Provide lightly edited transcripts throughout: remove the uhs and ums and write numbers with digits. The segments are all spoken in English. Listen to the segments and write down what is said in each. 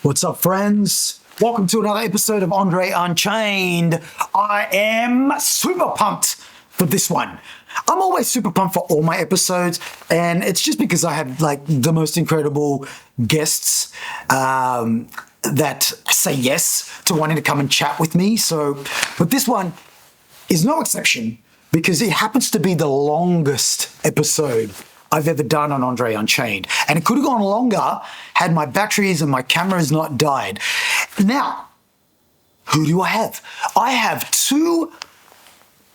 What's up, friends? Welcome to another episode of Andre Unchained. I am super pumped for this one. I'm always super pumped for all my episodes, and it's just because I have like the most incredible guests that say yes to wanting to come and chat with me. But this one is no exception because it happens to be the longest episode I've ever done on Andre Unchained. And it could have gone longer had my batteries and my cameras not died. Now, who do I have? I have two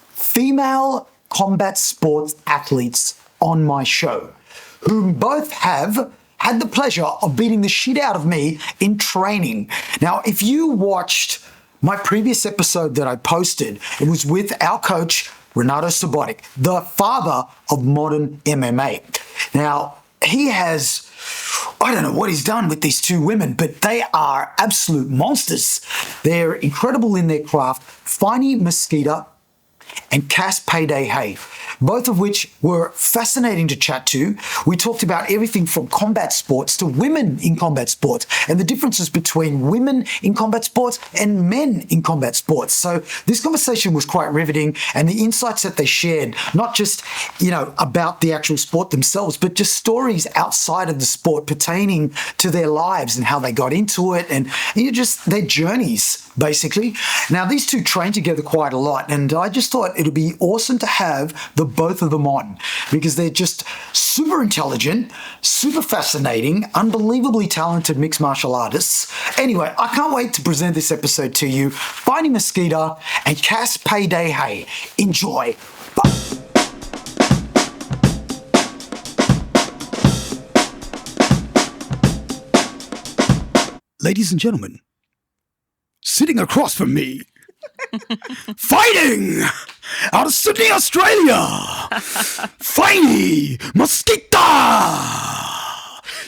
female combat sports athletes on my show, who both have had the pleasure of beating the shit out of me in training. Now, if you watched my previous episode that I posted, it was with our coach, Renato Subotic, the father of modern MMA. Now, he has, I don't know what he's done with these two women, but they are absolute monsters. They're incredible in their craft. Faine Mesquita and Cass Payday Hay, both of which were fascinating to chat to. We talked about everything from combat sports to women in combat sports and the differences between women in combat sports and men in combat sports. So this conversation was quite riveting, and the insights that they shared, not just, about the actual sport themselves, but just stories outside of the sport pertaining to their lives and how they got into it and just their journeys, basically. Now, these two train together quite a lot, and I just thought it would be awesome to have the both of them on because they're just super intelligent, super fascinating, unbelievably talented mixed martial artists. Anyway, I can't wait to present this episode to you. Faine Mesquita and Cass Payday Hay. Enjoy. Bye. Ladies and gentlemen, sitting across from me, fighting out of Sydney, Australia, Faine Mesquita.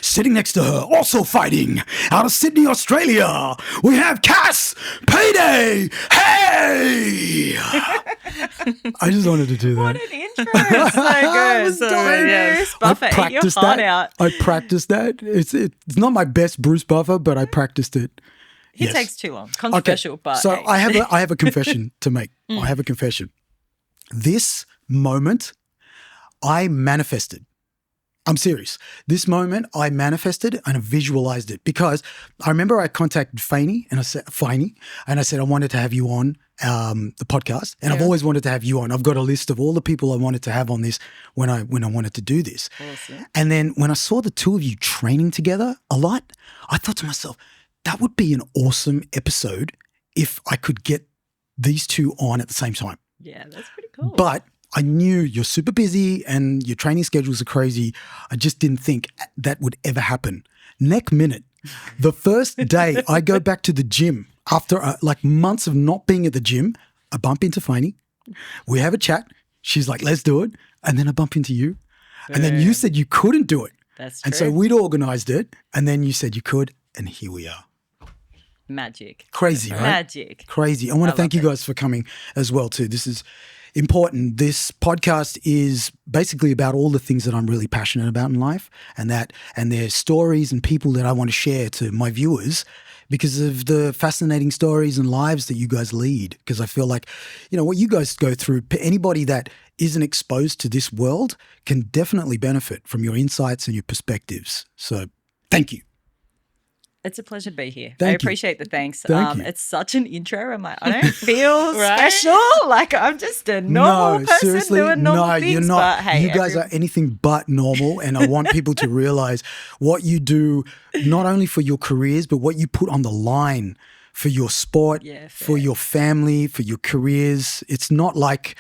Sitting next to her, also fighting out of Sydney, Australia, we have Cass Payday Hey. I just wanted to do that. What an intro. It's so good. Bruce Buffer, eat your heart out. I practiced that. It's not my best Bruce Buffer, but I practiced it. It takes too long. Controversial, okay. But so hey. I have a confession to make. I have a confession. This moment, I manifested. I'm serious. This moment, I manifested and I visualized it because I remember I contacted Faine and I said, I wanted to have you on the podcast, and I've always wanted to have you on. I've got a list of all the people I wanted to have on this when I wanted to do this. Awesome. And then when I saw the two of you training together a lot, I thought to myself, that would be an awesome episode if I could get these two on at the same time. Yeah, that's pretty cool. But I knew you're super busy and your training schedules are crazy. I just didn't think that would ever happen. Next minute, the first day I go back to the gym after months of not being at the gym, I bump into Faine. We have a chat. She's like, let's do it. And then I bump into you. And then you said you couldn't do it. That's true. And so we'd organized it. And then you said you could. And here we are. Magic. Crazy, right? Magic. Crazy. I want to thank you guys for coming as well too. This is important. This podcast is basically about all the things that I'm really passionate about in life, and there's stories and people that I want to share to my viewers because of the fascinating stories and lives that you guys lead. Because I feel like, what you guys go through, anybody that isn't exposed to this world can definitely benefit from your insights and your perspectives. So thank you. It's a pleasure to be here. Thank I you. appreciate the thanks. Thank you. It's such an intro. I'm like, I don't feel special. Like I'm just a normal person doing normal things. You're not. But hey, you guys are anything but normal, and I want people to realize what you do, not only for your careers, but what you put on the line for your sport, for your family, for your careers. It's not like,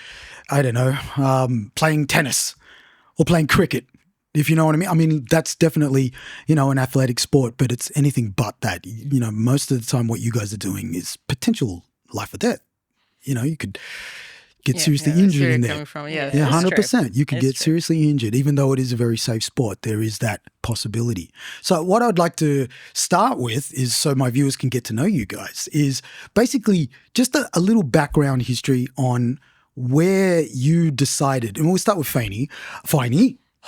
I don't know, playing tennis or playing cricket. If you know what I mean. I mean, that's definitely, an athletic sport, but it's anything but that. Most of the time what you guys are doing is potential life or death. You could get seriously injured in there. From. 100%. You could get seriously injured, even though it is a very safe sport. There is that possibility. So what I'd like to start with is, so my viewers can get to know you guys, is basically just a little background history on where you decided, and we'll start with Faine.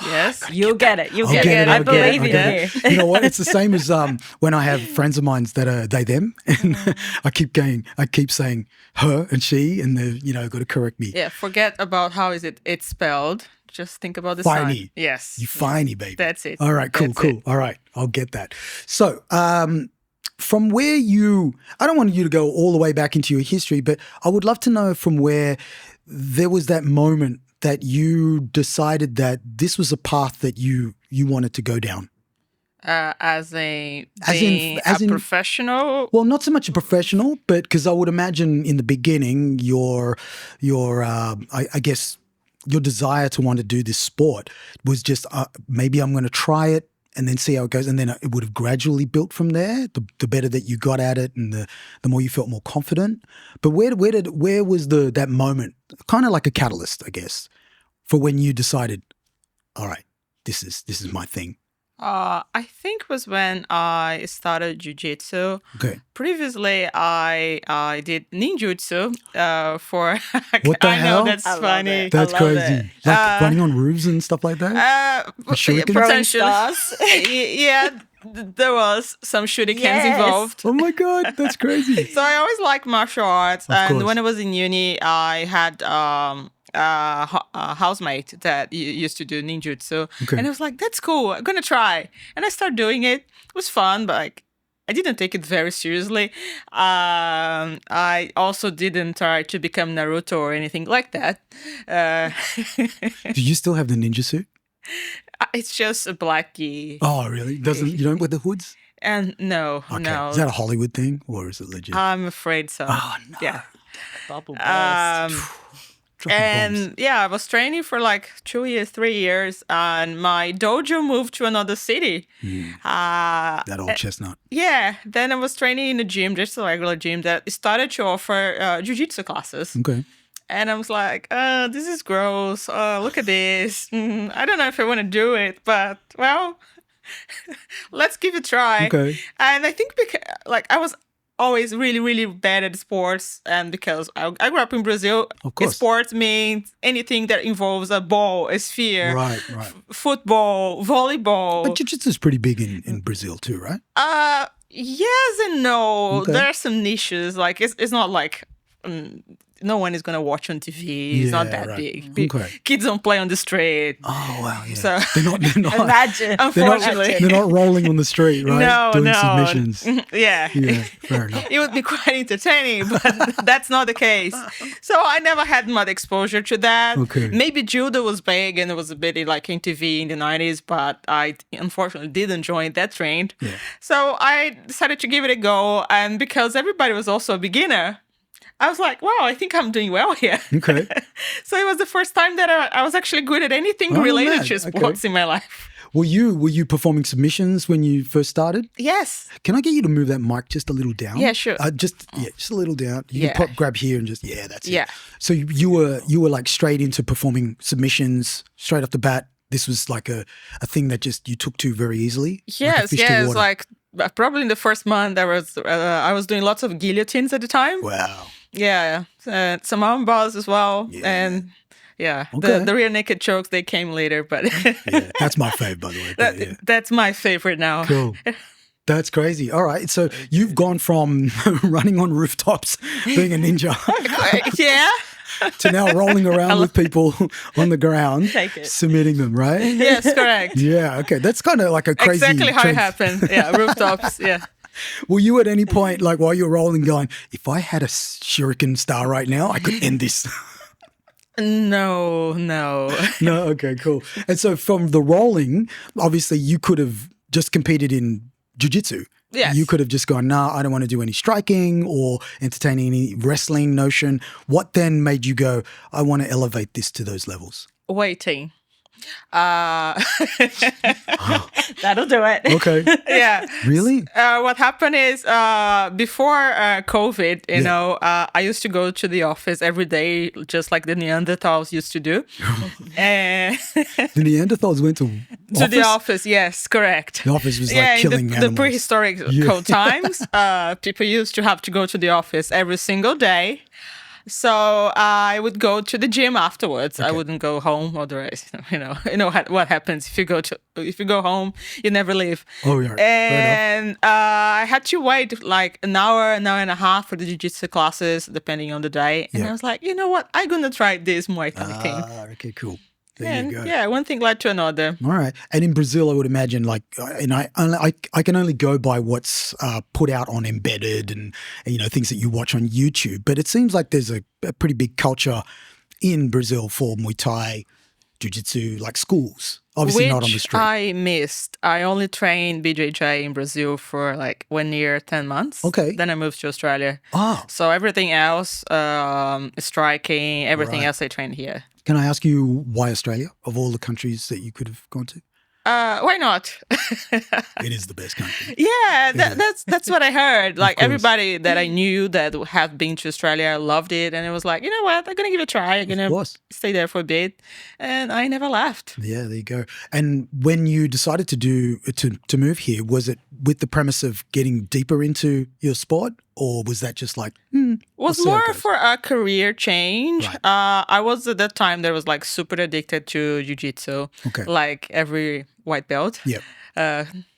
Yes, you'll get it. You'll get it. I believe in you. You know what? It's the same as when I have friends of mine that are they them, and I keep saying her and she, and they got to correct me. Yeah, forget about how it's spelled. Just think about the Faine. sign. Yes, you Faine, baby. That's it. All right, cool. All right, I'll get that. So, from where I don't want you to go all the way back into your history, but I would love to know from where there was that moment that you decided that this was a path that you wanted to go down. As a professional? Well, not so much a professional, but because I would imagine in the beginning, your I guess your desire to want to do this sport was just maybe I'm going to try it and then see how it goes, and then it would have gradually built from there. The better that you got at it, and the more you felt more confident. But where was that moment? Kind of like a catalyst, I guess, for when you decided, all right, this is my thing. I think it was when I started jiu-jitsu. Okay. Previously, I did ninjutsu for. What the hell? I know that's funny. That's crazy. Like running on roofs and stuff like that. Potentially. Yeah, there was some shurikens involved. Oh my god, that's crazy. So I always liked martial arts, of and course. when I was in uni, I had a housemate that used to do ninjutsu, and I was like, that's cool, I'm gonna try. And I started doing it. It was fun, but like I didn't take it very seriously. I also didn't try to become Naruto or anything like that. Do you still have the ninja suit? It's just a black gi. Oh, really? You don't wear the hoods? And no. Is that a Hollywood thing or is it legit? I'm afraid so. Oh no. Yeah. Bubble burst. And I was training for like 2 years, 3 years, and my dojo moved to another city. That old chestnut. Yeah. Then I was training in a gym, just a regular gym that started to offer jiu-jitsu classes. Okay. And I was like, this is gross. Look at this. I don't know if I want to do it, but well, let's give it a try. Okay. And I think I was always really, really bad at sports, and because I grew up in Brazil, of course. Sports means anything that involves a ball, a sphere, right. Football, volleyball. But jiu-jitsu is pretty big in Brazil too, right? Yes and no. Okay. There are some niches. Like it's not like no one is gonna watch on TV. It's not that big. Okay. Kids don't play on the street. Oh wow! Yeah. So they're not. Imagine. Unfortunately, they're not rolling on the street, right? Doing no. submissions. Yeah. Fair enough. It would be quite entertaining, but that's not the case. So I never had much exposure to that. Okay. Maybe judo was big and it was a bit like in TV in the 90s, but I unfortunately didn't join that trend. Yeah. So I decided to give it a go, and because everybody was also a beginner, I was like, wow, I think I'm doing well here. Okay. So it was the first time that I was actually good at anything related to sports in my life. Were you performing submissions when you first started? Yes. Can I get you to move that mic just a little down? Yeah, sure. Just a little down. You can grab here and just that's it. Yeah. So you were like straight into performing submissions straight off the bat. This was like a thing that just you took to very easily. Yes. Like probably in the first month I was doing lots of guillotines at the time. Wow. Yeah, some arm bars as well, and the rear naked chokes, they came later, but that's my fave, by the way. That's my favorite now. Cool. That's crazy. All right, so you've gone from running on rooftops, being a ninja, to now rolling around with people on the ground, submitting them, right? Yes, correct. Yeah, okay, that's kind of like a crazy. Exactly how it happened. Yeah, rooftops. Yeah. Were you at any point, like while you're rolling, going, if I had a shuriken star right now, I could end this? No. No, okay, cool. And so from the rolling, obviously you could have just competed in jiu-jitsu. Yes. You could have just gone, I don't want to do any striking or entertaining any wrestling notion. What then made you go, I want to elevate this to those levels? Waiting. That'll do it. Okay. Yeah. Really? What happened is before COVID, I used to go to the office every day, just like the Neanderthals used to do. The Neanderthals went to the office. Yes, correct. The office was like killing animals. The prehistoric times, people used to have to go to the office every single day. So I would go to the gym afterwards. I wouldn't go home. Otherwise, what happens if you go home, you never leave. Oh, yeah. And I had to wait like an hour and a half for the jiu-jitsu classes, depending on the day. And I was like, you know what? I'm gonna try this Muay Thai thing. Okay, cool. There you go. Yeah, one thing led to another. All right. And in Brazil, I would imagine and I can only go by what's put out on Embedded and things that you watch on YouTube. But it seems like there's a pretty big culture in Brazil for Muay Thai, Jiu-Jitsu, like schools. Obviously not on the street. I missed. I only trained BJJ in Brazil for like 1 year, 10 months. Okay. Then I moved to Australia. Ah. So everything else, striking, everything else I trained here. Can I ask you why Australia, of all the countries that you could have gone to? Why not? It is the best country. Yeah, that's what I heard. Like everybody that I knew that had been to Australia loved it, and it was like, you know what, I'm gonna give it a try. I'm gonna stay there for a bit, and I never left. Yeah, there you go. And when you decided to move here, was it with the premise of getting deeper into your sport, or was that just like? It was more for a career change. Right. I was at that time there was like super addicted to jiu-jitsu. Okay. Like every white belt. Yeah.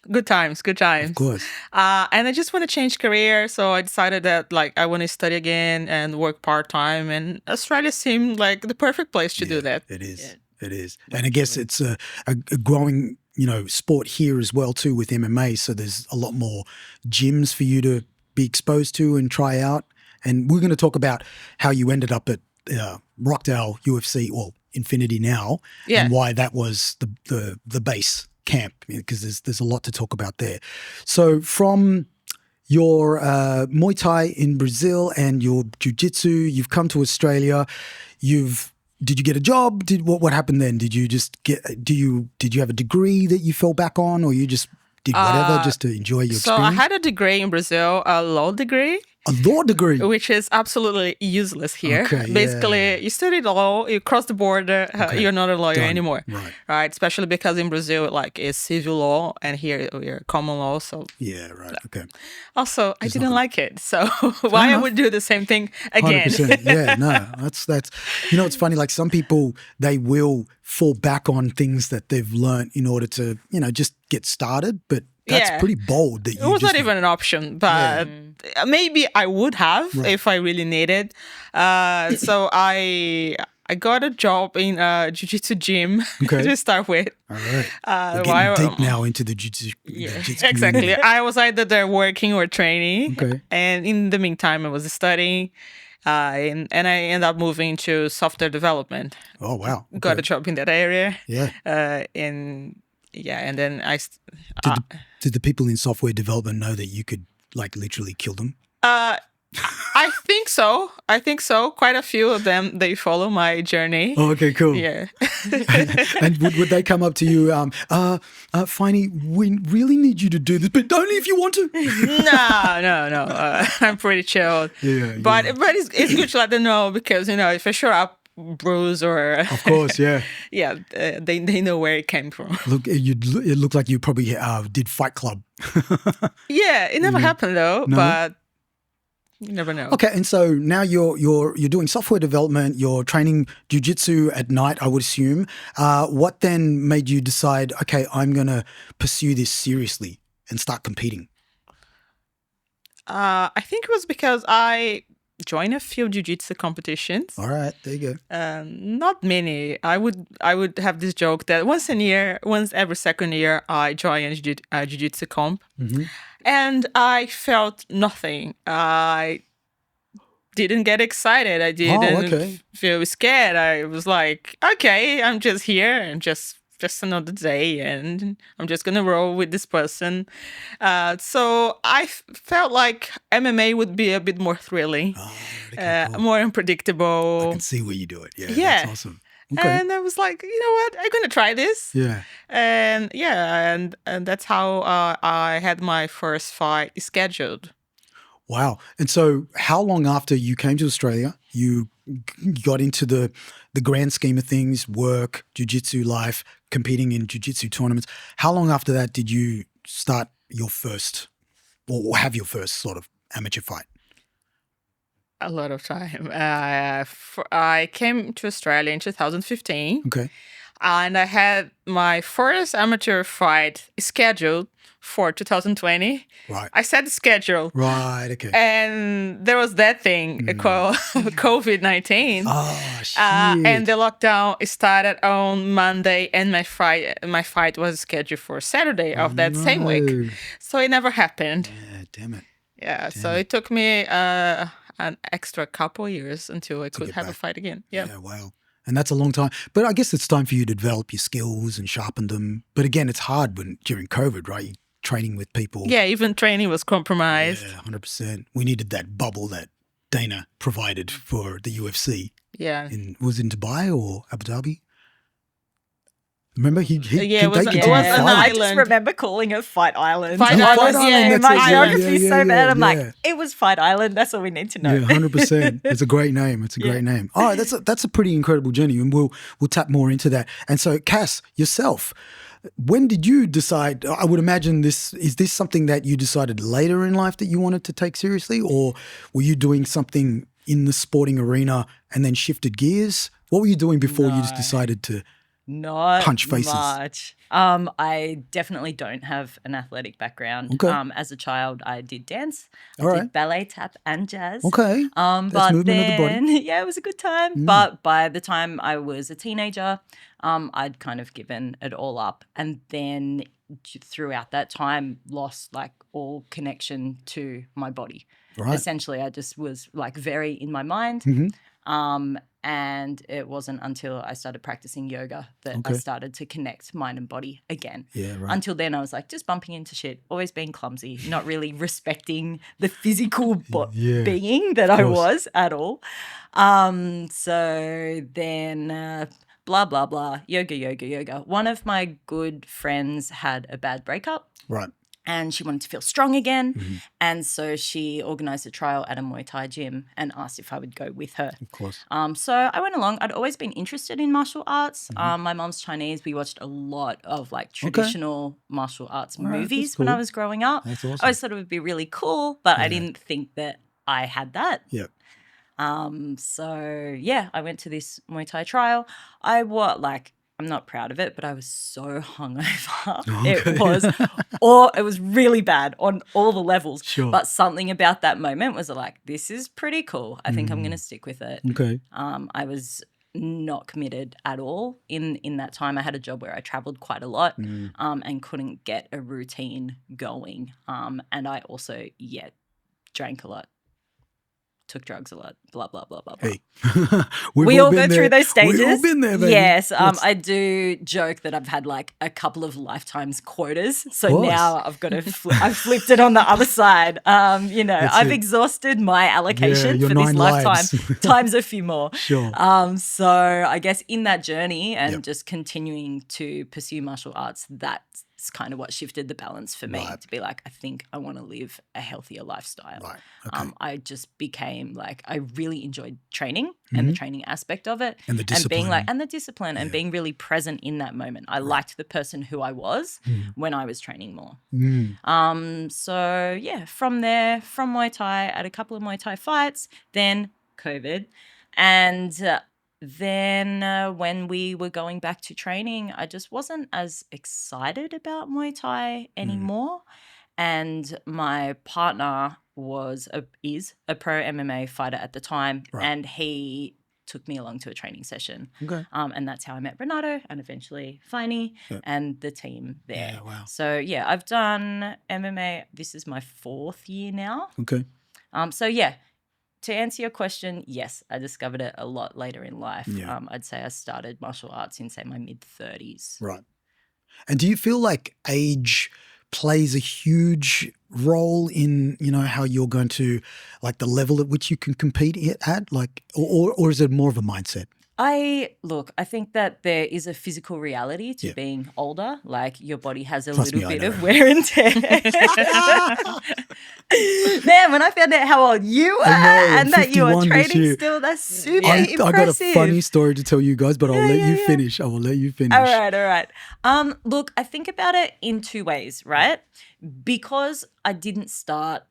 Good times. Of course. And I just want to change career, so I decided that like I want to study again and work part-time, and Australia seemed like the perfect place to do that. It is. Yeah. It is. And I guess it's a growing, sport here as well too with MMA, so there's a lot more gyms for you to be exposed to and try out. And we're going to talk about how you ended up at Rockdale UFC, well, Infinity now, and why that was the base camp, because there's a lot to talk about there. So from your Muay Thai in Brazil and your jiu-jitsu, you've come to Australia. Did you get a job? What happened then? Did you have a degree that you fell back on, or you just did whatever just to enjoy your experience? So I had a degree in Brazil, a law degree. A law degree? Which is absolutely useless here. Okay, basically, you study law, you cross the border, you're not a lawyer anymore. Right? Especially because in Brazil, like, it's civil law, and here we're common law. So yeah, right. Okay. Also, I didn't like it. So why I would do the same thing again? 100%. Yeah, no, that's it's funny, like some people, they will fall back on things that they've learned in order to, just get started, but that's pretty bold. That it was not even an option, but maybe I would have if I really needed. So I got a job in a jiu-jitsu gym to start with. All right. We're getting deep now into the jiu-jitsu. Exactly. I was either there working or training. Okay. And in the meantime, I was studying. And I ended up moving to software development. Oh, wow. Okay. Got a job in that area. Yeah. And then I... Did the people in software development know that you could, like, literally kill them? I think so. Quite a few of them, they follow my journey. Oh, okay, cool. Yeah. And would they come up to you, Faine, we really need you to do this, but only if you want to? No. I'm pretty chilled. Yeah. But it's good to let them know, because, if I show up bruise or... Of course, yeah. Yeah, they know where it came from. Look, it looked like you probably did Fight Club. Yeah, it never happened though, but you never know. Okay, and so now you're doing software development, you're training jiu-jitsu at night, I would assume. What then made you decide, okay, I'm going to pursue this seriously and start competing? I think it was because I joined a few jiu-jitsu competitions. All right, there you go. Not many. I would have this joke that once every second year, I join a jiu-jitsu comp. Mm-hmm. And I felt nothing. I didn't get excited. I didn't feel scared. I was like, okay, I'm just here and just another day, and I'm just going to roll with this person. So I felt like MMA would be a bit more thrilling, more unpredictable. I can see where you do it. Yeah. That's awesome. Okay. And I was like, you know what? I'm going to try this. Yeah. And that's how I had my first fight scheduled. Wow. And so how long after you came to Australia, you got into the grand scheme of things, work, jiu-jitsu life, competing in jiu-jitsu tournaments, how long after that did you start your first, or have your first sort of amateur fight? A lot of time. I came to Australia in 2015. Okay. And I had my first amateur fight scheduled for 2020. Right. I set the schedule. Right, okay. And there was that thing called COVID-19. Oh, shit. And the lockdown started on Monday, and my fight was scheduled for Saturday of that same week. So it never happened. Yeah, damn it. Yeah, so it took me an extra couple years until I could have a fight again. Yeah, wow. And that's a long time. But I guess it's time for you to develop your skills and sharpen them. But again, it's hard during COVID, right? You're training with people. Yeah, even training was compromised. Yeah, 100%. We needed that bubble that Dana provided for the UFC. Yeah. Was it in Dubai or Abu Dhabi? Remember, he it was an I island. just remember calling it Fight Island. Fight Island, yeah. My geography's so bad. I'm yeah. like, it was Fight Island. That's all we need to know. Yeah, 100%. It's a great name. It's a great name. All right, that's a pretty incredible journey, and we'll tap more into that. And so, Cass, yourself, when did you decide? I would imagine is this something that you decided later in life that you wanted to take seriously, or were you doing something in the sporting arena and then shifted gears? What were you doing before you just decided to? Not punch faces. much. I definitely don't have an athletic background. Okay. As a child, I did dance. I All right. did ballet, tap, and jazz. Okay. But movement then, of the body. yeah, it was a good time. But by the time I was a teenager, I'd kind of given it all up, and then throughout that time, lost like all connection to my body. Right. Essentially, I just was like very in my mind. And it wasn't until I started practicing yoga that I started to connect mind and body again. Yeah, right. Until then, I was like just bumping into shit, always being clumsy, not really respecting the physical being that I was at all. So then blah, blah, blah, yoga. One of my good friends had a bad breakup. Right. And she wanted to feel strong again. And so she organised a trial at a Muay Thai gym and asked if I would go with her. Of course. So I went along. I'd always been interested in martial arts. My mom's Chinese. We watched a lot of like traditional martial arts movies when I was growing up. That's awesome. I always thought it would be really cool, but I didn't think that I had that. Yeah. So yeah, I went to this Muay Thai trial. I'm not proud of it, but I was so hungover. Okay. It was really bad on all the levels. Sure. But something about that moment was like, this is pretty cool. I think I'm going to stick with it. Okay. I was not committed at all in that time. I had a job where I traveled quite a lot and couldn't get a routine going. And I also, drank a lot. Took drugs a lot, blah, blah, blah, blah, blah. Hey. we all go through those stages. We've all been there, baby. Yes. I do joke that I've had like a couple of lifetimes quotas. So now I've got to I've flipped it on the other side. I've exhausted my allocation for this lifetime times a few more. Sure. So I guess in that journey and just continuing to pursue martial arts, that's kind of what shifted the balance for me to be like, I think I want to live a healthier lifestyle. Right. Okay. I just became like, I really enjoyed training and the training aspect of it. And the discipline. And being like, and the discipline and being really present in that moment. I liked the person who I was when I was training more. So yeah, from there, from Muay Thai, I had a couple of Muay Thai fights, then COVID. And then when we were going back to training, I just wasn't as excited about Muay Thai anymore. And my partner is a pro MMA fighter at the time, and he took me along to a training session. Okay. And that's how I met Renato and eventually Faine and the team there. Yeah, wow. So yeah, I've done MMA. This is my 4th year now. Okay. So yeah. To answer your question, yes, I discovered it a lot later in life. Yeah. I'd say I started martial arts in, say, my mid-30s. Right. And do you feel like age plays a huge role in, how you're going to, like the level at which you can compete at? Like, or is it more of a mindset? I think that there is a physical reality to being older. Like your body has a little bit of wear and tear. Man, when I found out how old you are and that you are training still, that's super impressive. I got a funny story to tell you guys, but I'll let you finish. I will let you finish. All right. Look, I think about it in 2 ways, right? Because I didn't start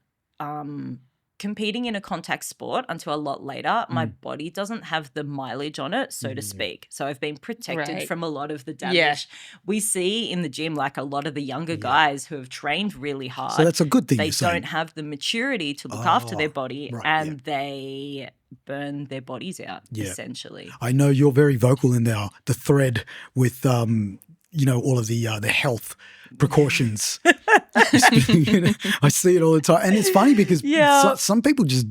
competing in a contact sport until a lot later, my body doesn't have the mileage on it, so to speak. So I've been protected from a lot of the damage. We see in the gym, like a lot of the younger guys who have trained really hard. So that's a good thing. They don't have the maturity to look after their body, and they burn their bodies out, essentially. I know you're very vocal in the thread with, all of the health precautions. I see it all the time. And it's funny because some people just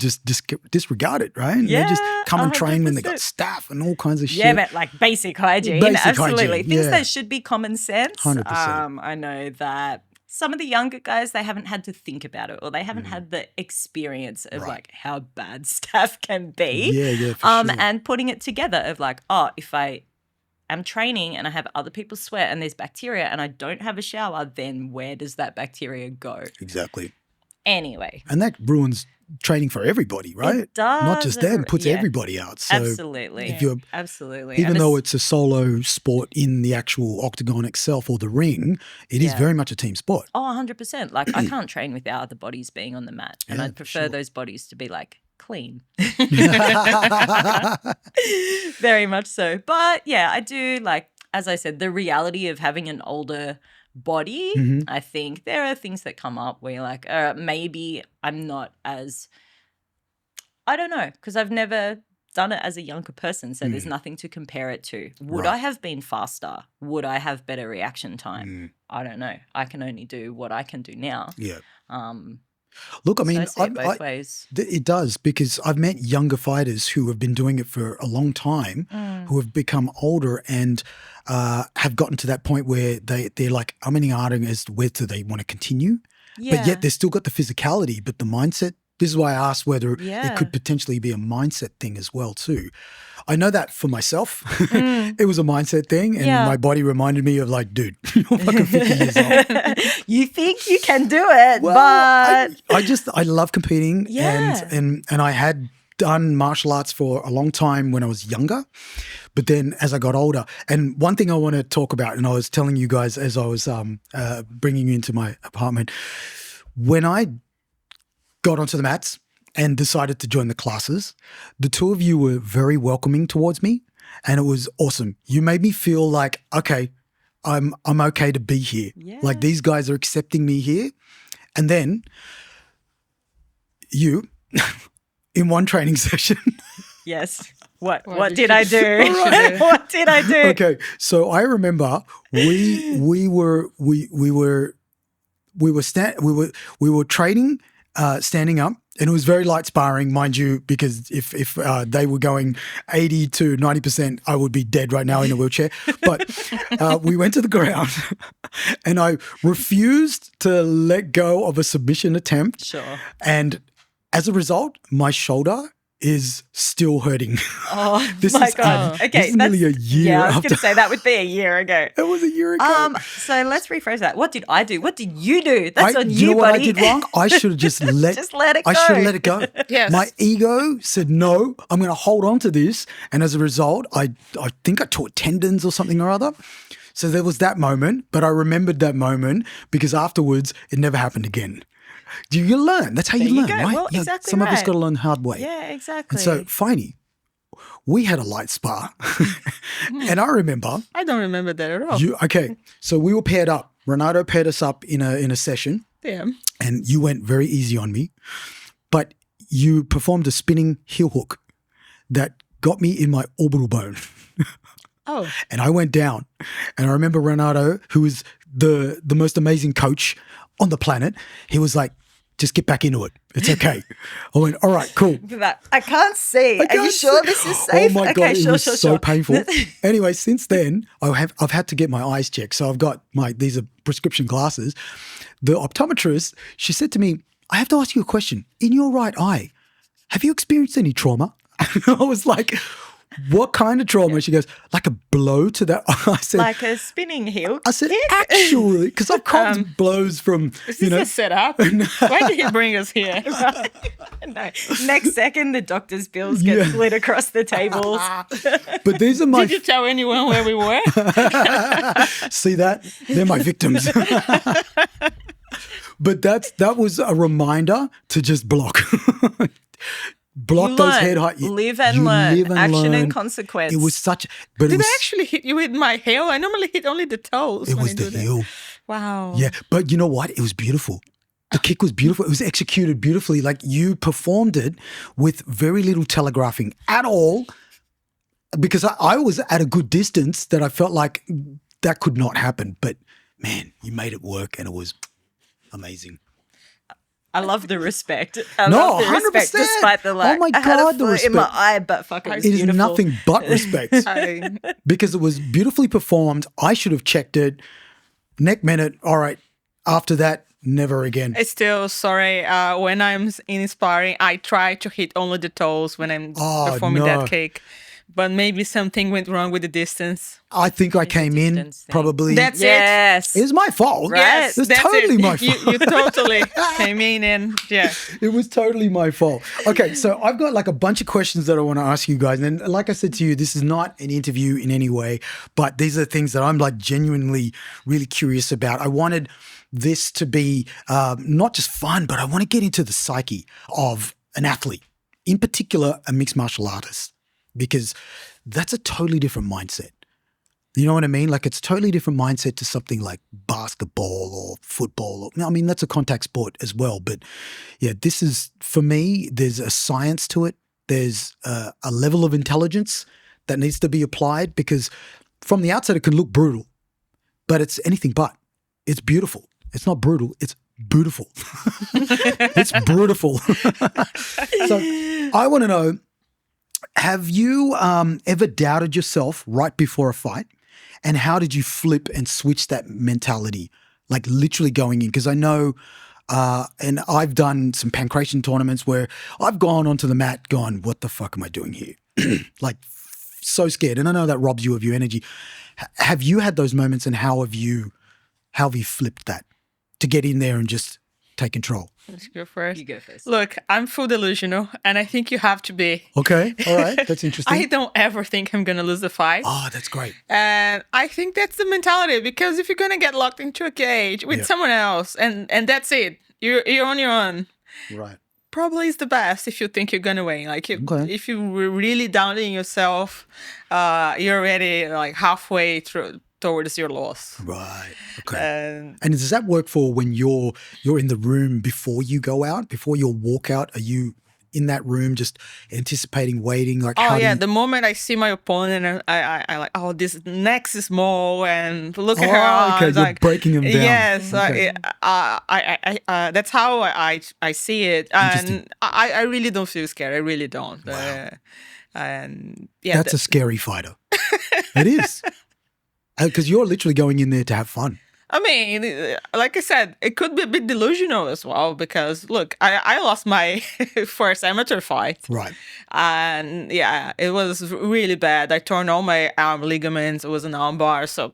disregard it, right? And they just come and train when they got staff and all kinds of shit. Yeah, but like basic hygiene. Absolutely. Hygiene, Things that should be common sense. 100%. I know that some of the younger guys, they haven't had to think about it, or they haven't had the experience of like how bad staff can be. Yeah, for sure. And putting it together of like, if I'm training and I have other people sweat and there's bacteria and I don't have a shower, then where does that bacteria go? Exactly. Anyway. And that ruins training for everybody, right? It does. Not just them, puts everybody out. So absolutely. If you're, absolutely. Even though it's a solo sport in the actual octagon itself or the ring, it is very much a team sport. Oh, 100%. Like I can't train without other bodies being on the mat. And I'd prefer those bodies to be like clean. Very much so. But yeah, I do like, as I said, the reality of having an older body. I think there are things that come up where you're like, maybe I'm not as, I don't know, because I've never done it as a younger person, so there's nothing to compare it to. Would I have been faster? Would I have better reaction time? I don't know. I can only do what I can do now. Yeah. Look, I mean, so I see it both ways. It does, because I've met younger fighters who have been doing it for a long time, who have become older and have gotten to that point where they're like umming as to whether they want to continue, but yet they've still got the physicality, but the mindset. This is why I asked whether it could potentially be a mindset thing as well too. I know that for myself, it was a mindset thing, and my body reminded me of like, dude, you're fucking 50 years old. You think you can do it, well, but I love competing, and I had done martial arts for a long time when I was younger, but then as I got older, and one thing I want to talk about, and I was telling you guys as I was bringing you into my apartment, when I got onto the mats and decided to join the classes, the two of you were very welcoming towards me, and it was awesome. You made me feel like, okay, I'm okay to be here. Yeah. Like these guys are accepting me here. And then you, in one training session. Yes. What did I do? What did I do? Okay. So I remember we were training, standing up, and it was very light sparring, mind you, because if they were going 80 to 90%, I would be dead right now in a wheelchair. But we went to the ground and I refused to let go of a submission attempt. Sure. And as a result, my shoulder is still hurting. Oh, my God. Okay. This is nearly a year I was after. going to say that would be a year ago. It was a year ago. So let's rephrase that. What did I do? What did you do? That's on you, you know buddy. what I did wrong? I should have just let it go. I should have let it go. Yes. My ego said, no, I'm going to hold on to this. And as a result, I think I tore tendons or something or other. So there was that moment, but I remembered that moment because afterwards it never happened again. Do you learn? That's how you learn, right? Well, exactly some of us got to learn the hard way. Yeah, exactly. And so, Faine, we had a light spar. And I remember. I don't remember that at all. Okay, so we were paired up. Renato paired us up in a session. Yeah. And you went very easy on me. But you performed a spinning heel hook that got me in my orbital bone. Oh. And I went down. And I remember Renato, who was the most amazing coach on the planet, he was like, just get back into it. It's okay. I went, all right, cool. I can't see. Are you sure this is safe? Oh my God, it was so painful. Painful. Anyway, since then, I've had to get my eyes checked. So I've got these are prescription glasses. The optometrist, she said to me, I have to ask you a question. In your right eye, have you experienced any trauma? I was like, what kind of trauma? Yeah. She goes, like a blow to that. I said, like a spinning heel. I said, actually, because I've caught blows from, is this a setup? Why did he bring us here? No. Next second, the doctor's bills get slid across the tables. But these are my. Did you tell anyone where we were? See that? They're my victims. But that was a reminder to just block. Block those head height. Live and learn. Action and consequence. It was such. But Did I actually hit you with my heel? I normally hit only the toes. It when was I the do heel. that. Wow. Yeah, but you know what? It was beautiful. The kick was beautiful. It was executed beautifully. Like you performed it with very little telegraphing at all, because I was at a good distance that I felt like that could not happen. But man, you made it work, and it was amazing. I love the respect. I love the respect 100%. despite the Oh my I had a God, the foot in my respect. eye, but fuck it was It is beautiful. nothing but respect because it was beautifully performed. I should have checked it. Neck minute. All right. After that, never again. I still, sorry, when I'm in sparring, I try to hit only the toes when I'm performing no. that kick. But maybe something went wrong with the distance. I think I came in distance thing. probably. That's Yes. It was my fault. Right. Yes, It's that's totally it. my fault. You totally came in and yeah. It was totally my fault. Okay, so I've got like a bunch of questions that I want to ask you guys. And like I said to you, this is not an interview in any way, but these are things that I'm like genuinely really curious about. I wanted this to be not just fun, but I want to get into the psyche of an athlete, in particular a mixed martial artist, because that's a totally different mindset. You know what I mean? Like it's a totally different mindset to something like basketball or football. I mean, that's a contact sport as well. But yeah, this is, for me, there's a science to it. There's a level of intelligence that needs to be applied, because from the outside it can look brutal, but it's anything but. It's beautiful. It's not brutal. It's beautiful. It's brutal. So I want to know, have you ever doubted yourself right before a fight? And how did you flip and switch that mentality, like literally going in? Because I know, and I've done some pancration tournaments where I've gone onto the mat gone, what the fuck am I doing here? Like so scared. And I know that robs you of your energy. Have you had those moments, and how have you flipped that to get in there and just take control? Let's go first. You go first. Look, I'm full delusional, and I think you have to be. Okay. All right. That's interesting. I don't ever think I'm going to lose the fight. Oh, that's great. And I think that's the mentality, because if you're going to get locked into a cage with someone else and that's it, you're on your own. Right. Probably is the best if you think you're going to win. Like if you were really doubting yourself, you're already like halfway towards your loss. Right. Okay. And does that work for when you're in the room before you go out, before your walkout? Are you in that room just anticipating, waiting? Like, the moment I see my opponent, I like, oh, this next is more, and look at her. Okay, you're like, breaking them down. Yes, Okay. that's how I see it, and I really don't feel scared. I really don't. Wow. And yeah, That's a scary fighter. It is. Because you're literally going in there to have fun. I mean, like I said, it could be a bit delusional as well, because look, I lost my first amateur fight. Right. And yeah, it was really bad. I torn all my arm ligaments. It was an arm bar. So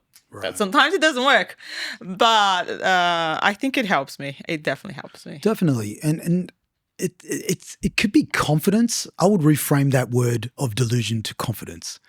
sometimes it doesn't work. But I think it helps me. It definitely helps me. Definitely. And it could be confidence. I would reframe that word of delusion to confidence.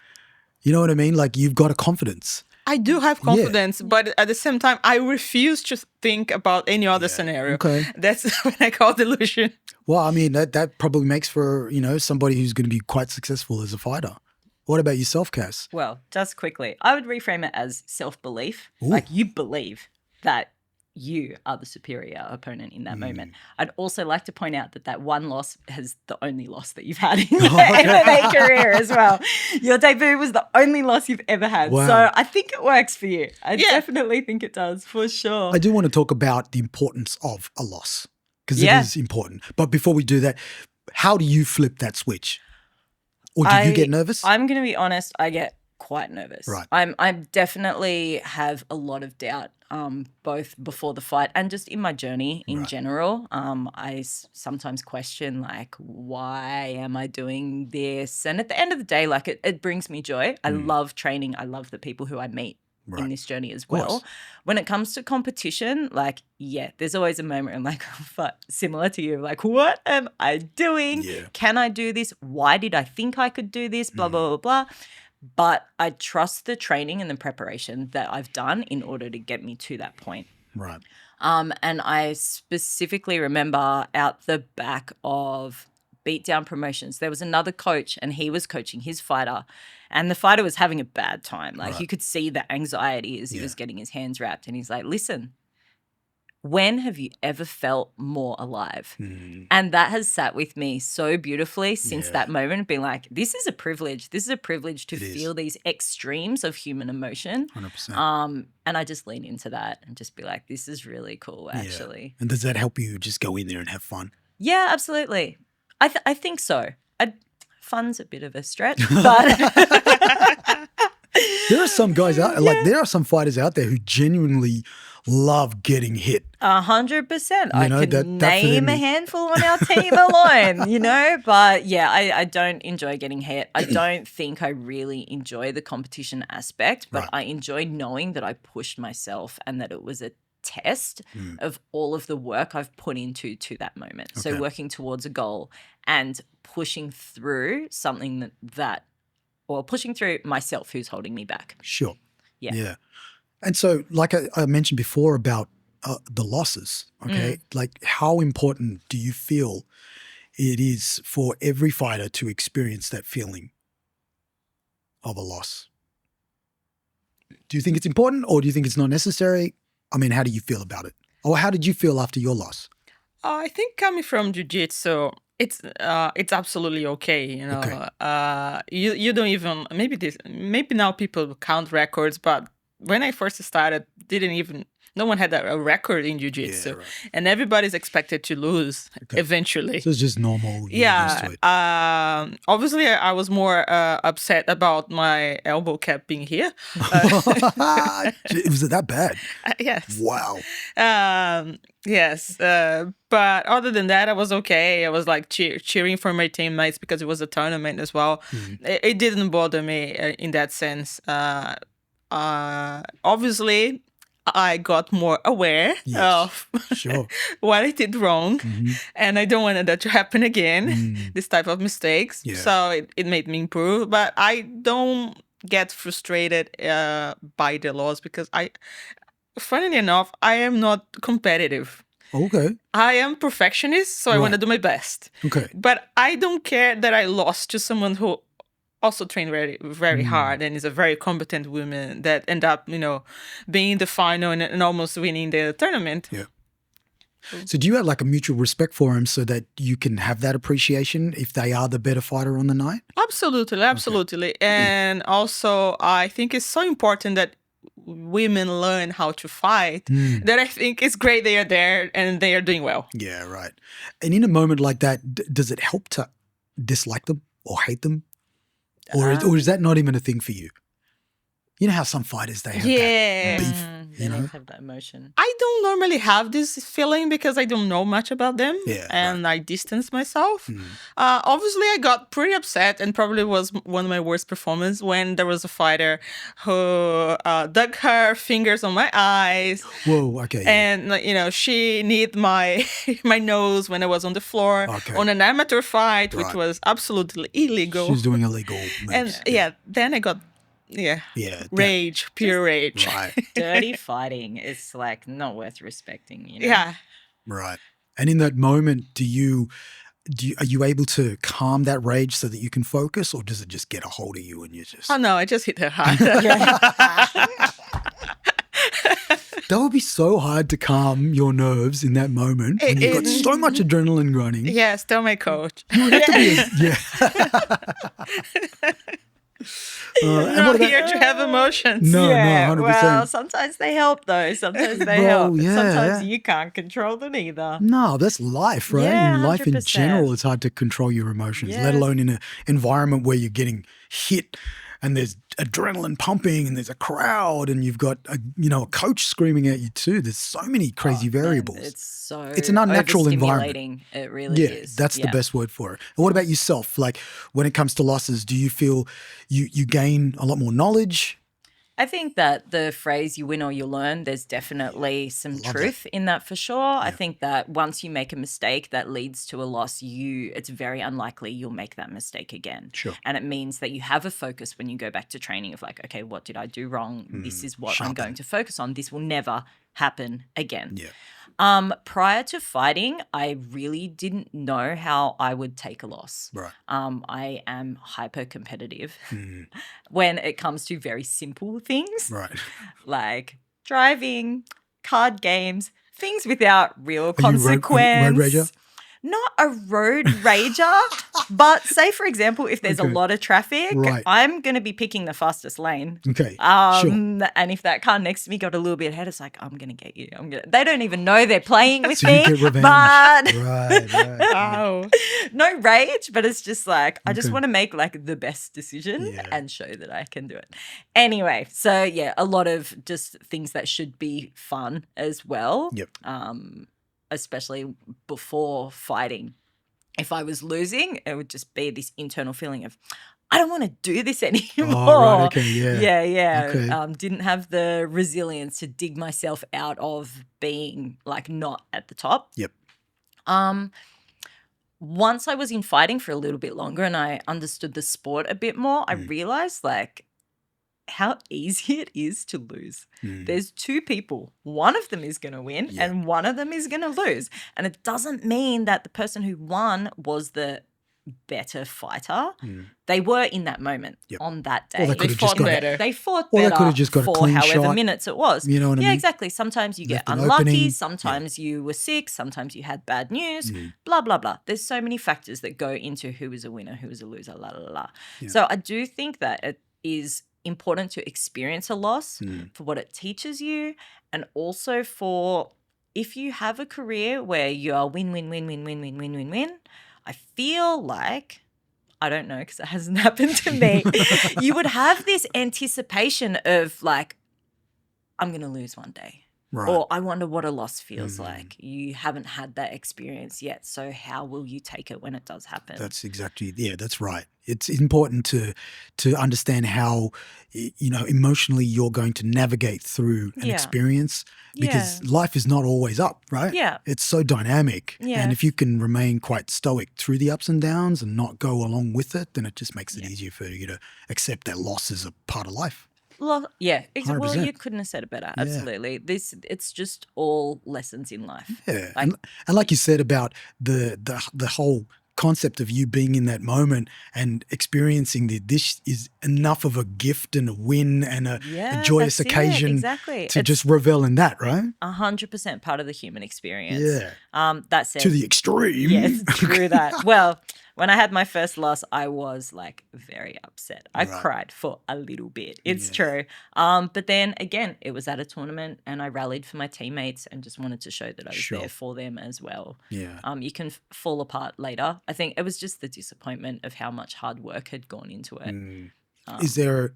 You know what I mean? Like, you've got a confidence. I do have confidence, but at the same time, I refuse to think about any other scenario. Okay. That's what I call delusion. Well, I mean, that probably makes for, somebody who's going to be quite successful as a fighter. What about yourself, Cass? Well, just quickly, I would reframe it as self-belief. Like, you believe that you are the superior opponent in that moment. I'd also like to point out that one loss is the only loss that you've had in your MMA career as well. Your debut was the only loss you've ever had. Wow. So I think it works for you. I definitely think it does, for sure. I do want to talk about the importance of a loss, because it is important. But before we do that, how do you flip that switch? Or do you get nervous? I'm going to be honest, I get quite nervous. Right. I definitely have a lot of doubt, both before the fight and just in my journey in general. I sometimes question, like, why am I doing this? And at the end of the day, like, it brings me joy. I love training. I love the people who I meet in this journey as well. When it comes to competition, like, there's always a moment where I'm like, similar to you, like, what am I doing? Yeah. Can I do this? Why did I think I could do this? Blah, blah, blah, blah. But I trust the training and the preparation that I've done in order to get me to that point. Right. And I specifically remember out the back of Beatdown Promotions, there was another coach and he was coaching his fighter, and the fighter was having a bad time. Like you could see the anxiety as he was getting his hands wrapped, and he's like, listen, when have you ever felt more alive? And that has sat with me so beautifully since that moment, being like, this is a privilege. This is a privilege to feel these extremes of human emotion. 100%. And I just lean into that and just be like, this is really cool, actually. And does that help you just go in there and have fun? Yeah, absolutely. I think so. Fun's a bit of a stretch, but there are some guys out, like there are some fighters out there who genuinely love getting hit. 100%. I can name a handful on our team alone, you know? But yeah, I don't enjoy getting hit. I don't think I really enjoy the competition aspect, but I enjoy knowing that I pushed myself and that it was a test of all of the work I've put into that moment. Okay. So working towards a goal and pushing through something or pushing through myself who's holding me back. Sure. Yeah. Yeah. And so like I mentioned before about the losses, okay? Like how important do you feel it is for every fighter to experience that feeling of a loss? Do you think it's important or do you think it's not necessary? I mean, how do you feel about it? Or how did you feel after your loss? I think coming from jiu-jitsu, it's absolutely okay, you know. Okay. You don't even maybe now people count records, but when I first started, no one had a record in jiu-jitsu, and everybody's expected to lose eventually. So it's just normal. Obviously, I was more upset about my elbow cap being here. Was it that bad? Yes. Wow. Yes. But other than that, I was okay. I was like cheering for my teammates because it was a tournament as well. It didn't bother me in that sense. Obviously, I got more aware of what I did wrong, and I don't want that to happen again, this type of mistakes. Yeah. So it made me improve, but I don't get frustrated by the loss because funnily enough, I am not competitive. Okay. I am perfectionist, so I want to do my best. Okay. But I don't care that I lost to someone who also trained very, very hard and is a very competent woman that end up, being in the final and almost winning the tournament. Yeah. So do you have like a mutual respect for him so that you can have that appreciation if they are the better fighter on the night? Absolutely. Okay. And also I think it's so important that women learn how to fight that I think it's great they are there and they are doing well. Yeah, right. And in a moment like that, does it help to dislike them or hate them? Or is that not even a thing for you? You know how some fighters, they have that beef, they don't have that emotion. I don't normally have this feeling because I don't know much about them and I distance myself. Obviously, I got pretty upset and probably was one of my worst performances when there was a fighter who dug her fingers on my eyes. Whoa, okay. And, she kneed my nose when I was on the floor on an amateur fight, which was absolutely illegal. She was doing illegal moves. And then I got rage, pure rage. Right. Dirty fighting is like not worth respecting, Yeah. Right. And in that moment, are you able to calm that rage so that you can focus, or does it just get a hold of you and you just... Oh no, I just hit her hard. That would be so hard to calm your nerves in that moment when you've got so much adrenaline running. Yes, tell my coach. You would have to be not here to have emotions. No, 100%. Well, sometimes they help though. Sometimes they help. Sometimes you can't control them either. No, that's life, right? Yeah, in life 100%. in general, it's hard to control your emotions, let alone in an environment where you're getting hit and there's adrenaline pumping and there's a crowd and you've got a coach screaming at you too. There's so many crazy variables. Man, it's an unnatural environment. It really is. That's the best word for it. And what about yourself? Like when it comes to losses, do you feel you gain a lot more knowledge? I think that the phrase "you win or you learn," there's definitely some truth in that for sure. Yeah. I think that once you make a mistake that leads to a loss, it's very unlikely you'll make that mistake again. Sure. And it means that you have a focus when you go back to training of like, okay, what did I do wrong? This is what I'm going to focus on. This will never happen again. Yeah. Prior to fighting, I really didn't know how I would take a loss. Right. I am hyper competitive when it comes to very simple things Right. like driving, card games, things without real Are you consequence. road rager? Not a road rager, but say, for example, if there's a lot of traffic, Right. I'm going to be picking the fastest lane. Okay, sure. And if that car next to me got a little bit ahead, it's like, I'm going to get you. They don't even know they're playing with So me. you get revenge. But Right. Wow. no rage, but it's just like, I just want to make like the best decision Yeah. and show that I can do it. Anyway, so yeah, a lot of just things that should be fun as well. Yep. Especially before fighting. If I was losing, it would just be this internal feeling of, I don't want to do this anymore. Oh, right. Okay. Yeah. Yeah. Okay. Didn't have the resilience to dig myself out of being like not at the top. Yep. Once I was in fighting for a little bit longer and I understood the sport a bit more, I realized like how easy it is to lose. There's two people. One of them is going to win and one of them is going to lose. And it doesn't mean that the person who won was the better fighter. They were in that moment on that day. Or they could have just got better. They fought Or better they could have just got a for clean however shot. minutes it was. You know what I yeah, mean? exactly. Sometimes you get Left an unlucky. opening. Sometimes you were sick. Sometimes you had bad news. Blah, blah, blah. There's so many factors that go into who is a winner, who is a loser, la, la, la. So I do think that it is important to experience a loss for what it teaches you, and also for if you have a career where you are win, win, win, win, win, win, win, win, win. I feel like, I don't know because it hasn't happened to me, you would have this anticipation of like, I'm going to lose one day. Right. Or I wonder what a loss feels like. You haven't had that experience yet. So how will you take it when it does happen? That's exactly, that's right. It's important to understand how, emotionally you're going to navigate through an experience, because life is not always up, right? Yeah. It's so dynamic. Yeah. And if you can remain quite stoic through the ups and downs and not go along with it, then it just makes it easier for you to accept that loss is a part of life. Well, yeah, exactly. Well, 100%. you couldn't have said it better. Absolutely. It's just all lessons in life. Yeah, Like, and like you said about the whole concept of you being in that moment and experiencing this is enough of a gift and a win and a joyous that's it, occasion exactly. to It's just revel in that, right? 100% part of the human experience. Yeah. That said, To the extreme. yes, true that. Well, when I had my first loss, I was like very upset. I cried for a little bit. It's true. But then again, it was at a tournament and I rallied for my teammates and just wanted to show that I was there for them as well. Yeah. You can fall apart later. I think it was just the disappointment of how much hard work had gone into it. Is there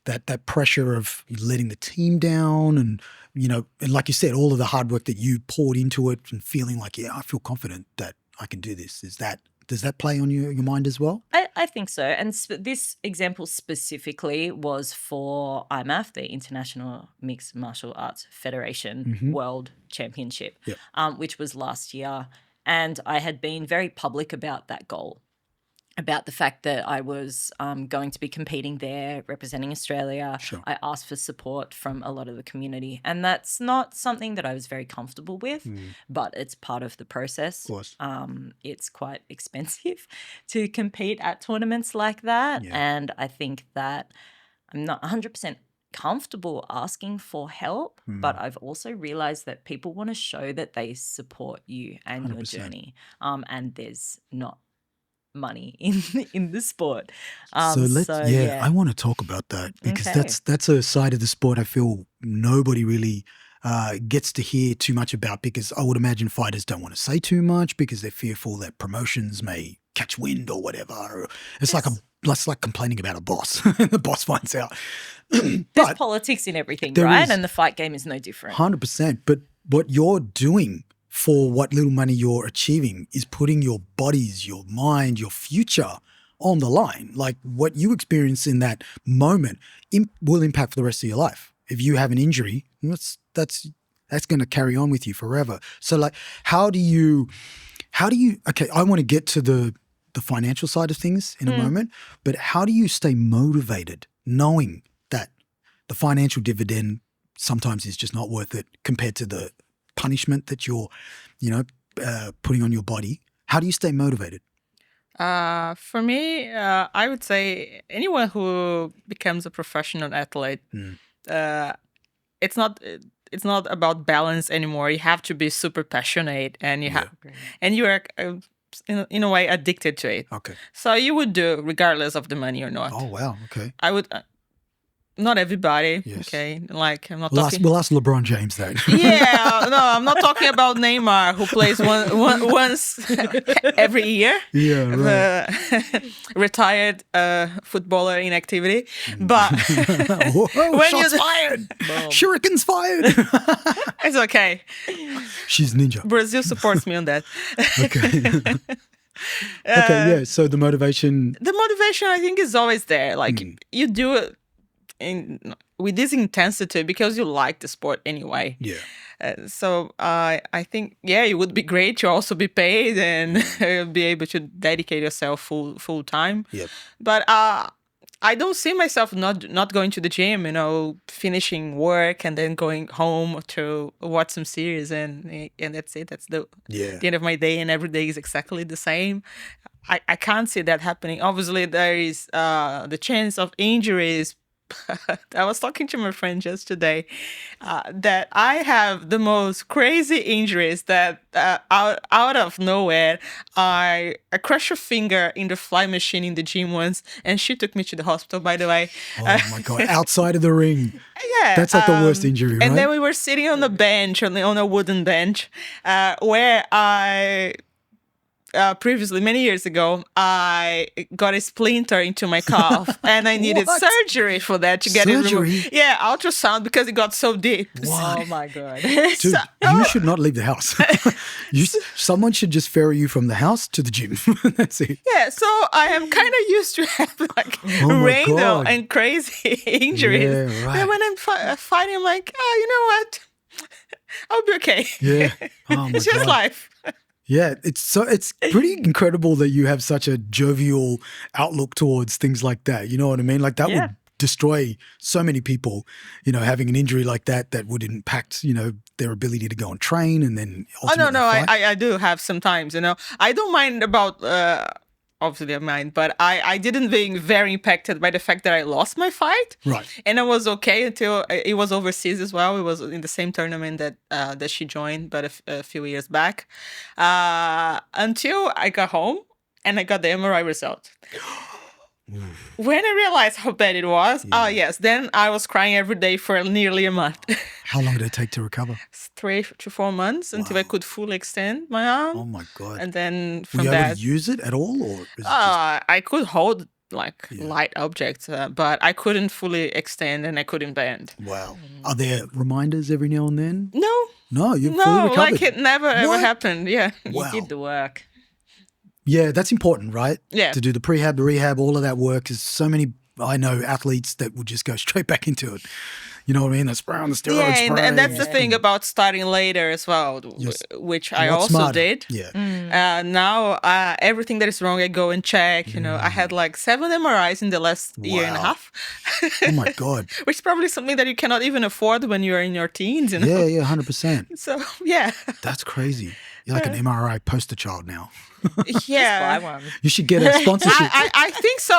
that pressure of letting the team down and and like you said, all of the hard work that you poured into it and feeling like, I feel confident that I can do this. Does that play on your mind as well? I think so. And this example specifically was for IMMAFFT, the International Mixed Martial Arts Federation World Championship, which was last year. And I had been very public about that goal, about the fact that I was going to be competing there, representing Australia. Sure. I asked for support from a lot of the community. And that's not something that I was very comfortable with, but it's part of the process. Of course. It's quite expensive to compete at tournaments like that. Yeah. And I think that I'm not 100% comfortable asking for help, but I've also realized that people want to show that they support you and 100%. your journey. And there's not money in the sport. I want to talk about that because that's a side of the sport I feel nobody really gets to hear too much about, because I would imagine fighters don't want to say too much because they're fearful that promotions may catch wind or whatever. Or it's like complaining about a boss. The boss finds out. There's politics in everything, right? And the fight game is no different. 100%. But what you're doing for what little money you're achieving is putting your bodies, your mind, your future on the line. Like what you experience in that moment will impact for the rest of your life. If you have an injury, that's going to carry on with you forever. So like, how do you, okay, I want to get to the financial side of things in a moment, but how do you stay motivated knowing that the financial dividend sometimes is just not worth it compared to the punishment that you're, putting on your body. How do you stay motivated? For me, I would say anyone who becomes a professional athlete, it's not about balance anymore. You have to be super passionate, and you are in a way addicted to it. Okay. So you would do regardless of the money or not. Oh wow. Okay. I would. Not everybody, Yes. okay? Like, I'm not We'll talking... we'll ask LeBron James then. Yeah, no, I'm not talking about Neymar, who plays once every year. Yeah, right. Retired footballer in activity. But Whoa, when shots fired! Shurikens fired! It's okay. She's ninja. Brazil supports me on that. Okay. Okay, yeah. So the motivation... The motivation, I think, is always there. Like, you do it with this intensity because you like the sport anyway. Yeah. So I think, it would be great to also be paid and be able to dedicate yourself full time. Yep. But I don't see myself not going to the gym, finishing work and then going home to watch some series and that's it. That's the end of my day, and every day is exactly the same. I can't see that happening. Obviously, there is the chance of injuries. I was talking to my friend just today that I have the most crazy injuries that out of nowhere, I crushed a finger in the fly machine in the gym once, and she took me to the hospital, by the way. Oh my God, outside of the ring. Yeah. That's like the worst injury, right? And then we were sitting on a bench, on a wooden bench, where I... previously, many years ago, I got a splinter into my calf, and I needed surgery for that to get it removed. Yeah, ultrasound, because it got so deep. Oh my God. Dude, you should not leave the house. Someone should just ferry you from the house to the gym. That's it. Yeah, so I am kind of used to have like random and crazy injuries. Yeah, right. And when I'm fighting, I'm like, you know what? I'll be okay. Yeah. Oh my It's just God. life. Yeah, it's pretty incredible that you have such a jovial outlook towards things like that. You know what I mean? Like that would destroy so many people, having an injury like that would impact, their ability to go and train and then ultimately fight. I do have sometimes, I don't mind about... obviously I mind, but I didn't being very impacted by the fact that I lost my fight. Right. And I was okay until it was overseas as well. It was in the same tournament that she joined, but a few years back. Until I got home and I got the MRI result. When I realized how bad it was, then I was crying every day for nearly a month. How long did it take to recover? 3 to 4 months until I could fully extend my arm. Oh my God. And then Were from you that... able to use it at all? Or is it I could hold light objects, but I couldn't fully extend and I couldn't bend. Wow. Are there reminders every now and then? No, you've fully recovered. Like it never ever happened. Yeah. Wow. You did the work. Yeah, that's important, right? Yeah. To do the prehab, the rehab, all of that work. There's so many, I know, athletes that will just go straight back into it. You know what I mean? That's on the steroids. Yeah, and that's the thing about starting later as well, which I also smarter. did. Yeah. Now, everything that is wrong, I go and check. I had like 7 MRIs in the last year and a half. Oh my God. Which is probably something that you cannot even afford when you're in your teens. Yeah, 100%. So, yeah. That's crazy. You're like an MRI poster child now. Yeah. Buy one. You should get a sponsorship. I think so.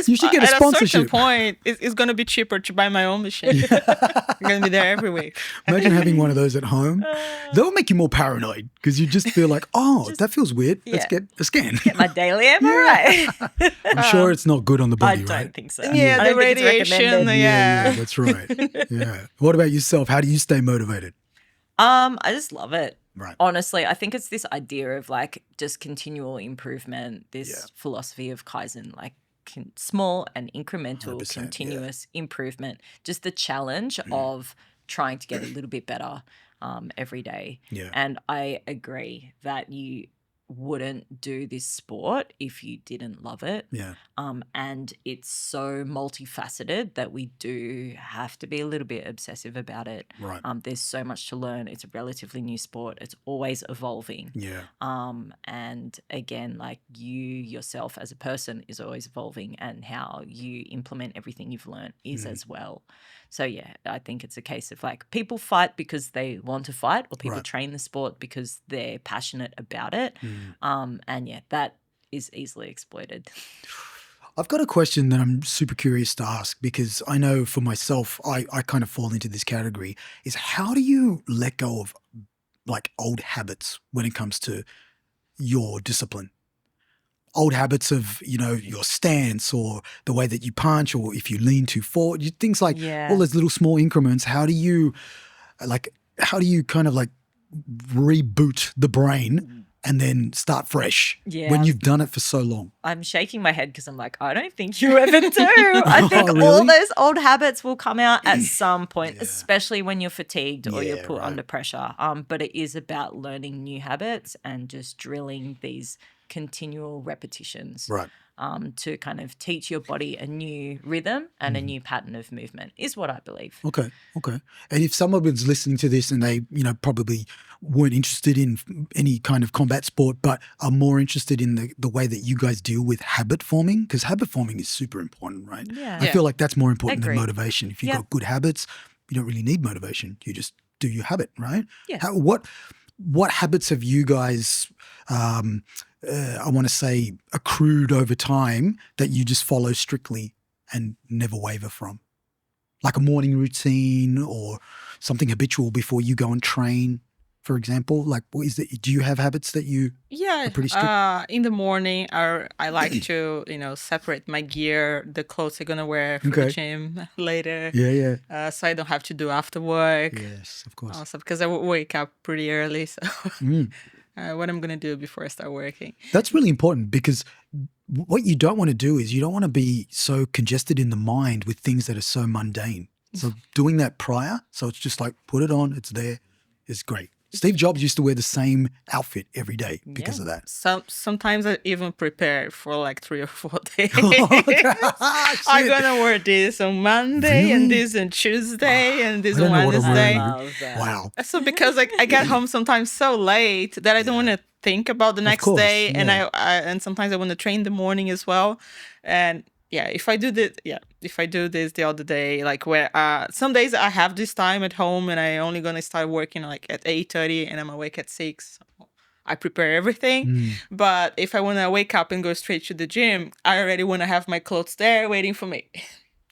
You should get a sponsorship. At a certain point, it's going to be cheaper to buy my own machine. I'm going to be there every week. Imagine having one of those at home. They'll make you more paranoid because you just feel like, that feels weird. Let's get a scan. Get my daily MRI. I'm sure it's not good on the I body, don't right? think so. Yeah, I the don't think it's radiation. recommended. Yeah, that's right. Yeah. What about yourself? How do you stay motivated? I just love it. Right. Honestly, I think it's this idea of like just continual improvement, this philosophy of Kaizen, like small and incremental, continuous improvement, just the challenge of trying to get a little bit better every day. Yeah. And I agree that wouldn't do this sport if you didn't love it. Yeah. And it's so multifaceted that we do have to be a little bit obsessive about it. Right. There's so much to learn. It's a relatively new sport. It's always evolving. Yeah. And again, like you yourself as a person is always evolving, and how you implement everything you've learned is as well. So yeah, I think it's a case of like people fight because they want to fight, or people train the sport because they're passionate about it. And yeah, that is easily exploited. I've got a question that I'm super curious to ask, because I know for myself, I kind of fall into this category, is how do you let go of like old habits when it comes to your discipline? Old habits of, you know, your stance or the way that you punch, or if you lean too forward, things like all those little small increments. How do you kind of like reboot the brain and then start fresh when you've done it for so long? I'm shaking my head because I'm like, I don't think you ever do. I think really? all those old habits will come out at some point, especially when you're fatigued or you're put under pressure. But it is about learning new habits and just drilling these continual repetitions to kind of teach your body a new rhythm and a new pattern of movement is what I believe. Okay. And if someone was listening to this and they, you know, probably weren't interested in any kind of combat sport, but are more interested in the way that you guys deal with habit forming, because habit forming is super important, right? Yeah. I feel like that's more important than motivation. If you've got good habits, you don't really need motivation. You just do your habit, right? Yeah. What habits have you guys I want to say accrued over time that you just follow strictly and never waver from? Like a morning routine or something habitual before you go and train, for example? Like, what is it? Do you have habits that you are pretty strict? In the morning, I like to, you know, separate my gear, the clothes I'm going to wear for the gym later. Yeah. So I don't have to do after work. Yes, of course. Also, because I wake up pretty early, so... what I'm going to do before I start working. That's really important, because what you don't want to do is you don't want to be so congested in the mind with things that are so mundane. So doing that prior, so it's just like put it on, it's there, it's great. Steve Jobs used to wear the same outfit every day because of that. Sometimes I even prepare for like 3 or 4 days. I'm going to wear this on Monday and this on Tuesday and this on Wednesday. Wow. So because I get home sometimes so late that I don't want to think about the next day. And and sometimes I want to train the morning as well. And if I do this the other day, like where some days I have this time at home and I only gonna start working like at 8:30 and I'm awake at 6. I prepare everything. But if I wanna wake up and go straight to the gym, I already wanna have my clothes there waiting for me.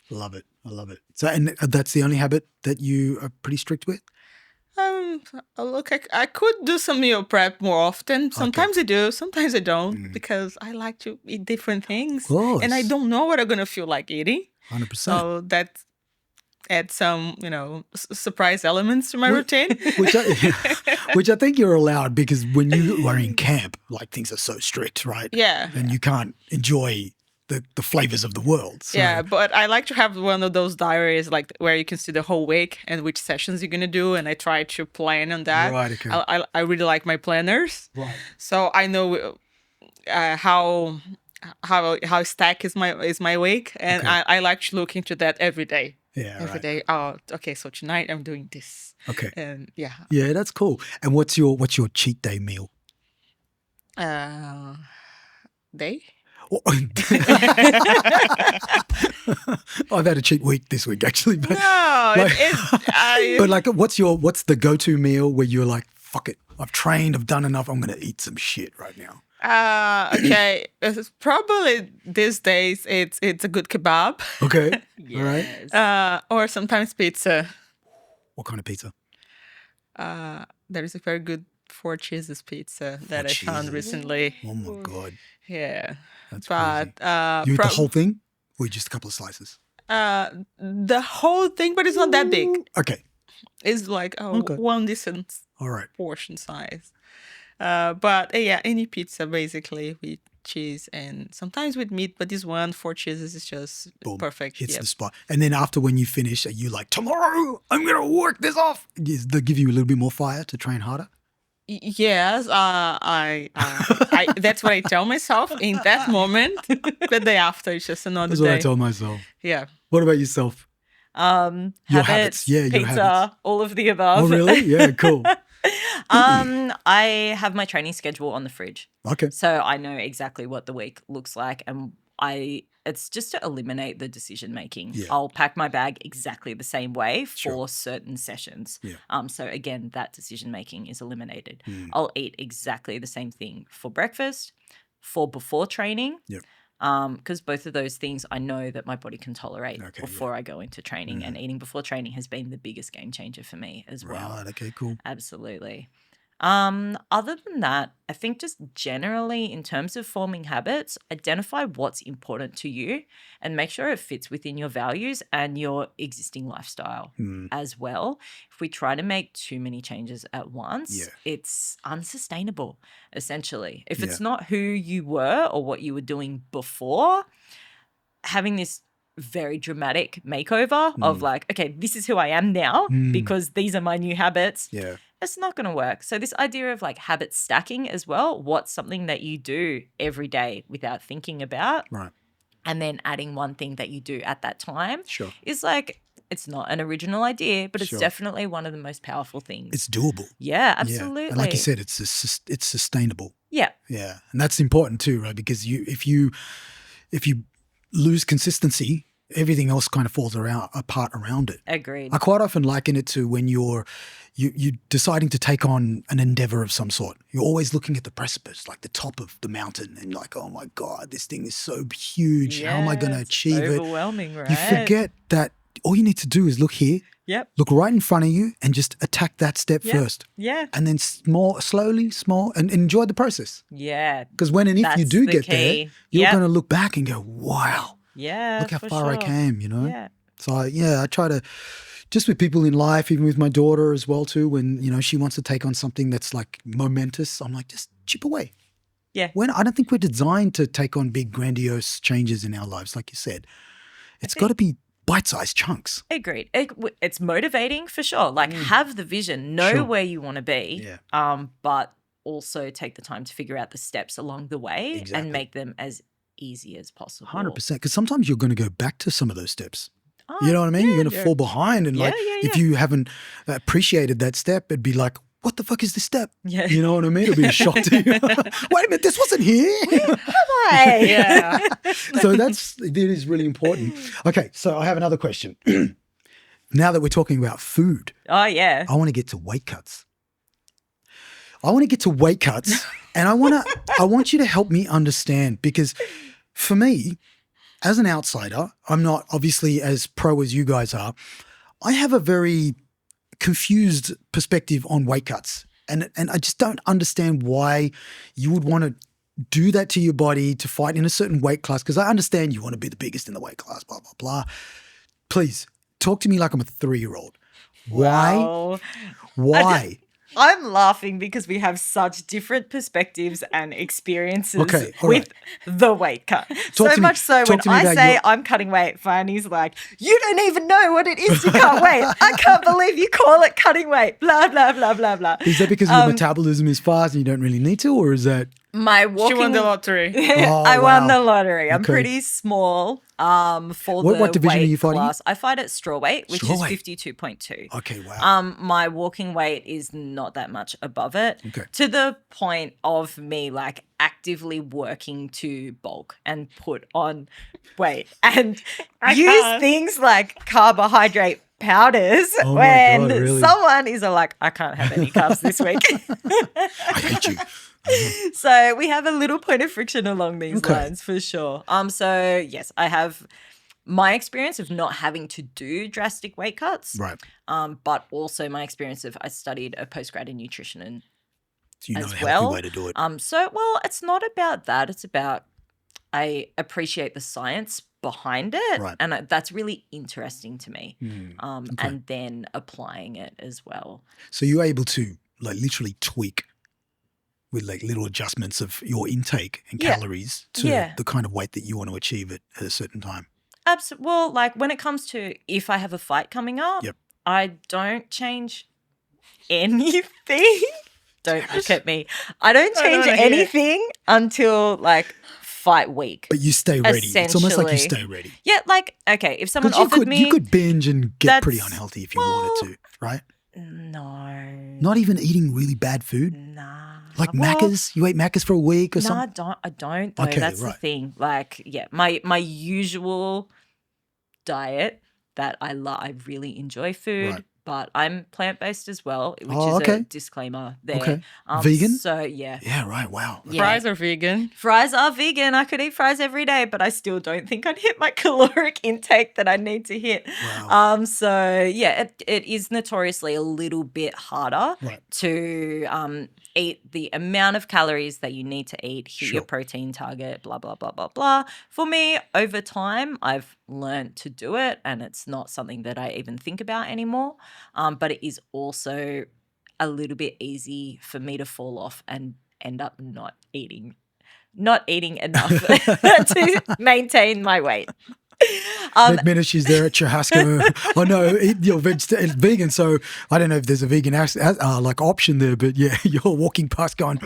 Love it. I love it. So, and that's the only habit that you are pretty strict with? Look, I could do some meal prep more often. Sometimes I do, sometimes I don't, because I like to eat different things. And I don't know what I'm going to feel like eating. 100%. So that adds some, you know, surprise elements to my routine. Which I think you're allowed, because when you are in camp, like things are so strict, right? Yeah. And you can't enjoy the flavors of the world. So. Yeah, but I like to have one of those diaries like where you can see the whole week and which sessions you're going to do, and I try to plan on that. Right, okay. I really like my planners. Right. So I know how stacked is my week, and I like to look into that every day. Yeah, every day. Oh, okay, so tonight I'm doing this. Okay. And yeah. Yeah, that's cool. And what's your cheat day meal? Day? I've had a cheat week this week, actually. But no, but like, what's the go-to meal where you're like, fuck it, I've trained, I've done enough, I'm gonna eat some shit right now? Okay, it's probably these days it's a good kebab. Okay, Yes. all right. Or sometimes pizza. What kind of pizza? There is a very good 4 cheeses pizza that I found recently. Oh my god. Yeah. That's but crazy. You eat the whole thing, or just a couple of slices? The whole thing, but it's not that big. Okay. It's like one decent portion size. But any pizza basically with cheese and sometimes with meat, but this one 4 cheeses is just perfect. Hits the spot. And then after, when you finish, are you like, tomorrow I'm gonna work this off? Does that give you a little bit more fire to train harder? Yes, I that's what I tell myself in that moment. The day after, it's just another That's day. what I told myself. Yeah. What about yourself? Your Habits, Yeah, your pizza, habits. all of the above. Oh, really? Yeah, cool. I have my training schedule on the fridge. Okay. So I know exactly what the week looks like, and it's just to eliminate the decision making. Yeah. I'll pack my bag exactly the same way for Sure. certain sessions. Yeah. So again, that decision making is eliminated. Mm. I'll eat exactly the same thing for breakfast, for before training. Yep. Because both of those things I know that my body can tolerate before I go into training, and eating before training has been the biggest game changer for me as well. Right. Okay, cool. Absolutely. Other than that, I think just generally in terms of forming habits, identify what's important to you and make sure it fits within your values and your existing lifestyle as well. If we try to make too many changes at once, it's unsustainable, essentially. If it's not who you were or what you were doing before, having this very dramatic makeover of like, okay, this is who I am now because these are my new habits. Yeah. It's not going to work. So this idea of like habit stacking as well, what's something that you do every day without thinking about, Right. and then adding one thing that you do at that time Sure. is like, it's not an original idea, but it's Sure. definitely one of the most powerful things. It's doable. Yeah, absolutely. Yeah. And like you said, it's sustainable. Yeah. Yeah. And that's important too, right? Because if you lose consistency, everything else kind of falls apart around it. Agreed. I quite often liken it to when you're deciding to take on an endeavor of some sort. You're always looking at the precipice, like the top of the mountain, and like, oh my God, this thing is so huge. How am I going to achieve it? Overwhelming, right? You forget that all you need to do is look here, look right in front of you, and just attack that step first. Yeah. And then slowly, and enjoy the process. Yeah. Because when and if you That's do the get key. there, you're going to look back and go, wow. Yeah. Look how for far I sure. came, you know? Yeah. So, I try to, just with people in life, even with my daughter as well too, when, she wants to take on something that's like momentous, I'm like, just chip away. Yeah. I don't think we're designed to take on big, grandiose changes in our lives, like you said. It's got to be bite-sized chunks. Agreed. It's motivating for sure. Like have the vision, know where you want to be, but also take the time to figure out the steps along the way and make them as easy as possible. 100%. Because sometimes you're going to go back to some of those steps. You know what I mean? You're going to fall behind. And if you haven't appreciated that step, it'd be like, what the fuck is this step? Yeah. You know what I mean? It'll be a shock to you. Wait a minute, this wasn't here. Hi. Yeah. So it is really important. Okay, so I have another question. Now that we're talking about food, Oh, yeah. I want to get to weight cuts. And I want you to help me understand, because for me, as an outsider, I'm not obviously as pro as you guys are. I have a very confused perspective on weight cuts. And I just don't understand why you would want to do that to your body to fight in a certain weight class, because I understand you want to be the biggest in the weight class, blah, blah, blah. Please, talk to me like I'm a 3-year-old. Wow. Why? I'm laughing because we have such different perspectives and experiences all with the weight cut. So to me- much so when talk to me I about say your- I'm cutting weight, Faine's like, you don't even know what it is to cut weight. I can't believe you call it cutting weight. Blah, blah, blah, blah, blah. Is that because your metabolism is fast and you don't really need to, or is that? My walking... She won the lottery. I won the lottery. I'm Okay. pretty small for What the division are weight you fighting? class. I fight at strawweight, which is Strawweight. 52.2. Okay, wow. My walking weight is not that much above it. Okay. To the point of me like actively working to bulk and put on weight and use can't. things like carbohydrate powders Oh my when God, really? someone is like, I can't have any carbs this week. I hate you. So we have a little point of friction along these Okay. lines for sure. So yes, I have my experience of not having to do drastic weight cuts. Right. But also my experience of I studied a postgrad in nutrition and So you know as a healthy well. way to do it. It's not about that. It's about I appreciate the science behind it, Right. and that's really interesting to me. Okay. And then applying it as well. So you're able to like literally tweak with like little adjustments of your intake and Yeah. calories to Yeah. the kind of weight that you want to achieve at a certain time. Absolutely. Well, like when it comes to if I have a fight coming up, Yep. I don't change anything. Don't look at me. I don't change wanna hear it. anything until like fight week. But you stay ready. It's almost like you Essentially. stay ready. Yeah, like, okay, if someone 'Cause offered me... you could binge and get pretty That's- unhealthy if you wanted to, right? No. Not even eating really bad food? Nah. Like Well, Macca's? You ate Macca's for a week or No, something? I don't though. Okay, That's the right. thing. Like, yeah, my usual diet that I really enjoy food, Right. but I'm plant-based as well, which Oh, is a okay. disclaimer there. Okay. Vegan? So yeah. Yeah, right. Wow. Yeah. Fries are vegan. Fries are vegan. I could eat fries every day, but I still don't think I'd hit my caloric intake that I need to hit. Wow. So yeah, it is notoriously a little bit harder Right. to eat the amount of calories that you need to eat, hit your Sure. protein target, blah, blah, blah, blah, blah. For me, over time, I've learned to do it, and it's not something that I even think about anymore. But it is also a little bit easy for me to fall off and end up not eating enough to maintain my weight. The minute she's there at Churrasco, oh no, you're vegan, so I don't know if there's a vegan like option there, but yeah, you're walking past going,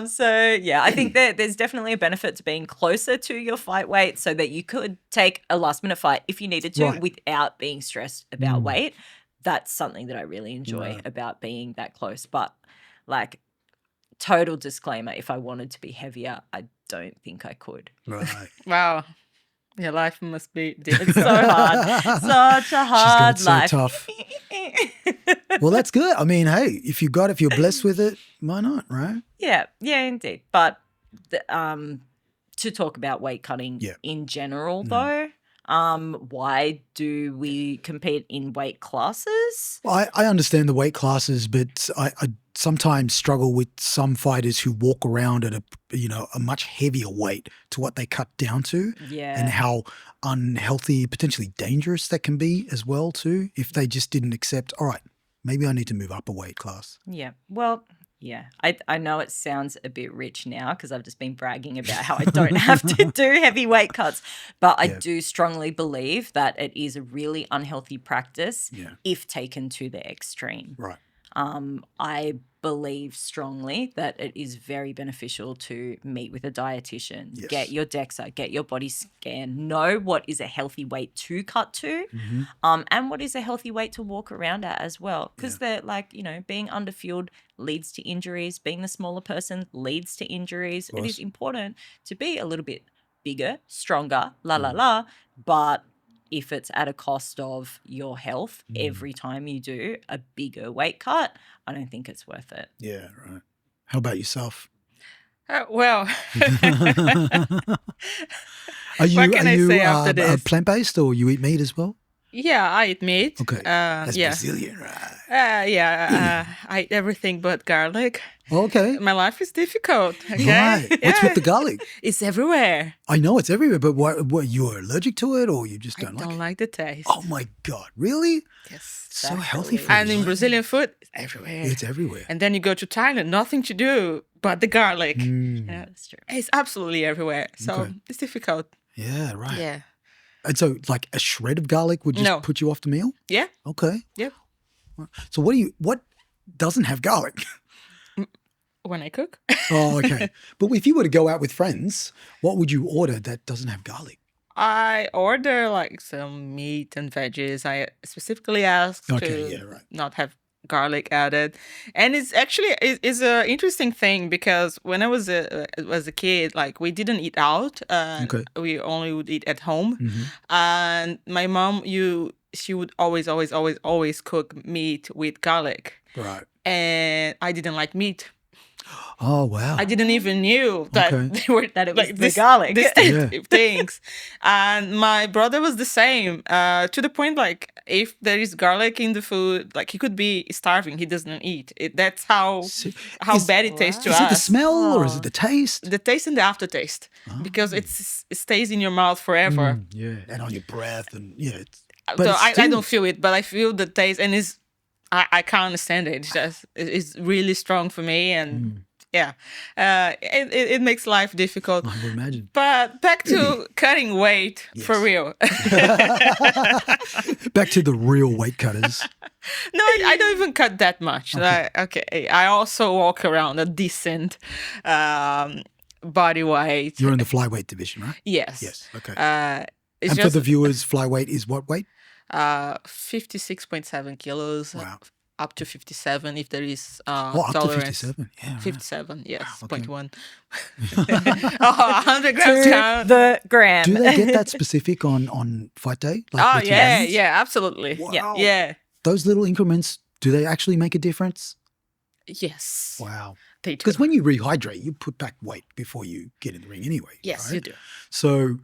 So yeah, I think that there's definitely a benefit to being closer to your fight weight so that you could take a last minute fight if you needed to Right. without being stressed about weight. That's something that I really enjoy about being that close. But like, total disclaimer, if I wanted to be heavier, I don't think I could. right. Wow. Your life must be It's so hard. Such a hard She's got it so life. tough. Well, that's good. I mean, hey, if you're blessed with it, why not, right? Yeah, indeed. But to talk about weight cutting Yeah. in general, though, why do we compete in weight classes? Well, I understand the weight classes, but I sometimes struggle with some fighters who walk around at a much heavier weight to what they cut down to, Yeah. and how unhealthy, potentially dangerous that can be as well too. If they just didn't accept, all right, maybe I need to move up a weight class. Yeah. Well, yeah. I know it sounds a bit rich now because I've just been bragging about how I don't have to do heavy weight cuts, but I Yeah. do strongly believe that it is a really unhealthy practice Yeah. if taken to the extreme. Right. I believe strongly that it is very beneficial to meet with a dietitian, Yes. get your DEXA, get your body scan, know what is a healthy weight to cut to, Mm-hmm. and what is a healthy weight to walk around at as well. Because they're like, being underfueled leads to injuries, being the smaller person leads to injuries. It is important to be a little bit bigger, stronger, but if it's at a cost of your health every time you do a bigger weight cut, I don't think it's worth it. Yeah, right. How about yourself? Well, Are you What can I say after this? plant-based, or you eat meat as well? yeah, I eat meat. Okay. That's yeah. Brazilian, right? I eat everything but garlic. Okay. My life is difficult. Okay? Right. What's with the Yeah. garlic? It's everywhere. I know it's everywhere, but what you're allergic to it, or you just I don't like don't it? like the taste. Oh my God, really? Yes. So healthy for And you. in Brazilian food, it's everywhere. It's everywhere. And then you go to Thailand, nothing to do but the garlic. Yeah, that's true. It's absolutely everywhere. So Okay. it's difficult. Yeah, right. Yeah. And so, like, a shred of garlic would just No. put you off the meal? Yeah. Okay. Yep. So what doesn't have garlic? When I cook. Oh, okay. But if you were to go out with friends, what would you order that doesn't have garlic? I order like some meat and veggies. I specifically asked Okay, to yeah, right. not have garlic added, and it's actually is a interesting thing because when I was a kid, like we didn't eat out. Okay. We only would eat at home, Mhm. and my mom she would always cook meat with garlic, Right. and I didn't like meat. Oh, wow. I didn't even knew that Okay. they were That it was like the garlic. distinctive things. And my brother was the same. To the point, like if there is garlic in the food, like he could be starving. He doesn't eat it. That's how Is- bad it tastes to Is it the us. smell or is it the taste? The taste and the aftertaste, because it stays in your mouth forever. Yeah. And on your breath and yeah. So it's I still- don't feel it, but I feel the taste, and I can't understand it. It's just it's really strong for me, and Yeah, it makes life difficult. I would imagine. But back to cutting weight for real. Back to the real weight cutters. No, I don't even cut that much. Okay. I also walk around a decent body weight. You're in the flyweight division, right? Yes. Yes. Okay. It's and just, for the viewers, flyweight is what weight? 56.7 kilos. Wow. Up to 57 if there is up tolerance. to 57. Yeah. Right. 57, yes. Wow, okay. 0.1. 100 grams count. The gram. Do they get that specific on fight day? Like with your hands? Yeah, absolutely. Wow. Yeah. Those little increments, do they actually make a difference? Yes. Wow. They do. Because when you rehydrate, you put back weight before you get in the ring anyway. Yes, right? you do. So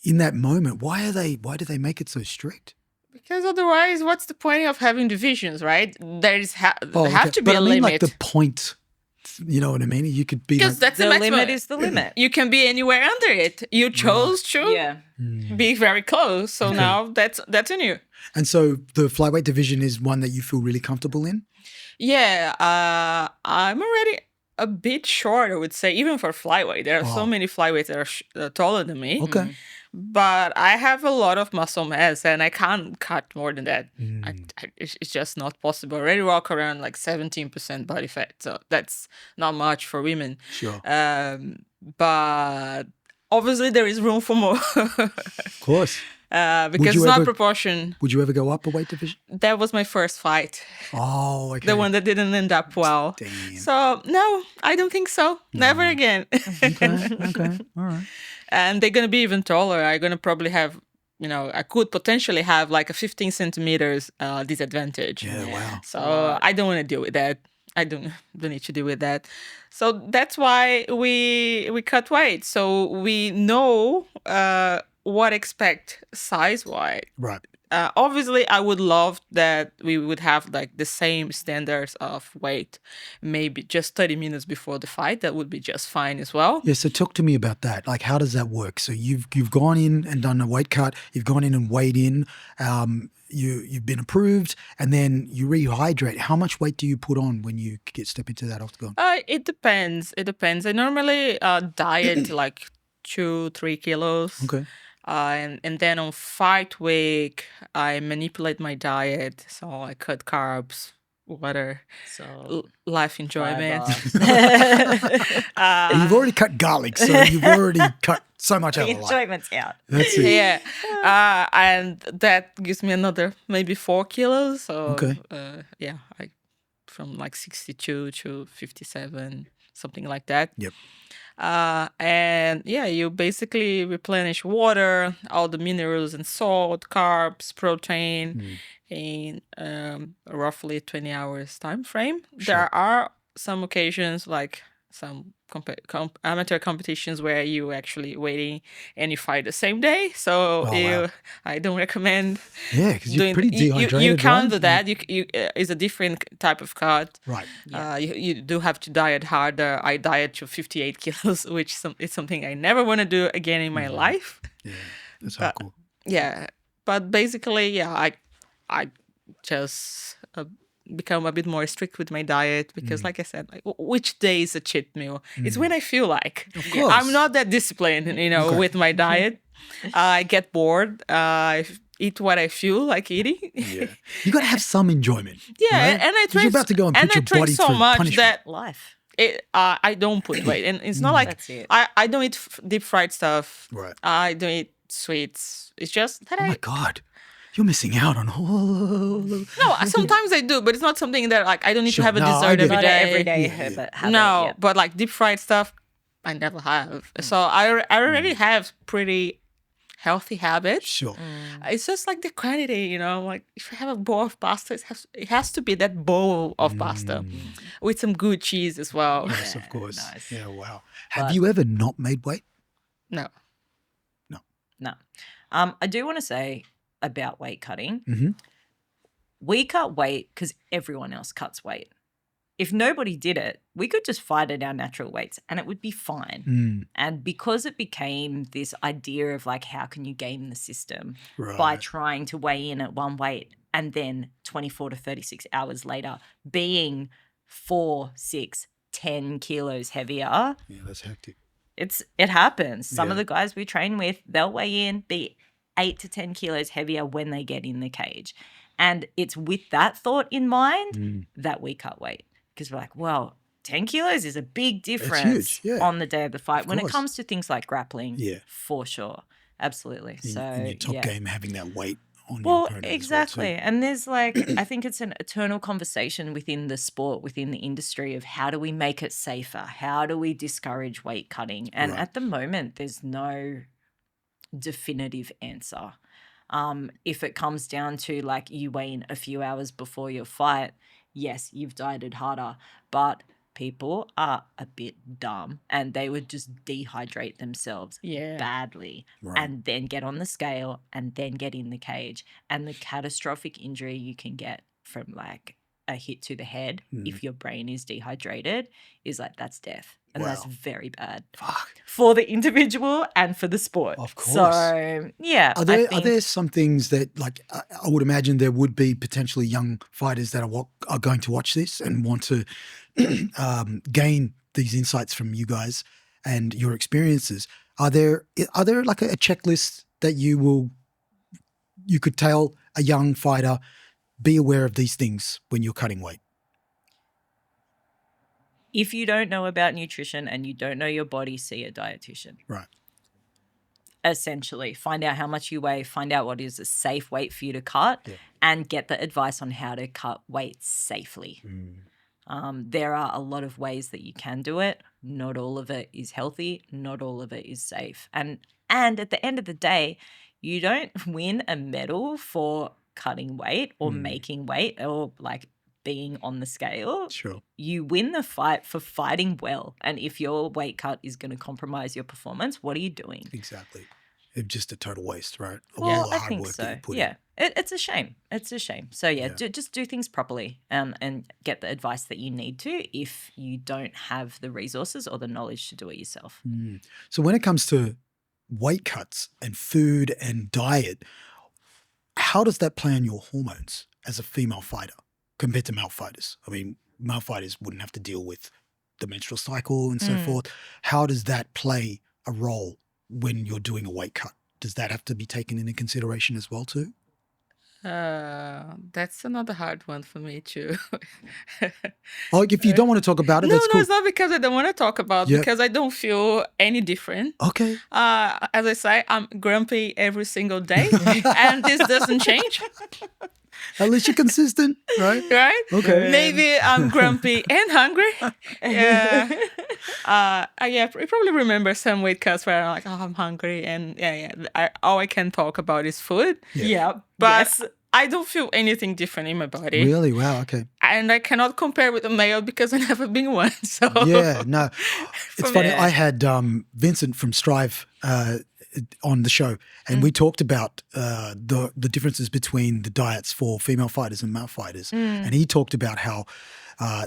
in that moment, why do they make it so strict? Because otherwise, what's the point of having divisions, right? There's have to be but a I mean, limit. like the point, you know what I mean? You could be because like, that's the maximum. limit is the limit. You can be anywhere under it. You chose to Yeah. be very close. So now that's on you. And so the flyweight division is one that you feel really comfortable in? Yeah, I'm already a bit short, I would say, even for flyweight. There are so many flyweights that are taller than me. Okay. But I have a lot of muscle mass and I can't cut more than that. It's just not possible. I already walk around like 17% body fat. So that's not much for women. Sure. But obviously there is room for more. Of course. Because it's not proportion. Would you ever go up a weight division? That was my first fight. Oh, okay. The one that didn't end up well. Damn. So, no, I don't think so. Never again. Okay. All right. And they're going to be even taller. I'm going to probably have, I could potentially have like a 15 centimeters disadvantage. Yeah, wow. So I don't want to deal with that. I don't need to deal with that. So that's why we cut weight. So we know what expect size-wise. Right. Obviously, I would love that we would have like the same standards of weight, maybe just 30 minutes before the fight. That would be just fine as well. Yeah, so talk to me about that. Like, how does that work? So you've gone in and done a weight cut. You've gone in and weighed in. You've been approved, and then you rehydrate. How much weight do you put on when you step into that octagon? It depends. I normally diet like 2-3 kilos. Okay. And then on fight week, I manipulate my diet. So I cut carbs, water, So life enjoyment. You've already cut garlic, so you've already cut so much out of life. enjoyment's out. That's it. Yeah. And that gives me another maybe 4 kilos. So, from like 62 to 57, something like that. Yep. And you basically replenish water, all the minerals and salt, carbs, protein in roughly 20 hours time frame. Sure. There are some occasions like some amateur competitions where you actually waiting and you fight the same day. So I don't recommend. Yeah, because you're pretty dehydrated. You can't do right? that. You it's a different type of cut. Right. You do have to diet harder. I diet to 58 kilos, which is something I never want to do again in my life. Yeah, that's hardcore. Yeah, but basically, I just become a bit more strict with my diet because, like I said, like, which day is a cheat meal? It's when I feel like. Of course. I'm not that disciplined, with my diet. I get bored. I eat what I feel like eating. Yeah, you got to have some enjoyment. Yeah, right? and I train. You're about to go and put your body so through much punishment. that Life. I don't put weight, and it's not like That's it. I don't eat deep fried stuff. Right. I don't eat sweets. It's just that Oh my God, you're missing out on all. No, sometimes I do, but it's not something that like I don't need Sure. to have a No, I dessert get every it. Not day. an everyday Yeah, habit. No, yeah. but like deep fried stuff, I never have. So I already have pretty healthy habits. Sure. It's just like the quantity, like if you have a bowl of pasta, it has to be that bowl of pasta with some good cheese as well. Yes, of course. nice. Yeah, wow. Have you ever not made weight? No. No. I do want to say about weight cutting. Mhm. We cut weight because everyone else cuts weight. If nobody did it, we could just fight at our natural weights and it would be fine. And because it became this idea of like, how can you game the system by Right. trying to weigh in at one weight and then 24 to 36 hours later being 4, 6, 10 kilos heavier. Yeah, that's hectic. It happens. Some of Yeah. the guys we train with, they'll weigh in, be 8 to 10 kilos heavier when they get in the cage. And it's with that thought in mind that we cut weight, because we're like, well, 10 kilos is a big difference huge, yeah. on the day of the fight when it course. comes to things like grappling. Yeah. For sure. Absolutely. So, In your top yeah. game, having that weight on your Well, opponent as exactly. well, too. And there's like, I think it's an eternal conversation within the sport, within the industry of how do we make it safer? How do we discourage weight cutting? And Right. at the moment, there's no definitive answer. If it comes down to like you weigh in a few hours before your fight, yes, you've dieted harder, but people are a bit dumb and they would just dehydrate themselves badly and then get on the scale and then get in the cage. And the catastrophic injury you can get from like a hit to the head if your brain is dehydrated is like that's death. And that's very bad for the individual and for the sport. Of course. So, yeah. Are there some things that, like, I would imagine there would be potentially young fighters that are going to watch this and want to gain these insights from you guys and your experiences. Are there like a checklist that you could tell a young fighter, be aware of these things when you're cutting weight? If you don't know about nutrition and you don't know your body, see a dietitian. Right. Essentially, find out how much you weigh, find out what is a safe weight for you to cut, and get the advice on how to cut weight safely. There are a lot of ways that you can do it. Not all of it is healthy. Not all of it is safe. And at the end of the day, you don't win a medal for cutting weight or making weight or like being on the scale. Sure. You win the fight for fighting well. And if your weight cut is going to compromise your performance, what are you doing? Exactly. It's just a total waste, right? Of Well, all the I hard think work so. that you put Yeah. It's a shame. It's a shame. So, yeah. Just do things properly and get the advice that you need to if you don't have the resources or the knowledge to do it yourself. So when it comes to weight cuts and food and diet, how does that play on your hormones as a female fighter compared to male fighters? I mean, male fighters wouldn't have to deal with the menstrual cycle and so forth. How does that play a role when you're doing a weight cut? Does that have to be taken into consideration as well too? That's another hard one for me too. Oh, if you don't want to talk about it, No, that's cool. it's not because I don't want to talk about it, because I don't feel any different. Okay. As I say, I'm grumpy every single day, and this doesn't change. At least you're consistent, right? Right? Okay. Maybe I'm grumpy and hungry. Yeah. You probably remember some weight cuts where I'm like, oh, I'm hungry, and all I can talk about is food. Yeah. But I don't feel anything different in my body. Really? Wow. Okay. And I cannot compare with a male because I've never been one. So Yeah. No. It's funny. Yeah. I had Vincent from Strive on the show, and we talked about the differences between the diets for female fighters and male fighters, and he talked about how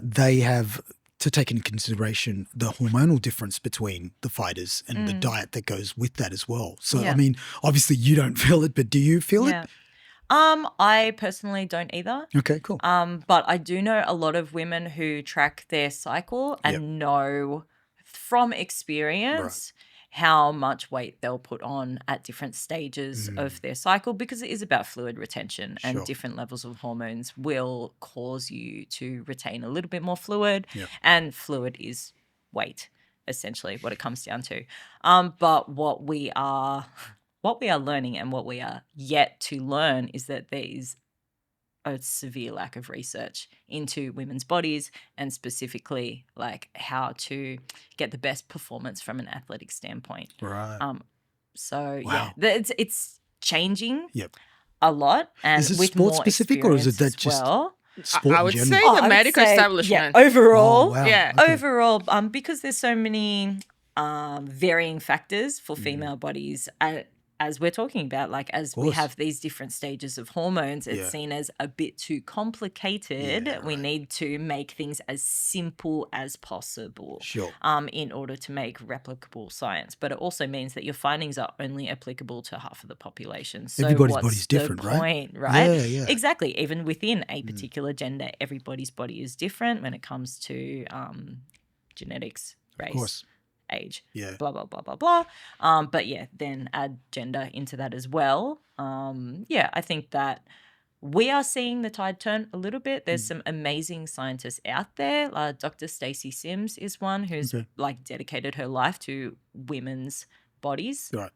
they have to take into consideration the hormonal difference between the fighters and the diet that goes with that as well. So, I mean, obviously you don't feel it, but do you feel it? I personally don't either. Okay, cool. But I do know a lot of women who track their cycle and know from experience how much weight they'll put on at different stages of their cycle, because it is about fluid retention and different levels of hormones will cause you to retain a little bit more fluid, and fluid is weight, essentially what it comes down to. But what we are learning and what we are yet to learn is that there is a severe lack of research into women's bodies and specifically like how to get the best performance from an athletic standpoint. Right. So it's changing Yep. a lot, and Is it with sport more specific, or is it experience that as just well. sport I in would general? say I the would medical say, establishment. Overall, Oh, wow. Yeah. Okay. overall, because there's so many varying factors for female bodies, as we're talking about, like as we have these different stages of hormones, it's seen as a bit too complicated. Yeah, we need to make things as simple as possible in order to make replicable science. But it also means that your findings are only applicable to half of the population. So Everybody's what's body's the different, point, right? right? Yeah, yeah. Exactly. Even within a particular gender, everybody's body is different when it comes to genetics, Of race, course. age, Yeah. blah, blah, blah, blah, blah. But yeah, then add gender into that as well. Yeah, I think that we are seeing the tide turn a little bit. There's some amazing scientists out there. Dr. Stacey Sims is one who's like dedicated her life to women's bodies. Right.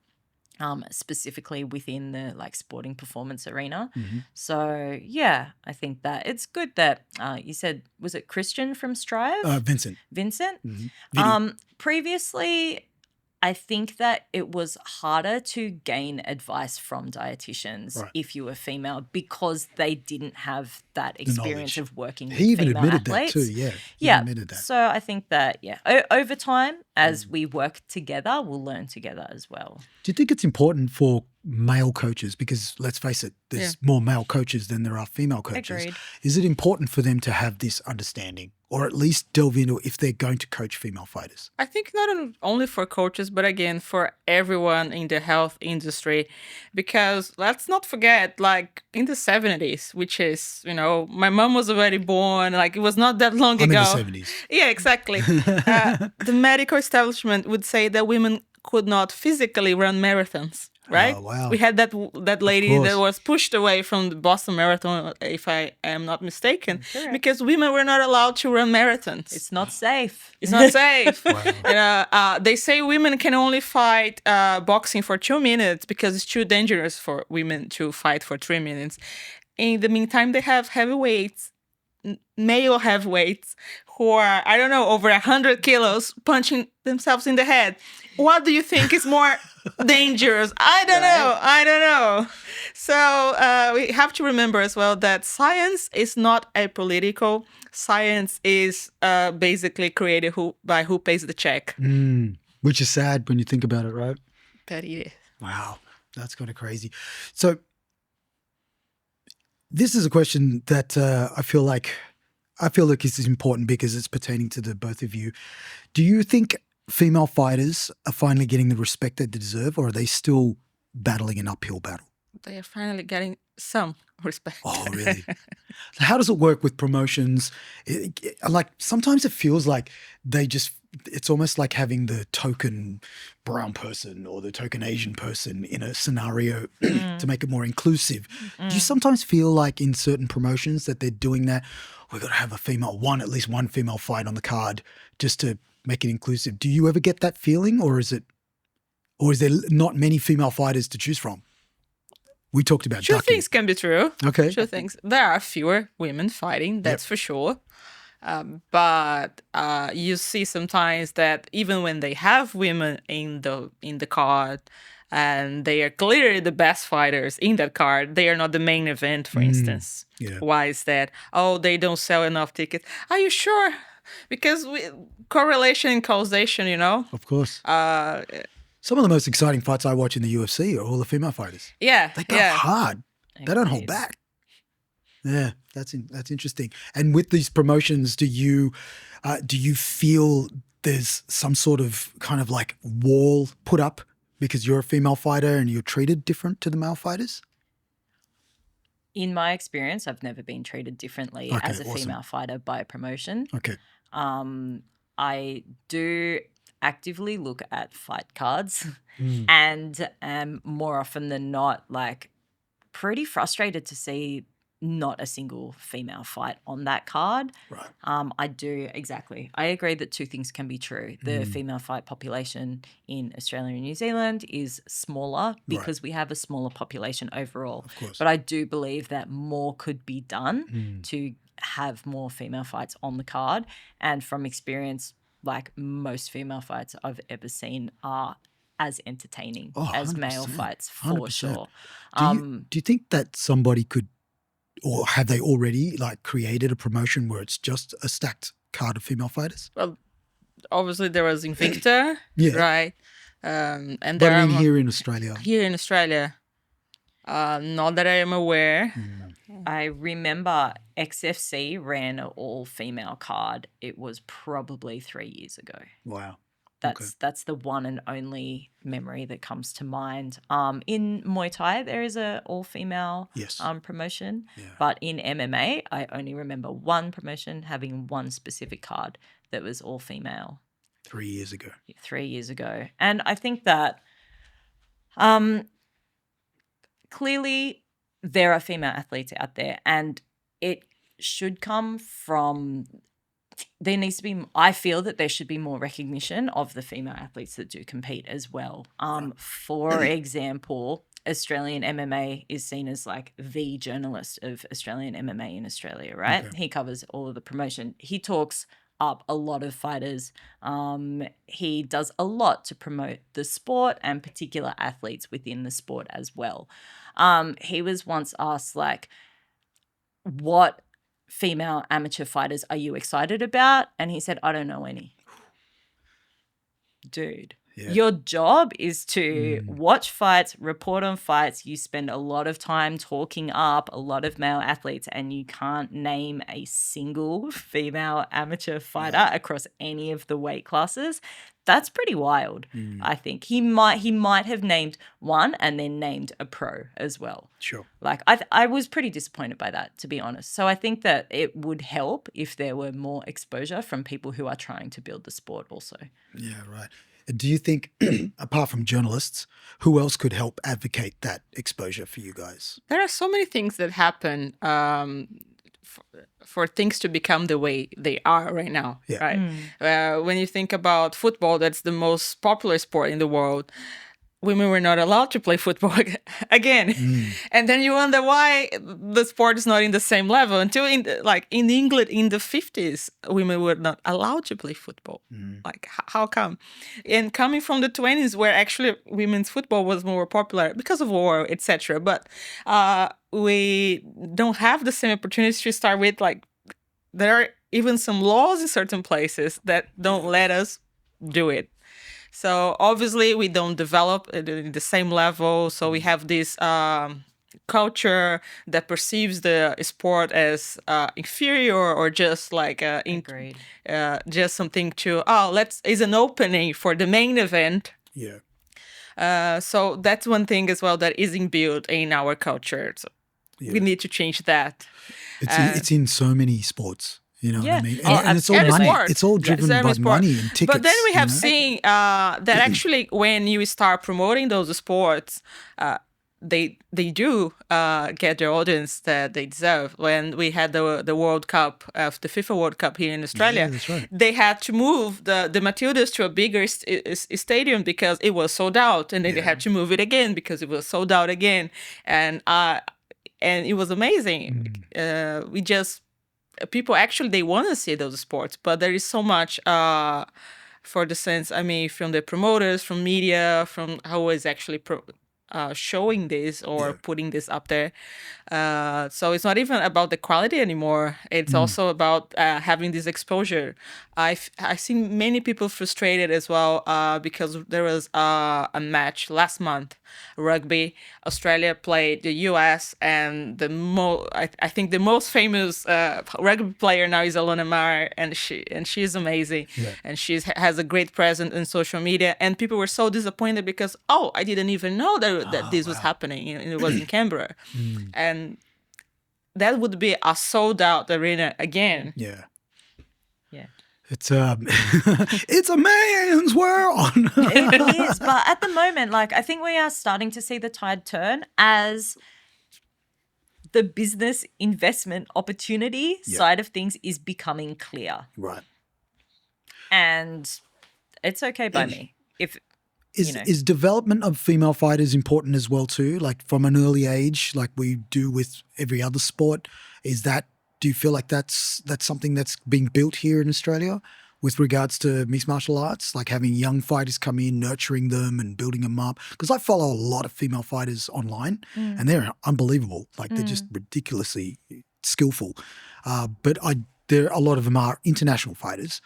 Specifically within the like sporting performance arena. So yeah, I think that it's good that you said, was it Christian from Strive? Vincent. Vincent. Vinny. Previously, I think that it was harder to gain advice from dietitians if you were female because they didn't have that experience of working with He even female admitted athletes. that too, yeah. He admitted that. So I think that, over time, as we work together, we'll learn together as well. Do you think it's important for male coaches, because let's face it, there's more male coaches than there are female coaches. Agreed. Is it important for them to have this understanding or at least delve into if they're going to coach female fighters? I think not only for coaches, but again, for everyone in the health industry, because let's not forget, like in the 70s, which is, my mom was already born, like it was not that long ago. I'm in the 70s. Yeah, exactly. The medical establishment would say that women could not physically run marathons. Right? Oh, wow. We had that lady that was pushed away from the Boston Marathon, if I am not mistaken, because women were not allowed to run marathons. It's not safe. It's not safe. They say women can only fight boxing for 2 minutes because it's too dangerous for women to fight for 3 minutes. In the meantime, they have heavyweights, male heavyweights, who are, I don't know, over 100 kilos punching themselves in the head. What do you think is more dangerous? I don't know. So we have to remember as well that science is not apolitical. Science is basically created by who pays the check. Which is sad when you think about it, right? But it is. Wow, that's kind of crazy. So this is a question that I feel like this is important because it's pertaining to the both of you. Do you think female fighters are finally getting the respect that they deserve, or are they still battling an uphill battle? They are finally getting some respect. Oh, really? How does it work with promotions? Like sometimes it feels like it's almost like having the token brown person or the token Asian person in a scenario to make it more inclusive. Do you sometimes feel like in certain promotions that they're doing that? We've got to have at least one female fight on the card just to make it inclusive. Do you ever get that feeling, or is there not many female fighters to choose from? We talked about Sure, ducking. things can be true. Okay. Sure things. There are fewer women fighting, that's for sure. But you see sometimes that even when they have women in the card and they are clearly the best fighters in that card, they are not the main event, for instance. Yeah. Why is that? Oh, they don't sell enough tickets. Are you sure? Because correlation and causation, Of course. Some of the most exciting fights I watch in the UFC are all the female fighters. Yeah. They go hard. They don't hold back. Yeah, that's interesting. And with these promotions, do you feel there's some sort of kind of like wall put up because you're a female fighter and you're treated different to the male fighters? In my experience, I've never been treated differently as a female fighter by a promotion. Okay. I do actively look at fight cards and am more often than not like pretty frustrated to see not a single female fight on that card. Right. I agree that two things can be true. The female fight population in Australia and New Zealand is smaller because we have a smaller population overall. Of course. But I do believe that more could be done to have more female fights on the card. And from experience, like most female fights I've ever seen are as entertaining as male fights, for 100%. sure. Do you think that somebody could, or have they already like created a promotion where it's just a stacked card of female fighters? Well, obviously there was Invicta, right? And But there I mean are here in Australia. here in Australia, not that I am aware. I remember XFC ran an all-female card. It was probably 3 years ago. Wow. That's the one and only memory that comes to mind. In Muay Thai, there is a all-female promotion, but in MMA, I only remember one promotion having one specific card that was all-female. 3 years ago. 3 years ago. And I think that clearly there are female athletes out there, and it should come from there needs to be, I feel that there should be more recognition of the female athletes that do compete as well. For example, Australian MMA is seen as like the journalist of Australian MMA in Australia, right? Okay. He covers all of the promotion. He talks up a lot of fighters. He does a lot to promote the sport and particular athletes within the sport as well. He was once asked, like, what female amateur fighters are you excited about? And he said, I don't know any. Dude, your job is to watch fights, report on fights. You spend a lot of time talking up a lot of male athletes, and you can't name a single female amateur fighter across any of the weight classes. That's pretty wild, I think. He might have named one and then named a pro as well. Sure. Like, I was pretty disappointed by that, to be honest. So I think that it would help if there were more exposure from people who are trying to build the sport also. Yeah, right. Do you think, apart from journalists, who else could help advocate that exposure for you guys? There are so many things that happen for things to become the way they are right now, right? When you think about football, that's the most popular sport in the world. Women were not allowed to play football again. And then you wonder why the sport is not in the same level. Until in England in the 50s, women were not allowed to play football. Like, how come? And coming from the 20s, where actually women's football was more popular because of war, etc. But we don't have the same opportunities to start with. Like, there are even some laws in certain places that don't let us do it. So obviously we don't develop at the same level. So we have this culture that perceives the sport as inferior or just like just something to is an opening for the main event. Yeah. So that's one thing as well that isn't built in our culture. So we need to change that. It's in so many sports. You know what I mean? And it's all money. Sport. It's all driven by money and tickets. But then we have seen that actually when you start promoting those sports, they do get the audience that they deserve. When we had the World Cup, the FIFA World Cup here in Australia, that's right. They had to move the Matildas to a bigger stadium because it was sold out. And then they had to move it again because it was sold out again. And it was amazing. People actually, they want to see those sports, but there is so much for the sense, I mean, from the promoters, from media, from who is actually showing this or putting this up there. So it's not even about the quality anymore. It's also about having this exposure. I've seen many people frustrated as well because there was a match last month, rugby. Australia played the US, and I think the most famous rugby player now is Alona Mar, and she is amazing, and she has a great presence in social media. And people were so disappointed because I didn't even know that this was happening. And it was in Canberra, and that would be a sold out arena again. Yeah. Yeah. It's it's a man's world. It is, but at the moment, like, I think we are starting to see the tide turn as the business investment opportunity side of things is becoming clear. Right. And it's okay by me. Is development of female fighters important as well too? Like from an early age, like we do with every other sport, do you feel like that's something that's being built here in Australia with regards to mixed martial arts, like having young fighters come in, nurturing them and building them up? Because I follow a lot of female fighters online and they're unbelievable. Like they're just ridiculously skillful. But a lot of them are international fighters.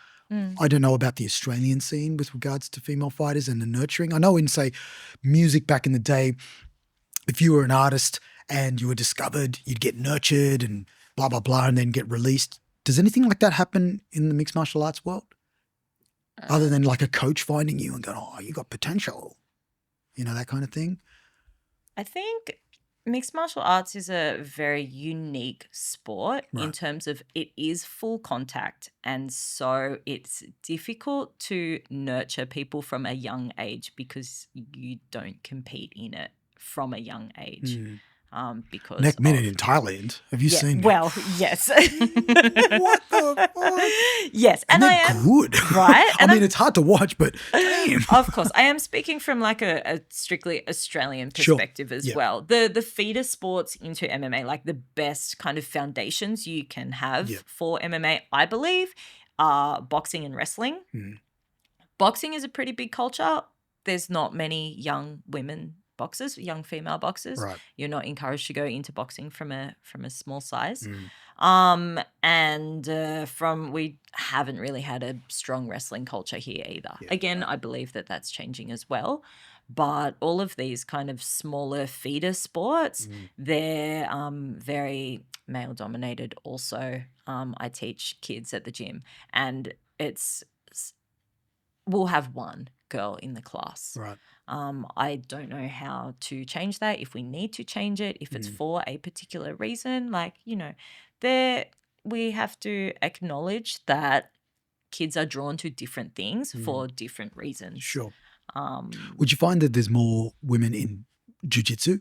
I don't know about the Australian scene with regards to female fighters and the nurturing. I know in, say, music back in the day, if you were an artist and you were discovered, you'd get nurtured and blah, blah, blah, and then get released. Does anything like that happen in the mixed martial arts world? Other than like a coach finding you and going, oh, you got potential, that kind of thing? I think mixed martial arts is a very unique sport in Right. terms of it is full contact. And so it's difficult to nurture people from a young age because you don't compete in it from a young age. Because Neck minute in Thailand. Have you seen it? Well, yes. What the fuck? Yes. And I they're am good. right. I mean, it's hard to watch, but damn. Of course. I am speaking from like a strictly Australian Sure. perspective as Yeah. well. The feeder sports into MMA, like the best kind of foundations you can have Yeah. for MMA, I believe, are boxing and wrestling. Boxing is a pretty big culture. There's not many young women boxers, young female boxers. Right. You're not encouraged to go into boxing from a small size. We haven't really had a strong wrestling culture here either. Yeah. Again, I believe that that's changing as well. But all of these kind of smaller feeder sports, they're very male dominated also. I teach kids at the gym, and we'll have one girl in the class. Right. I don't know how to change that, if we need to change it, if it's for a particular reason. Like, we have to acknowledge that kids are drawn to different things for different reasons. Sure. Would you find that there's more women in jiu-jitsu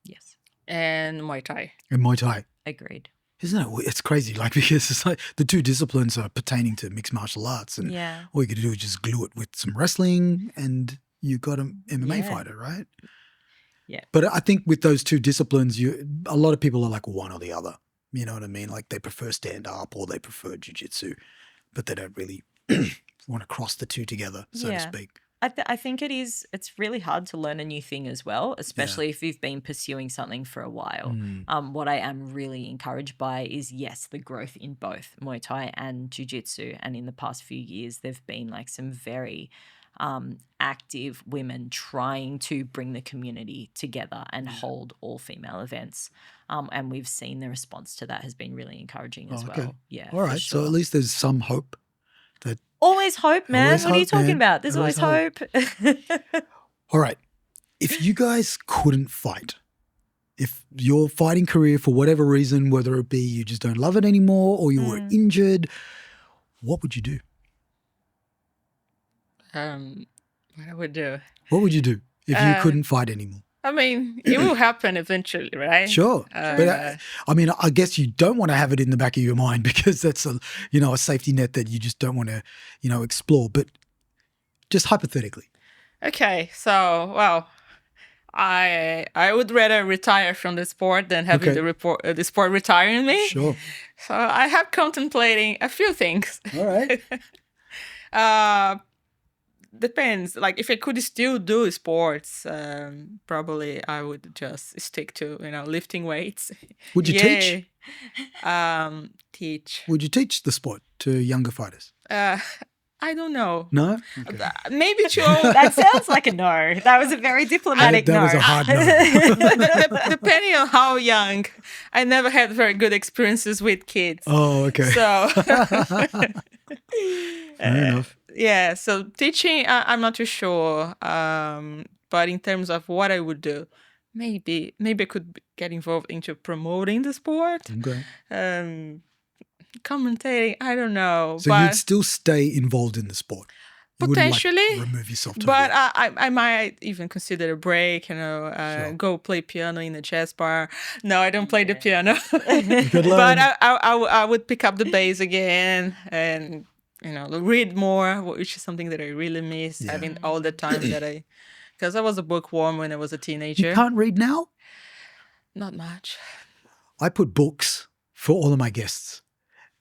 Yes. And Muay Thai. and Muay Thai? Agreed. Isn't it? It's crazy. Like, because it's like the two disciplines are pertaining to mixed martial arts, and Yeah. all you got to do is just glue it with some wrestling, and you got an MMA Yeah. fighter, right? Yeah. But I think with those two disciplines, a lot of people are like one or the other. You know what I mean? Like they prefer stand up or they prefer jiu-jitsu, but they don't really want to cross the two together, so to Yeah. speak. I think it's really hard to learn a new thing as well, especially if you've been pursuing something for a while. What I am really encouraged by is, yes, the growth in both Muay Thai and Jiu-Jitsu. And in the past few years, there've been like some very active women trying to bring the community together and hold all female events. And we've seen the response to that has been really encouraging as okay. well. Yeah. All for right. So sure. at least there's some hope. Always hope, man. Always what are you hope, talking man. about? There's Always always hope. All right. If you guys couldn't fight, if your fighting career, for whatever reason, whether it be you just don't love it anymore or you were injured, what would you do? What I would do? What would you do if you couldn't fight anymore? I mean, it will happen eventually, right? Sure. But I mean, I guess you don't want to have it in the back of your mind because that's a safety net that you just don't want to, explore. But just hypothetically. Okay, so I would rather retire from the sport than having the sport retiring me. Sure. So I have contemplating a few things. All right. Depends. Like if I could still do sports, probably I would just stick to lifting weights. Would you teach? Teach. Would you teach the sport to younger fighters? I don't know. No? Okay. Maybe too old. That sounds like a no. That was a very diplomatic that no. was a hard no. Depending on how young, I never had very good experiences with kids. Oh, okay. So, Fair enough. yeah. So teaching, I'm not too sure. But in terms of what I would do, maybe I could get involved into promoting the sport. Okay. Commentating, I don't know. So but you'd still stay involved in the sport? You wouldn't, potentially, remove yourself totally. But I might even consider a break, Sure. go play piano in a jazz bar. No, I don't play the piano. Good luck. But I would pick up the bass again and, read more, which is something that I really miss, having all the time because I was a bookworm when I was a teenager. You can't read now? Not much. I put books for all of my guests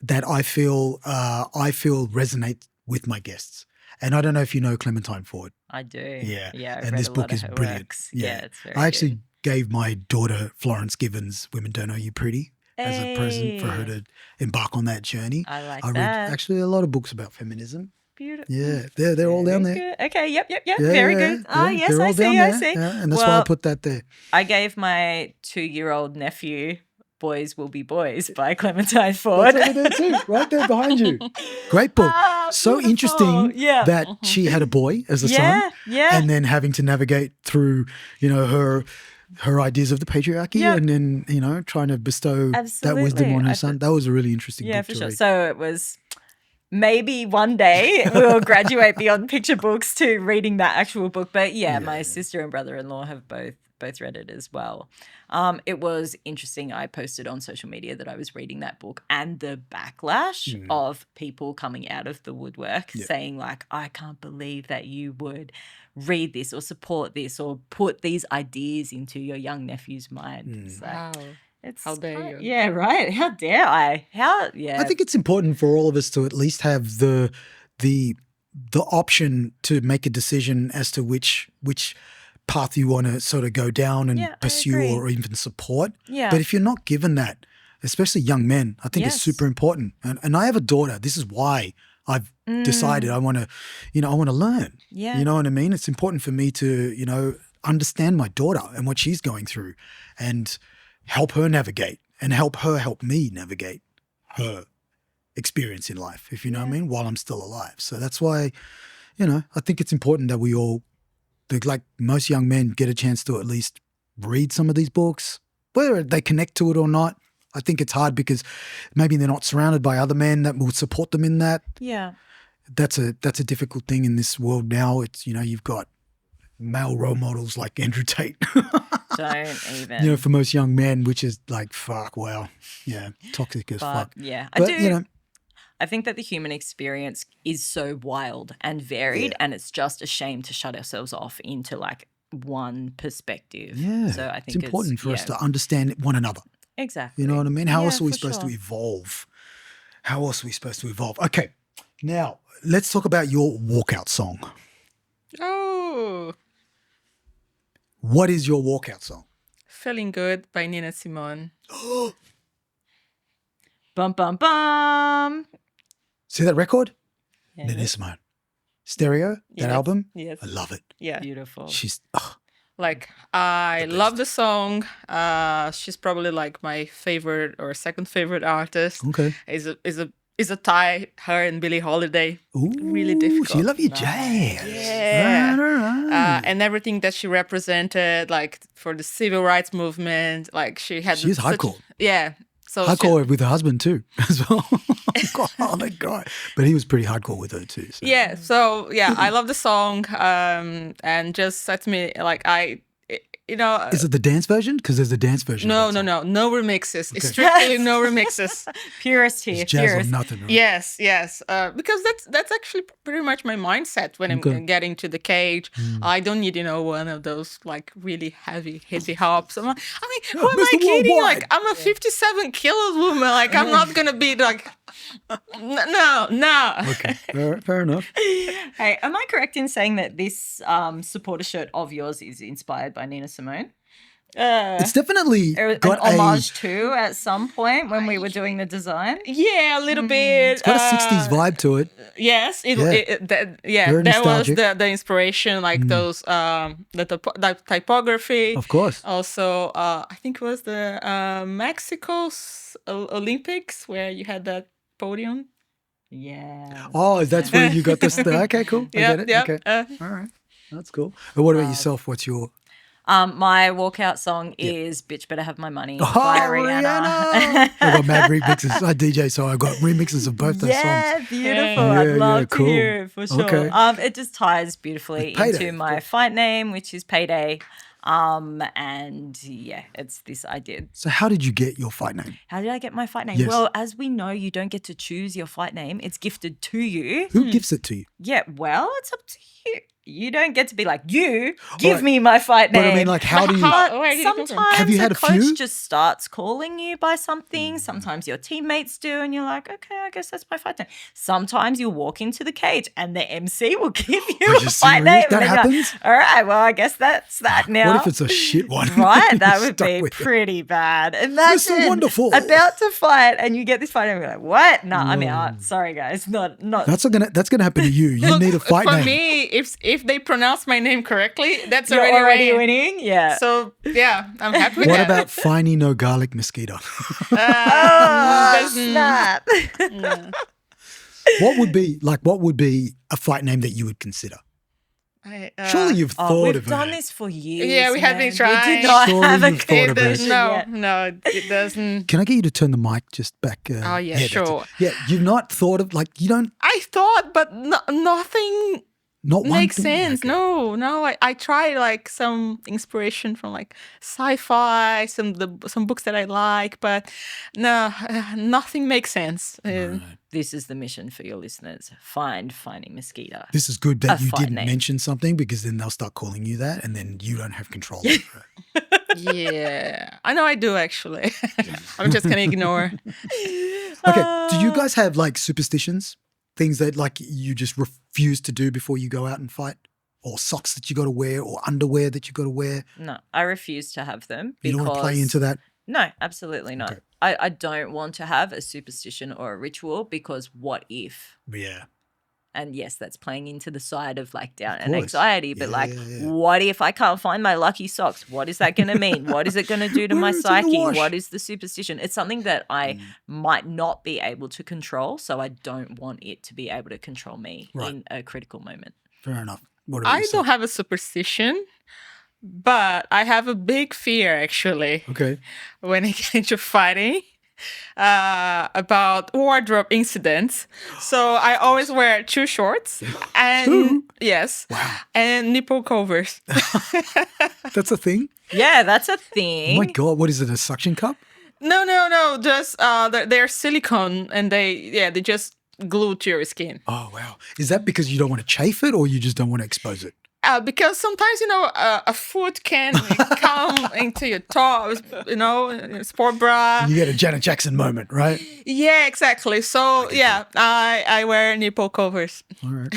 that I feel resonate with my guests. And I don't know if you know Clementine Ford. I do. Yeah. Yeah. I've And read this a book lot is of her brilliant. works. Yeah. It's very I actually good. gave my daughter Florence Givens Women Don't Know You Pretty as a present for her to embark on that journey. I like I read that. actually a lot of books about feminism. Beautiful. Yeah, they're all down there. Good. Okay. Yep. Yeah, Very yeah, good. Oh, yeah, yes. they're I all down see. I there. see. Yeah, and that's why I put that there. I gave my 2-year-old nephew Boys Will Be Boys by Clementine Ford. That's over there too, right there behind you. Great book. So Beautiful. interesting Yeah. that she had a boy as a son. Yeah. And then having to navigate through, her ideas of the patriarchy and then, trying to bestow that wisdom on her son. That was a really interesting book for to sure. read. So it was maybe one day we'll graduate beyond picture books to reading that actual book. But my sister and brother-in-law have both read it as well. It was interesting. I posted on social media that I was reading that book and the backlash of people coming out of the woodwork saying like, I can't believe that you would read this or support this or put these ideas into your young nephew's mind. It's like, Wow. it's How dare you? Yeah, right. How dare I? I think it's important for all of us to at least have the option to make a decision as to which path you want to sort of go down and pursue or even support. Yeah. But if you're not given that, especially young men, I think it's super important. And I have a daughter. This is why I've decided I want to, I want to learn. Yeah. You know what I mean? It's important for me to, understand my daughter and what she's going through and help her navigate and help me navigate her experience in life, if you know what I mean, while I'm still alive. So that's why, I think it's important that we all, like most young men, get a chance to at least read some of these books, whether they connect to it or not. I think it's hard because maybe they're not surrounded by other men that will support them in that. Yeah. That's a difficult thing in this world now. It's, you've got male role models like Andrew Tate. Don't even. For most young men, which is like, fuck, wow. Yeah, toxic as fuck. Yeah. But, I think that the human experience is so wild and varied and it's just a shame to shut ourselves off into like one perspective. Yeah. So I think it's important for us to understand one another. Exactly. You know what I mean? How else are we for supposed sure. to evolve? How else are we supposed to evolve? Okay, now let's talk about your walkout song. Oh, What is your walkout song? Feeling Good by Nina Simone. Bum, bum, bum. See that record? Yeah. Nina Simone. Stereo, that Yes. album? Yes. I love it. Yeah. Beautiful. She's, Like, I love the song. She's probably like my favorite or second favorite artist. okay. Is a tie, her and Billie Holiday. Ooh, Really difficult. She love your jazz. Yeah. Right. And everything that she represented, like for the civil rights movement, like she had. She's such- hardcore. Yeah. So Hardcore with her husband too, as well. Oh, that guy. But he was pretty hardcore with her too. So. Yeah. So yeah, I love the song. And just sets me like Is it the dance version? Because there's a dance version. No of that song. no remixes. It's strictly no remixes. Purist here. It's jazz or Purist. nothing. Right? Yes. Because that's actually pretty much my mindset when I'm getting to the cage. I don't need one of those like really heavy hippie hops. Who am I Mr. kidding? Worldwide. Like I'm a 57 kilos woman. Like I'm not gonna be like no. Okay, fair enough. Hey, am I correct in saying that this supporter shirt of yours is inspired by Nina Simone? It's definitely An got homage to at some point when we were doing the design? Yeah, a little bit. It's got a 60s vibe to it. Yes, Very that was nostalgic. the inspiration, like those the typography. Of course. Also, I think it was the Mexico's Olympics where you had that podium. Yeah. Oh, that's where you got this. Okay, cool. I get it. Yeah. Okay. All right. That's cool. And what about yourself? What's your... My walkout song is "Bitch Better Have My Money" by Oh, Rihanna. I got mad remixes. I DJ, so I got remixes of both those songs. Yeah, beautiful. Yeah, I'd love cool. to hear it for sure. Okay. It just ties beautifully It's Payday, into my fight name, which is Payday. And yeah, it's this idea. So how did you get your fight name? How did I get my fight name? Yes. Well, as we know, you don't get to choose your fight name. It's gifted to you. Who gives it to you? Yeah, well, it's up to you. You don't get to be like, you give Right. me my fight name. But I mean, like, how do you... But Where did it come from? sometimes Have you had a a coach few? just starts calling you by something. Sometimes your teammates do, and you're like, okay, I guess that's my fight name. Sometimes you'll walk into the cage and the MC will give you Are a you fight serious? name. That and then you're like, happens? all right, well, I guess that's that now. What if it's a shit one? Right, that You're would stuck be with it. pretty bad. Imagine Wonderful. about to fight and you get this fight and you're like, what? No, I'm out. Sorry, guys. Not. That's gonna happen to you. You need a fight For name. me, if if they pronounce my name correctly, that's You're already winning. Yeah. So yeah, I'm happy with What that. about Faine no garlic mosquito? Snap. What would be a fight name that you would consider? Surely you've thought of We've done it. this for years. Yeah, we have been trying. We did not Surely have a you've thought of it. conclusion yet. No, it doesn't. Can I get you to turn the mic just back? Oh, yeah, that's sure. it. Yeah, you've not thought of, like, you don't, I thought, but nothing not one makes thing? sense. Okay. No. I tried like some inspiration from like sci-fi, some books that I like, but no, nothing makes sense. This is the mission for your listeners. Find Faine Mesquita. This is good that A you fight didn't name. mention something, because then they'll start calling you that, and then you don't have control over it. Yeah, I know I do actually. I'm just gonna ignore. Okay, do you guys have like superstitions? Things that like you just refuse to do before you go out and fight? Or socks that you got to wear, or underwear that you got to wear? No, I refuse to have them. You don't want to play into that? No, absolutely not. Okay. I don't want to have a superstition or a ritual, because what if? Yeah. And yes, that's playing into the side of like doubt and course. anxiety. But Yeah, yeah. what if I can't find my lucky socks? What is that going to mean? What is it going to do to my It's in the psyche? wash. What is the superstition? It's something that I might not be able to control. So I don't want it to be able to control me Right. in a critical moment. Fair enough. What about I yourself? don't have a superstition, but I have a big fear actually. Okay. When it came to fighting about wardrobe incidents. So I always wear 2 shorts and yes, and nipple covers. That's a thing? Yeah, that's a Oh thing. my God, what is it, a suction cup? No, just they're silicone and they just glue to your skin. Oh, wow. Is that because you don't want to chafe it, or you just don't want to expose it? Because sometimes, a foot can come into your toes, sport bra. You get a Janet Jackson moment, right? Yeah, exactly. So, yeah, I wear nipple covers. All right.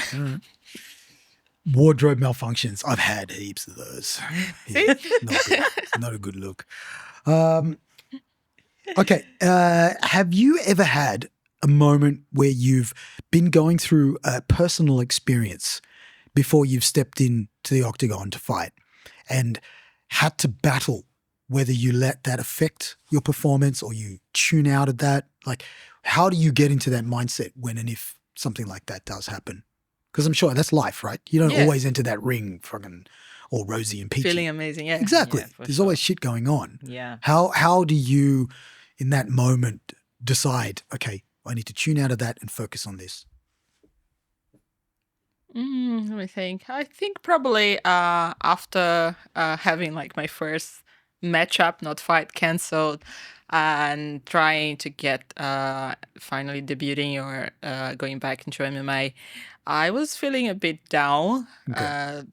Wardrobe malfunctions. I've had heaps of those. Yeah, not good. Not a good look. Okay. Have you ever had a moment where you've been going through a personal experience before you've stepped into the octagon to fight, and had to battle whether you let that affect your performance or you tune out of that? Like, how do you get into that mindset when and if something like that does happen? Because I'm sure that's life, right? You don't always enter that ring fucking all rosy and peachy. Feeling amazing, yeah. Exactly. Yeah, for There's sure. always shit going on. Yeah. How do you, in that moment, decide, okay, I need to tune out of that and focus on this? Let me think. I think probably after having like my first matchup, not fight, canceled, and trying to get finally debuting or going back into MMA, I was feeling a bit down,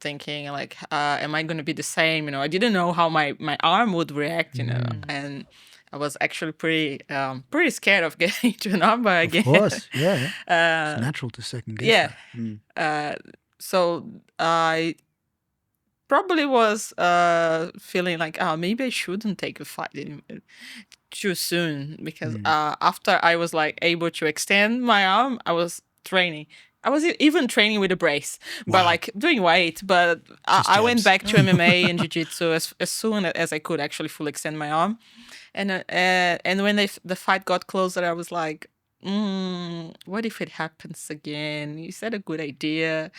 thinking like, am I going to be the same? I didn't know how my arm would react, and I was actually pretty scared of getting to an armbar again. Of course, yeah. It's natural to second guess. Yeah. So I probably was feeling like, maybe I shouldn't take a fight too soon, because after I was like able to extend my arm, I was training. I was even training with a brace, but like doing weight. But I went back to MMA and jiu-jitsu as soon as I could actually full extend my arm. And when the fight got closer, I was like, what if it happens again? Is that a good idea?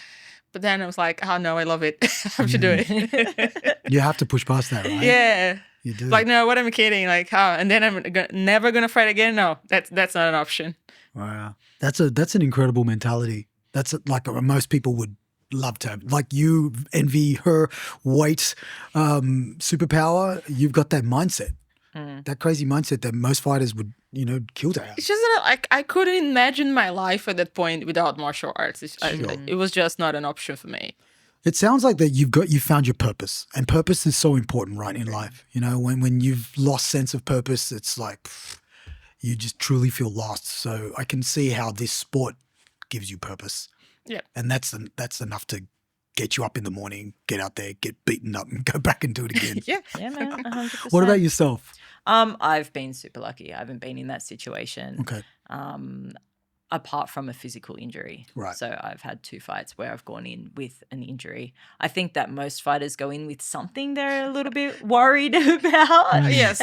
But then I was like, oh no, I love it. I have to do it. You have to push past that, right? Yeah. You do. Like, no, what am I kidding? Like, and then I'm never gonna fight again? No, that's not an option. Wow. That's an incredible mentality. That's like most people would love to have. Like, you envy her weight superpower. You've got that mindset. That crazy mindset that most fighters would, kill to have. It's just that I couldn't imagine my life at that point without martial arts. It was just not an option for me. It sounds like that you found your purpose, and purpose is so important, right, in life. When you've lost sense of purpose, it's like you just truly feel lost. So I can see how this sport gives you purpose. Yeah. And that's enough to get you up in the morning, get out there, get beaten up, and go back and do it again. Yeah. Yeah, man. 100%. What about yourself? I've been super lucky. I haven't been in that situation. Okay. apart from a physical injury. Right. So I've had 2 fights where I've gone in with an injury. I think that most fighters go in with something they're a little bit worried about. Yes.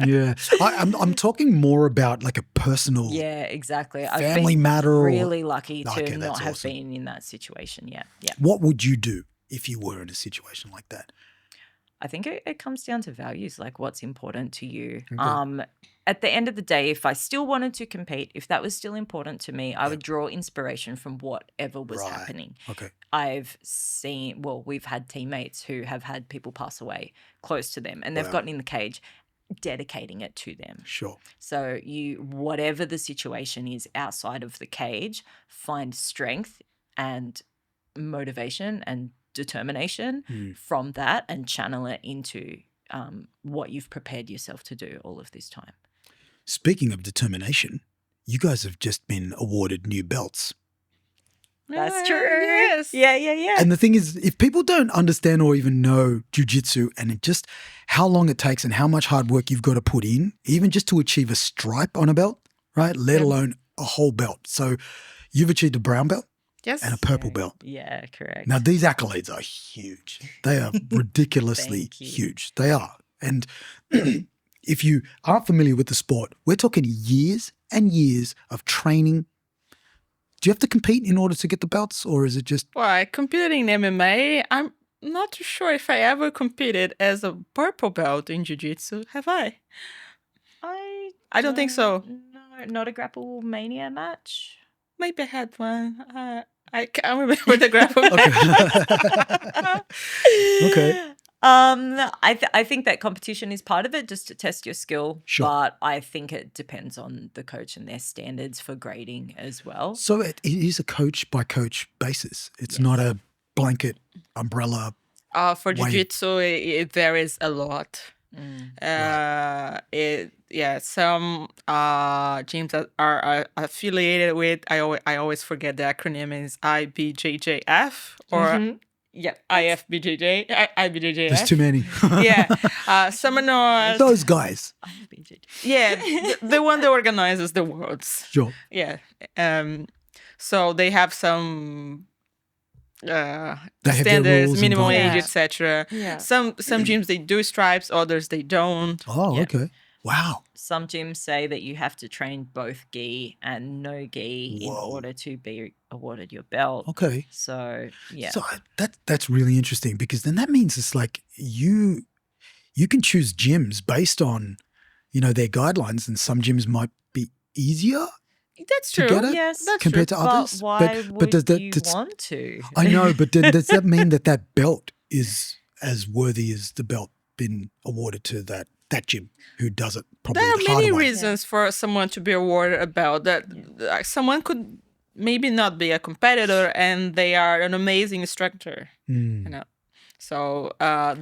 Yeah. I'm talking more about like a personal Yeah, exactly. family I've been matter or- really lucky to Okay, not that's have awesome. been in that situation. Yeah. What would you do if you were in a situation like that? I think it comes down to values, like what's important to you. Okay. At the end of the day, if I still wanted to compete, if that was still important to me, I would draw inspiration from whatever was Right. happening. Okay. We've had teammates who have had people pass away close to them and they've Wow. gotten in the cage, dedicating it to them. Sure. So whatever the situation is outside of the cage, find strength and motivation and determination from that and channel it into what you've prepared yourself to do all of this time. Speaking of determination, you guys have just been awarded new belts. That's true. Yes. Yeah. And the thing is, if people don't understand or even know jiu-jitsu and just how long it takes and how much hard work you've got to put in, even just to achieve a stripe on a belt, right, let alone a whole belt. So you've achieved a brown belt Yes. and a purple belt. Yeah, correct. Now, these accolades are huge. They are ridiculously Thank you. huge. They are. And if you aren't familiar with the sport, we're talking years and years of training. Do you have to compete in order to get the belts, or is it just Well, I competed in MMA. I'm not too sure if I ever competed as a purple belt in jiu-jitsu. Have I? I don't think so. No, not a grapple mania match. Maybe I had one. I can't remember the grapple. Okay. I think that competition is part of it, just to test your skill. Sure. But I think it depends on the coach and their standards for grading as well. So it is a coach by coach basis. It's not a blanket umbrella. For Why- jiu-jitsu, it varies a lot. Some gyms that are affiliated with, I always forget the acronym, is IBJJF or Yeah. IFBJJ, IBJJF. There's too many. Yeah, some are not. Those guys. Yeah, the one that organizes the worlds. Sure. Yeah. So they have some They have their standards, rules minimum involved. age, etc. Yeah. Some gyms they do stripes, others they don't. Oh, Yeah. okay. Wow. Some gyms say that you have to train both gi and no gi in Whoa. order to be awarded your belt. Okay. So, yeah. So that's really interesting, because then that means it's like you can choose gyms based on, their guidelines, and some gyms might be easier That's to true. get it Yes, that's compared true. to others. But why would does that, you does- want to? I know, but does that mean that belt is as worthy as the belt been awarded to that gym who does it probably There are the harder many way? reasons for someone to be awarded a belt. That someone could maybe not be a competitor and they are an amazing instructor. So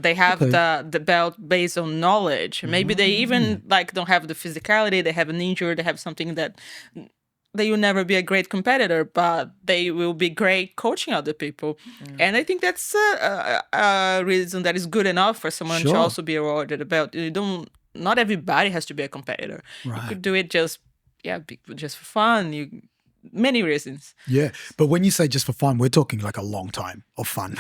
they have Okay. the belt based on knowledge. Maybe they even don't have the physicality. They have an injury. They have something that they will never be a great competitor, but they will be great coaching other people. And I think that's a reason that is good enough for someone to Sure. also be awarded a belt. Not everybody has to be a competitor. You Right. could do it just for fun. Many reasons. Yeah, but when you say just for fun, we're talking like a long time of fun.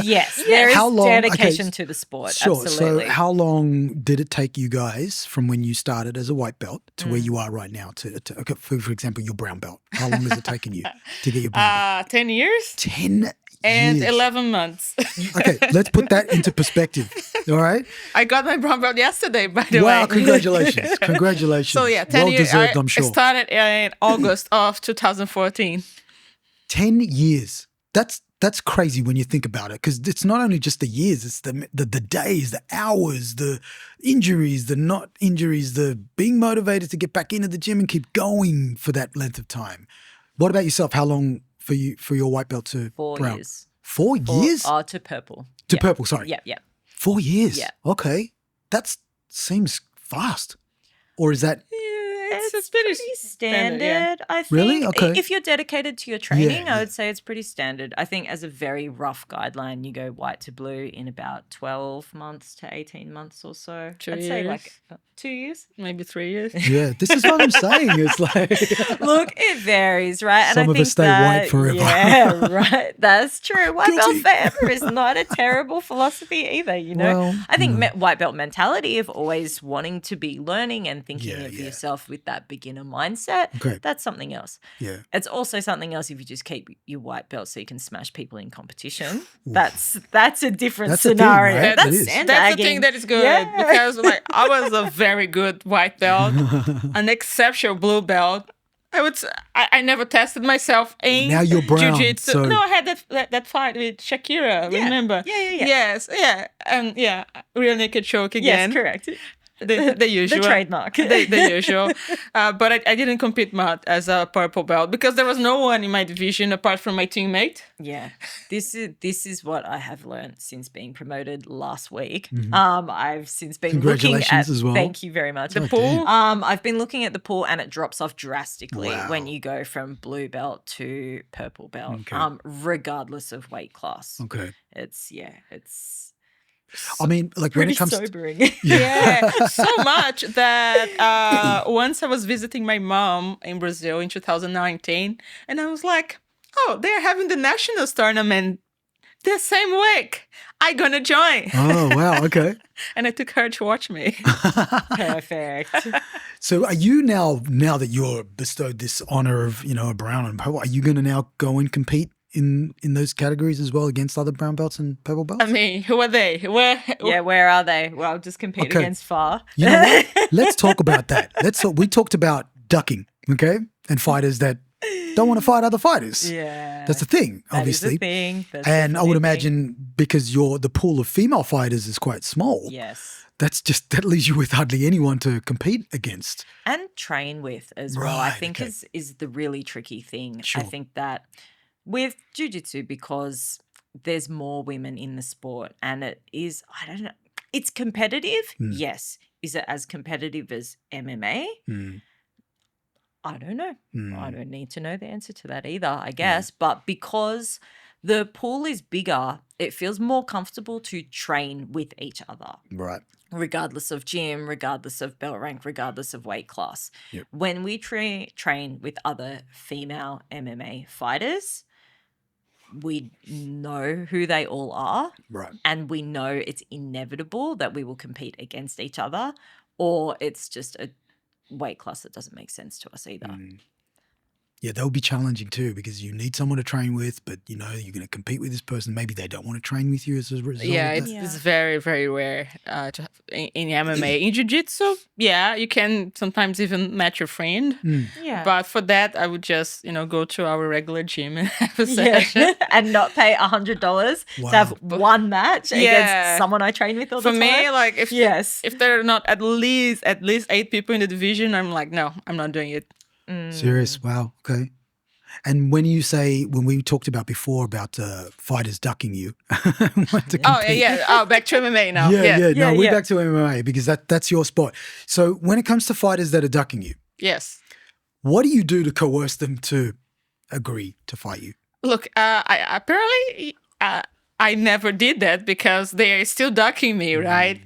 Yes, there is How long- dedication okay, to the sport. Sure. Absolutely. So how long did it take you guys from when you started as a white belt to where you are right now to okay, for example, your brown belt? How long has it taken you to get your brown belt? 10 years 10 and years. 11 months. Okay, let's put that into perspective. All right. I got my brown belt yesterday, by the Wow, way. congratulations. Congratulations. So yeah, 10 well years. deserved, I'm I sure. started in August of 2014. 10 years. That's crazy when you think about it, because it's not only just the years, it's the days, the hours, the injuries, the not injuries, the being motivated to get back into the gym and keep going for that length of time. What about yourself? How long for your white belt to 4 brown? years. 4 years? To purple. To purple, sorry. Yeah. 4 years. Yeah. Okay. That seems fast. Or is that it's pretty pretty standard, standard, yeah. I think. Really? Okay. If you're dedicated to your training, Yeah, I would say it's pretty standard. I think as a very rough guideline, you go white to blue in about 12 months to 18 months or so. 2 I'd say like years. 2 years. Maybe 3 years. Yeah, this is what I'm saying. It's like Look, it varies, right? And Some I of think us stay white forever. Yeah, right. That's true. White belt Guilty. forever is not a terrible philosophy either, you know? Well, I think white belt mentality of always wanting to be learning and thinking Yeah, of yeah. yourself with that beginner mindset, Okay. that's something else. yeah. It's also something else if you just keep your white belt so you can smash people in competition. That's a different That's a thing, scenario. right? That's It is. That's the sandbagging. thing that is good Yeah. because like I was a very good white belt, an exceptional blue belt. I never tested myself in Now you're brown, jiu-jitsu. so- No, I had that fight with Shakira. Yeah. Remember? Yeah. Yes, yeah, and yeah, real naked choke again. Yes, correct. The usual. The trademark. The usual. But I didn't compete much as a purple belt because there was no one in my division apart from my teammate. Yeah, this is what I have learned since being promoted last week. I've since been looking Congratulations at. as well. Thank you very much. The pool. I've been looking at the pool and it drops off drastically Wow. when you go from blue belt to purple belt, Okay. regardless of weight class. Okay. It's I mean, like when pretty it comes sobering. Yeah, so much that once I was visiting my mom in Brazil in 2019, and I was like, oh, they're having the nationals tournament the same week. I gonna join. Oh, wow. Okay. And I took her to watch me. Perfect. So are you now that you're bestowed this honor of, a brown and purple, are you going to now go and compete in those categories as well against other brown belts and purple belts? I mean, who are they? Where are they? Well, I'll just compete Okay. against Far. You know what? Let's talk about that. We talked about ducking, okay? And fighters that don't want to fight other fighters. Yeah. That's the thing, That is obviously. a thing. That's And I would definitely a thing. imagine because the pool of female fighters is quite small, Yes. that leaves you with hardly anyone to compete against. And train with as well, I Right, think okay. is the really tricky thing. Sure. I think that with jiu-jitsu, because there's more women in the sport and it is, I don't know, it's competitive. Yes. Is it as competitive as MMA? Mm. I don't know. Mm. I don't need to know the answer to that either, I guess. But because the pool is bigger, it feels more comfortable to train with each other, Right. regardless of gym, regardless of belt rank, regardless of weight class. Yep. When we train with other female MMA fighters, we know who they all are, Right. and we know it's inevitable that we will compete against each other, or it's just a weight class that doesn't make sense to us either. Yeah, they'll be challenging too because you need someone to train with, but you're going to compete with this person. Maybe they don't want to train with you as a result. Yeah, of that. it's very, very rare to have in MMA. In jiu-jitsu, yeah, you can sometimes even match your friend. Yeah. But for that, I would just, go to our regular gym and have a session. Yeah. And not pay $100 to have one match against someone I train with all the For time. me, like if Yes. if there are not at least 8 people in the division, I'm like, no, I'm not doing it. Serious? Wow. Okay. And when we talked about before about fighters ducking you, to Oh compete. yeah. Oh, back to MMA now. Yeah. No, we're yeah. back to MMA because that's your spot. So when it comes to fighters that are ducking you, Yes. what do you do to coerce them to agree to fight you? Look, I never did that because they are still ducking me, right?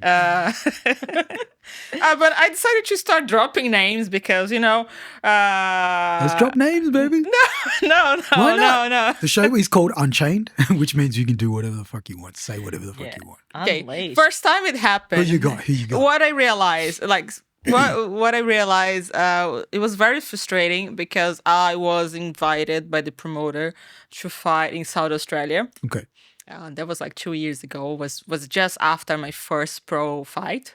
But I decided to start dropping names because, Let's drop names, baby. No. The show is called Unchained, which means you can do whatever the fuck you want, say whatever the fuck you want. Okay, Unleashed. first time it happened. Who you got? What I realized, what I realized, it was very frustrating because I was invited by the promoter to fight in South Australia. Okay. That was like 2 years ago. Was just after my first pro fight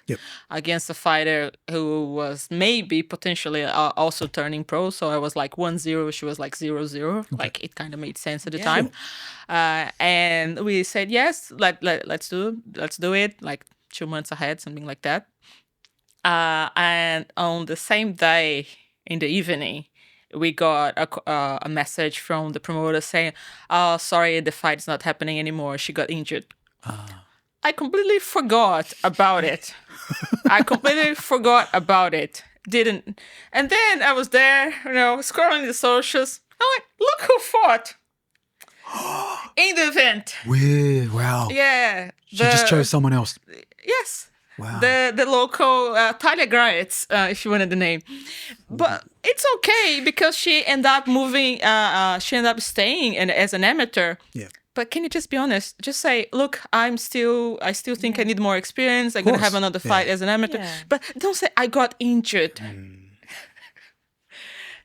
against a fighter who was maybe potentially also turning pro. So I was like 1-0, she was like 0-0. Okay. Like it kind of made sense at the time. And we said yes, let's do it. Like 2 months ahead, something like that. And on the same day in the evening, we got a message from the promoter saying, "Oh, sorry, the fight's not happening anymore. She got injured." I completely forgot about it. didn't. And then I was there, scrolling the socials. I'm like, look who fought in the event. Weird. Wow. Yeah. She just chose someone else. Yes. Wow. The local Talia Graetz, if you wanted the name. But it's okay because she ended up moving, she ended up staying as an amateur. Yeah. But can you just be honest? Just say, look, I still think I need more experience. I'm going to have another fight as an amateur. Yeah. But don't say I got injured.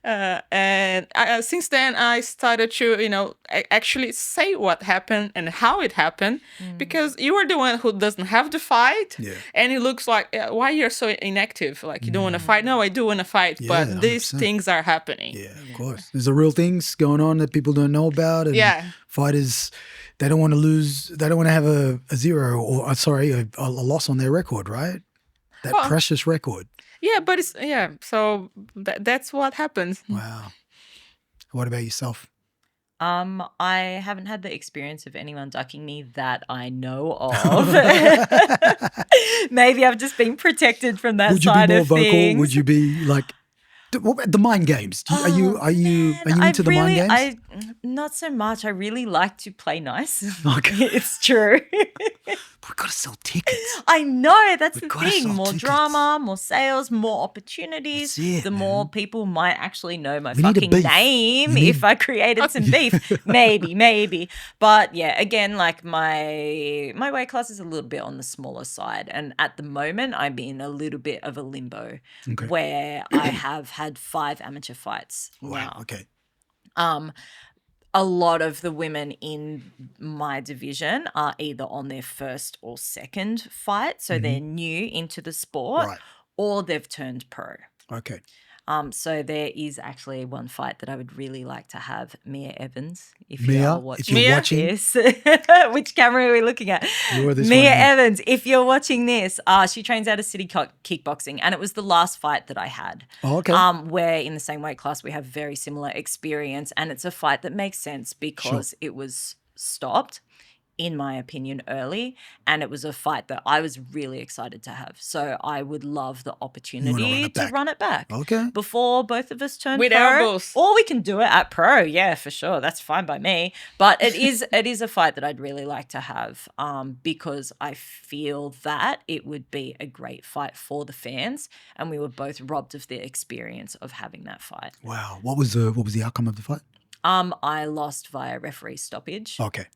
And since then, I started to, actually say what happened and how it happened, because you are the one who doesn't have the fight, and it looks like, why you're so inactive? Like you don't want to fight? No, I do want to fight, but these 100%. things are happening. Yeah, of course. There's the real things going on that people don't know about, and fighters, they don't want to lose. They don't want to have a zero or a loss on their record, right? That precious record. Yeah, but so that's what happens. Wow. What about yourself? I haven't had the experience of anyone ducking me that I know of. Maybe I've just been protected from that side of things. Would you be more vocal? Would you be like the mind games? Are you into the mind games? Not so much. I really like to play nice. Okay. It's true. We've got to sell tickets. I know, that's the gotta thing. sell More tickets. drama, more sales, more opportunities. That's it, the more people might actually know my We need a fucking beef. name if I created some beef. Maybe. But yeah, again, like my weight class is a little bit on the smaller side. And at the moment, I'm in a little bit of a limbo where I have had 5 amateur fights now. Wow. Okay. A lot of the women in my division are either on their first or second fight, so they're new into the sport, or they've turned pro. Okay. So there is actually one fight that I would really like to have, Mia Evans. If Mia, you're watching, if you're watching, this, which camera are we looking at? You're this Mia one here. Evans. If you're watching this, she trains out of City Kickboxing, and it was the last fight that I had. Oh, okay. Where in the same weight class we have very similar experience, and it's a fight that makes sense because it was stopped, in my opinion, early, and it was a fight that I was really excited to have. So I would love the opportunity to run it back. Okay. Before both of us turn With pro. elbows. Or we can do it at pro, yeah, for sure. That's fine by me. But it is a fight that I'd really like to have because I feel that it would be a great fight for the fans, and we were both robbed of the experience of having that fight. Wow. What was the outcome of the fight? I lost via referee stoppage. Okay.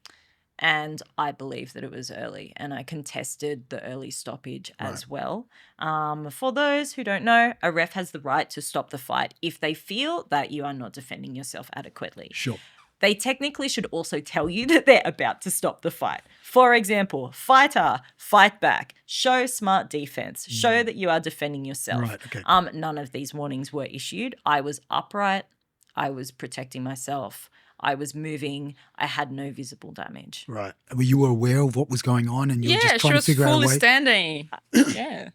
And I believe that it was early, and I contested the early stoppage as well. For those who don't know, a ref has the right to stop the fight if they feel that you are not defending yourself adequately. Sure. They technically should also tell you that they're about to stop the fight. For example, fighter, fight back, show smart defense, show that you are defending yourself. Right, okay. None of these warnings were issued. I was upright. I was protecting myself. I was moving. I had no visible damage. Right. Were you aware of what was going on, and you were just she trying to was figure out a fully way? standing. Yeah.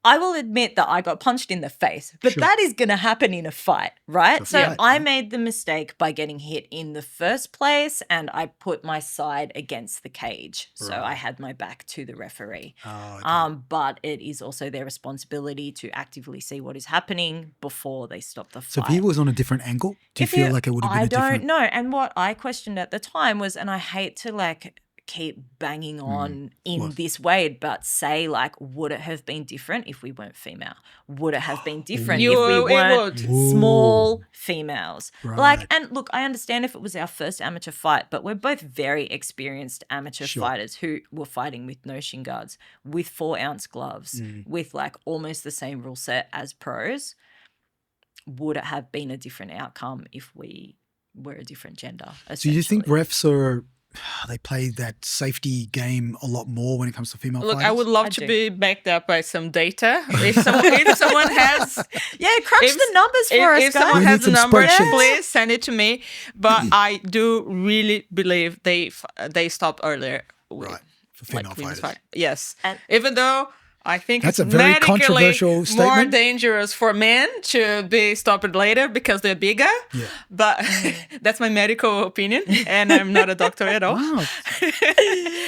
I will admit that I got punched in the face, but that is going to happen in a fight, right? It's a So fight, I made the mistake by getting hit in the first place, and I put my side against the cage. So I had my back to the referee. Oh, okay. But it is also their responsibility to actively see what is happening before they stop the fight. So if he was on a different angle, do you feel like it would have been a different? I don't know. And what I questioned at the time was, and I hate to keep banging on in this way, but say would it have been different if we weren't female? Would it have been different if we weren't small females? Right. And look, I understand if it was our first amateur fight, but we're both very experienced amateur fighters who were fighting with no shin guards, with 4-ounce gloves, with almost the same rule set as pros. Would it have been a different outcome if we were a different gender? Do you think refs they play that safety game a lot more when it comes to female Look, fighters? I would love to be backed up by some data. If someone has... crunch the numbers for us, If guys. someone We has need the some numbers, spreadsheets. please send it to me. But I do really believe they stopped earlier. Right. For female women's fighters. fight. Yes. And- Even though I think That's it's a very medically controversial more statement. dangerous for men to be stopped later because they're bigger. Yeah. But that's my medical opinion, and I'm not a doctor at all. Wow.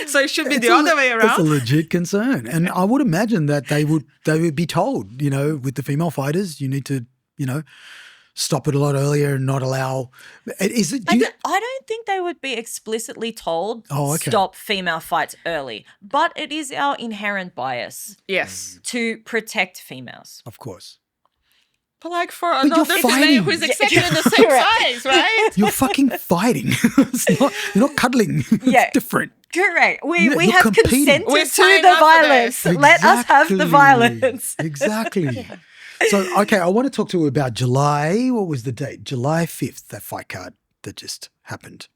So it should be the other way It's a around. legit concern. And I would imagine that they would be told, with the female fighters, you need to, stop it a lot earlier and not allow. Is it? I don't think they would be explicitly told okay. stop female fights early, but it is our inherent bias Yes. to protect females. Of course. But like for you're another female fighting. who's exactly the same size, right? You're fucking fighting. You're not cuddling. Yeah. It's different. Correct. We Yeah, we you're have competing. consented We're to signing the up for violence. this. Let us have the violence. Exactly. So, okay, I want to talk to you about July. What was the date? July 5th, that fight card that just happened.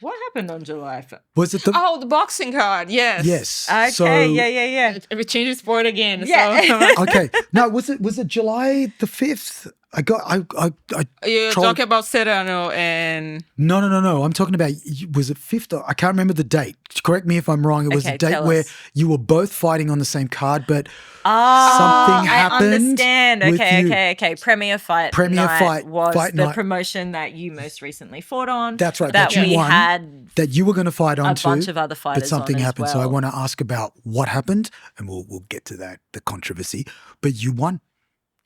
What happened on July 5th? Was it the... Oh, the boxing card. Yes. Yes. Okay, So, yeah. We changed sport again. Yeah. So. okay. No, was it July the 5th? You're trolled- talking about Serrano and No. I'm talking about, was it 5th? I can't remember the date. Correct me if I'm wrong. It was Okay, a date tell where us. you were both fighting on the same card, but Oh, something I happened. understand. with you. Okay. Premier Fight Premier Night Fight- was Fight the Night. promotion that you most recently fought on. That's right, That that you we won. had That you were going to fight on a bunch of other fighters but something on as happened. So I well. want to ask about what happened, and we'll get to that, the controversy. But you won.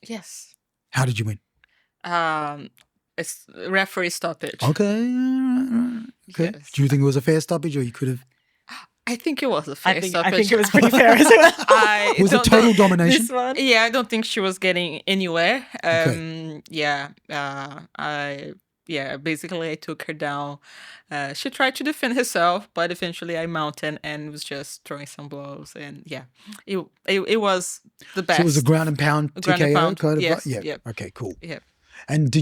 yes. How did you win? It's referee stoppage. Okay. Okay. Yes. Do you think it was a fair stoppage, or you could have? I think it was a fair I think stoppage. it was pretty fair as well. I Was it don't total know- domination? This one. Yeah, I don't think she was getting anywhere. Okay. Basically I took her down. She tried to defend herself, but eventually I mounted and was just throwing some blows. And it was the best. So it was a ground and pound A ground TKO and pound, kind of. yes, Yeah. yep. Okay. Cool. Yeah. And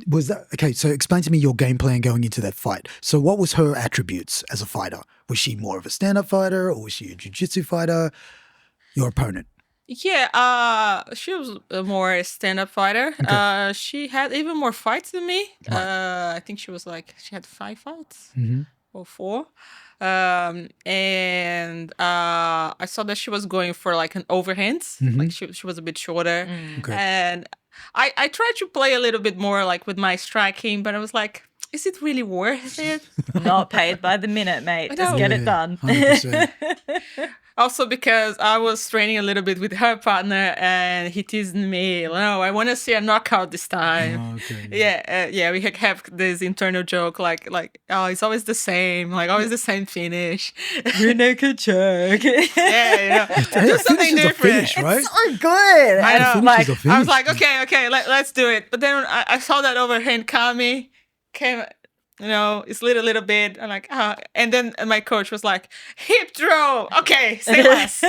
was that okay? So explain to me your game plan going into that fight. So what was her attributes as a fighter? Was she more of a stand-up fighter, or was she a jiu-jitsu fighter? Your opponent. Yeah, she was a more stand-up fighter. Okay. She had even more fights than me. Right. I think she had 5 fights Mm-hmm. or 4. And I saw that she was going for like an overhand. Mhm. Like she was a bit shorter. Okay. And I tried to play a little bit more like with my striking, but I was like, is it really worth it? Not paid by the minute, mate. I Just know. get Yeah, it done. 100%. Also because I was training a little bit with her partner and he teased me, no, I want to see a knockout this time. Oh, okay. Yeah, we have this internal joke like, oh, it's always the same, like always the same finish. Renato choke. Yeah, Hey, do a something finish is a different. finish, right? So good. I know. Finish is a I finish. was like, okay, let's do it. But then I saw that overhand coming, came, it's a little bit. I'm like, and then my coach was like, hip throw. Okay, say less.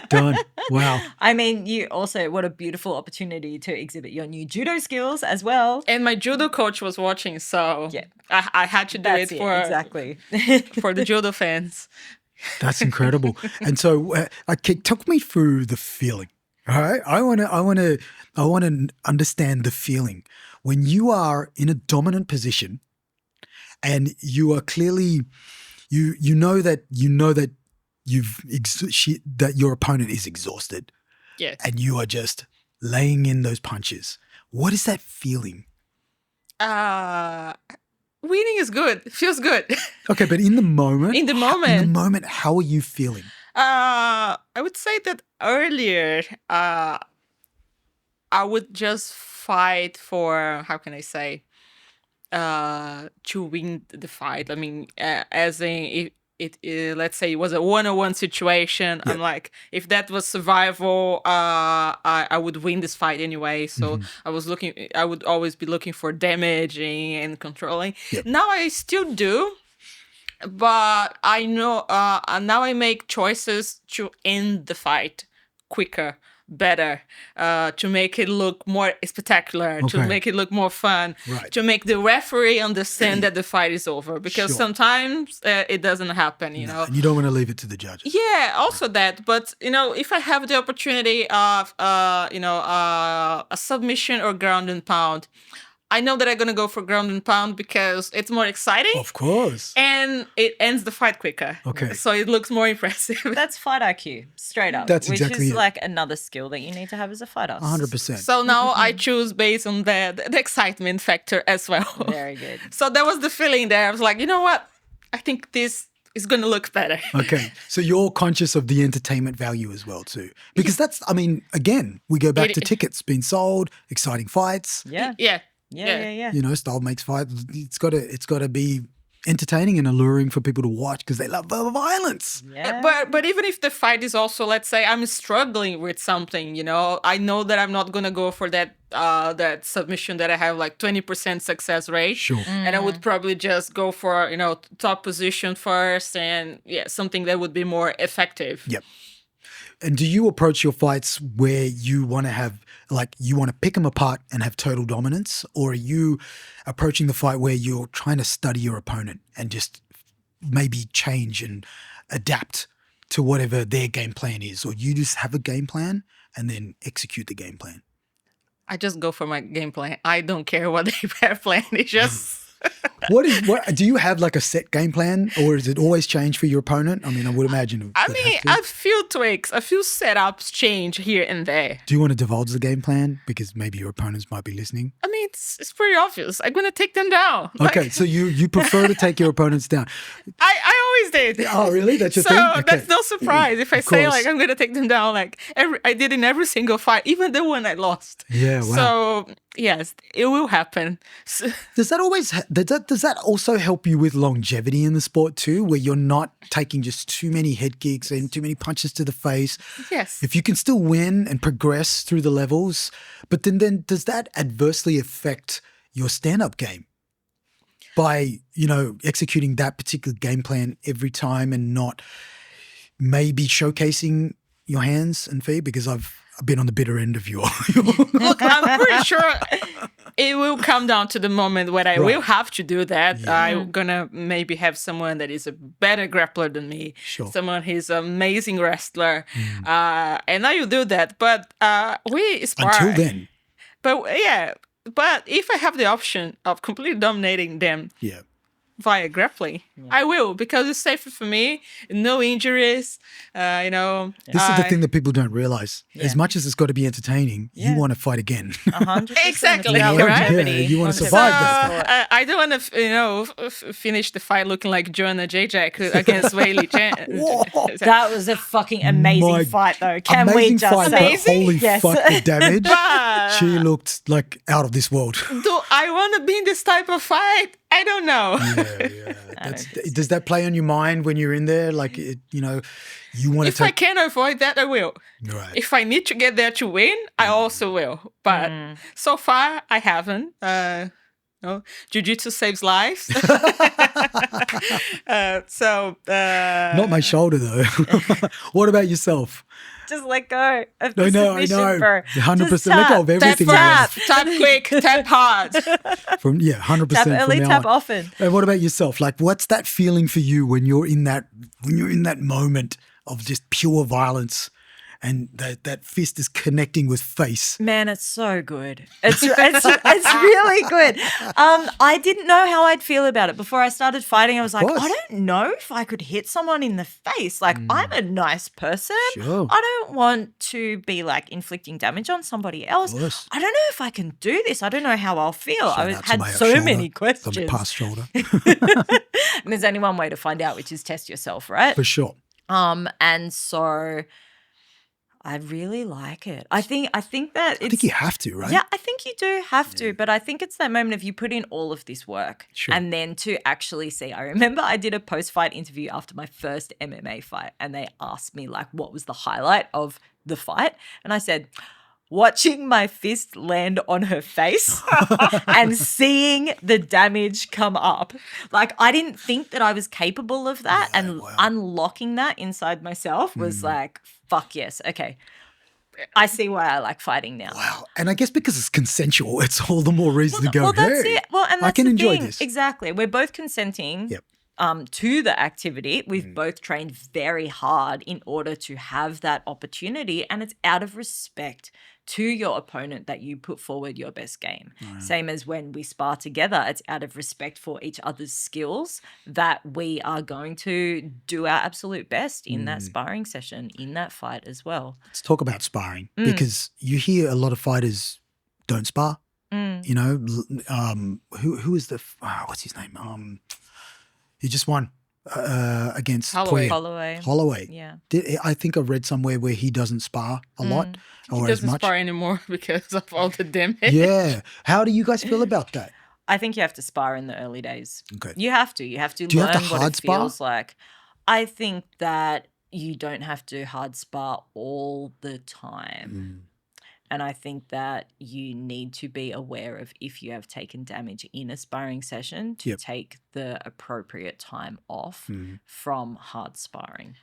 Done. Wow. I mean, you also, what a beautiful opportunity to exhibit your new judo skills as well. And my judo coach was watching, so Yeah. I had to do That's it for exactly. for the judo fans. That's incredible. And so, talk me through the feeling. All right, I want to understand the feeling when you are in a dominant position, and you are clearly, you know that that your opponent is exhausted, Yes. and you are just laying in those punches. What is that feeling? Winning is good. It feels good. Okay, but in the moment, In the moment. how are you feeling? I would say that earlier, I would just fight for, how can I say, to win the fight. I mean, as in let's say it was a one-on-one situation. Yeah. I'm like, if that was survival, I would win this fight anyway. So I would always be looking for damaging and controlling. Yep. Now I still do, but I know now I make choices to end the fight quicker, better, to make it look more spectacular, Okay. to make it look more fun, Right. to make the referee understand that the fight is over. Because Sure. sometimes it doesn't happen, you know. And you don't want to leave it to the judge. Yeah, also that. But, if I have the opportunity of, a submission or ground and pound, I know that I'm going to go for ground and pound because it's more exciting. Of course. And it ends the fight quicker. Okay. So it looks more impressive. That's fight IQ, straight up. That's which exactly is it. like another skill that you need to have as a fighter. 100%. So now I choose based on the excitement factor as well. Very good. So that was the feeling there. I was like, you know what? I think this is going to look better. Okay. So you're conscious of the entertainment value as well too. Because that's, I mean, again, we go back to tickets being sold, exciting fights. Yeah. Yeah. Yeah. You know, style makes fight. It's got to be entertaining and alluring for people to watch because they love violence. Yeah. But even if the fight is also, let's say I'm struggling with something, you know, I know that I'm not gonna go for that that submission that I have like 20% success rate. Sure. And I would probably just go for, you know, top position first and something that would be more effective. Yep. And do you approach your fights where you want to have, like, you want to pick them apart and have total dominance? Or are you approaching the fight where you're trying to study your opponent and just maybe change and adapt to whatever their game plan is? Or you just have a game plan and then execute the game plan? I just go for my game plan. I don't care what they have planned. It's just... What do you have like a set game plan, or does it always change for your opponent? I mean, I would imagine. A few tweaks, a few setups change here and there. Do you want to divulge the game plan because maybe your opponents might be listening? I mean, it's pretty obvious. I'm gonna take them down. Okay, so you prefer to take your opponents down. I always did. Oh, really? That's your so thing? Okay. that's no surprise if I say like I'm gonna take them down. Like I did in every single fight, even the one I lost. Yeah. Wow. So yes, it will happen. Does that always does that also help you with longevity in the sport too, where you're not taking just too many head kicks and too many punches to the face? Yes. If you can still win and progress through the levels, but then does that adversely affect your stand-up game by, you know, executing that particular game plan every time and not maybe showcasing your hands and feet? Because I've been on the bitter end of your Look, I'm pretty sure it will come down to the moment where I will have to do that. Yeah. I'm gonna maybe have someone that is a better grappler than me, someone who's an amazing wrestler, and I will do that. But we spar. Until then. But if I have the option of completely dominating them, via grappling, I will, because it's safer for me. No injuries, you know. This is the thing that people don't realize. As much as it's got to be entertaining, you want to fight again. 100%. Exactly. You want to survive that. I don't want to, you know, finish the fight looking like Joanna Jacek against Weili Chen. That was a fucking amazing fight, though. Can amazing we just fight, say? but holy fuck, the damage. She looked like out of this world. Do I want to be in this type of fight? I don't know. Does that play on your mind when you're in there? Like, you know, you want to If I can avoid that, I will. Right. If I need to get there to win, I also will. But so far, I haven't. No, jiu-jitsu saves lives. Not my shoulder, though. What about yourself? Just let go of the I submission, know. bro. 100%. Let go of everything. Tap quick, tap hard. 100%. Tap early, from now tap on. often. And what about yourself? Like, what's that feeling for you when you're in that moment of just pure violence and that fist is connecting with face? Man, it's so good. It's really good. I didn't know how I'd feel about it before I started fighting. I was like, I don't know if I could hit someone in the face. Like, I'm a nice person. Sure. I don't want to be like inflicting damage on somebody else. I don't know if I can do this. I don't know how I'll feel. I had so many questions. The past shoulder. And there's only one way to find out, which is test yourself, right? For sure. And so I really like it. I think that it's... I think you have to, right? Yeah, I think you do have to. But I think it's that moment of you put in all of this work and then to actually see. I remember I did a post-fight interview after my first MMA fight and they asked me like what was the highlight of the fight. And I said, watching my fist land on her face and seeing the damage come up. Like, I didn't think that I was capable of that, and unlocking that inside myself was like, fuck yes, okay. I see why I like fighting now. Wow. And I guess because it's consensual, it's all the more reason to go, well, that's it. Well, and that's I can the enjoy thing. this. Exactly. We're both consenting. To the activity. We've both trained very hard in order to have that opportunity, and it's out of respect to your opponent that you put forward your best game. Same as when we spar together, it's out of respect for each other's skills that we are going to do our absolute best in that sparring session, in that fight as well. Let's talk about sparring because you hear a lot of fighters don't spar. You know, who is the what's his name? He just won against Holloway. Yeah. I think I read somewhere where he doesn't spar a lot or He as doesn't much. spar anymore because of all the damage. Yeah. How do you guys feel about that? I think you have to spar in the early days. Okay. You have to. You have to Do you learn have to what hard it spar? feels like. I think that you don't have to hard spar all the time. And I think that you need to be aware of if you have taken damage in a sparring session to take the appropriate time off from hard sparring.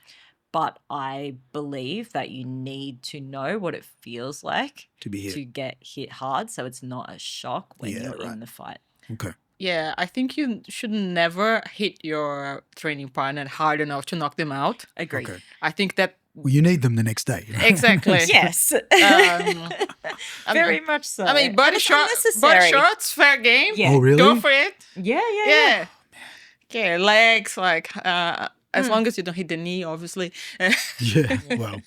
But I believe that you need to know what it feels like To be hit. to get hit hard so it's not a shock when you're in the fight. Okay. Yeah, I think you should never hit your training partner hard enough to knock them out. Agreed. Okay. I think that Well, you need them the next day. exactly. Yes. Very much so. I mean, body It's shots, unnecessary. fair game. Yeah. Oh, really? Go for it. Yeah. Yeah. Okay, legs, like as long as you don't hit the knee, obviously. Yeah. Well,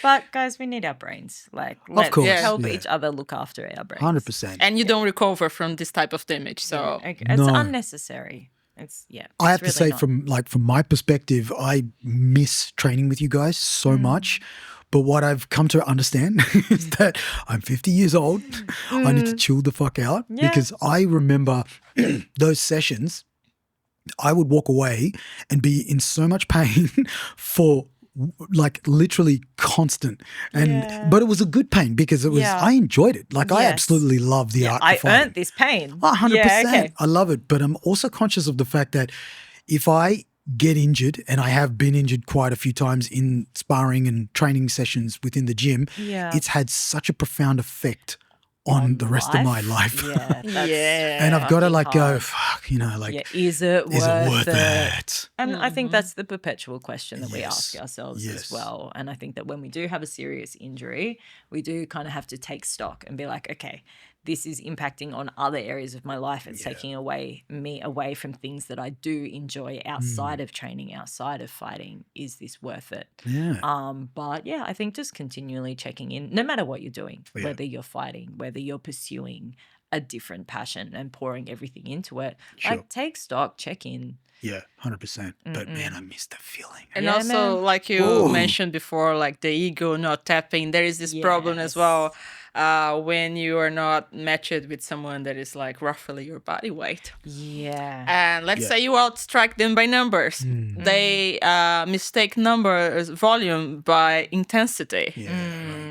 But guys, we need our brains. Like, Of course, help yeah. each other look after our brains. 100%. And you don't recover from this type of damage. So Okay. It's No. unnecessary. It's I have to it's say, really not. from my perspective, I miss training with you guys so much. But what I've come to understand is that I'm 50 years old. I need to chill the fuck out because I remember those sessions. I would walk away and be in so much pain for like literally constant, but it was a good pain because it was I enjoyed it. Like I Yes. absolutely love the art. I of fighting. earned this pain. 100%. Yeah, okay. I love it. But I'm also conscious of the fact that if I get injured, and I have been injured quite a few times in sparring and training sessions within the gym, Yeah. it's had such a profound effect on the rest of my life. Yeah. that's And I've got to fucking like go, hard. fuck, you know, like, Yeah, is it worth it? And I think that's the perpetual question that we Yes. ask ourselves Yes. as well. And I think that when we do have a serious injury, we do kind of have to take stock and be like, okay, this is impacting on other areas of my life. It's taking me away from things that I do enjoy outside of training, outside of fighting. Is this worth it? Yeah. But yeah, I think just continually checking in, no matter what you're doing, whether you're fighting, whether you're pursuing a different passion and pouring everything into it, like take stock, check in. Yeah, 100%. But man, I miss the feeling. And Yeah, also, man. like you mentioned before, like the ego not tapping, there is this problem as well when you are not matched with someone that is like roughly your body weight. Yeah. And let's say you outstrike them by numbers. They mistake numbers, volume by intensity.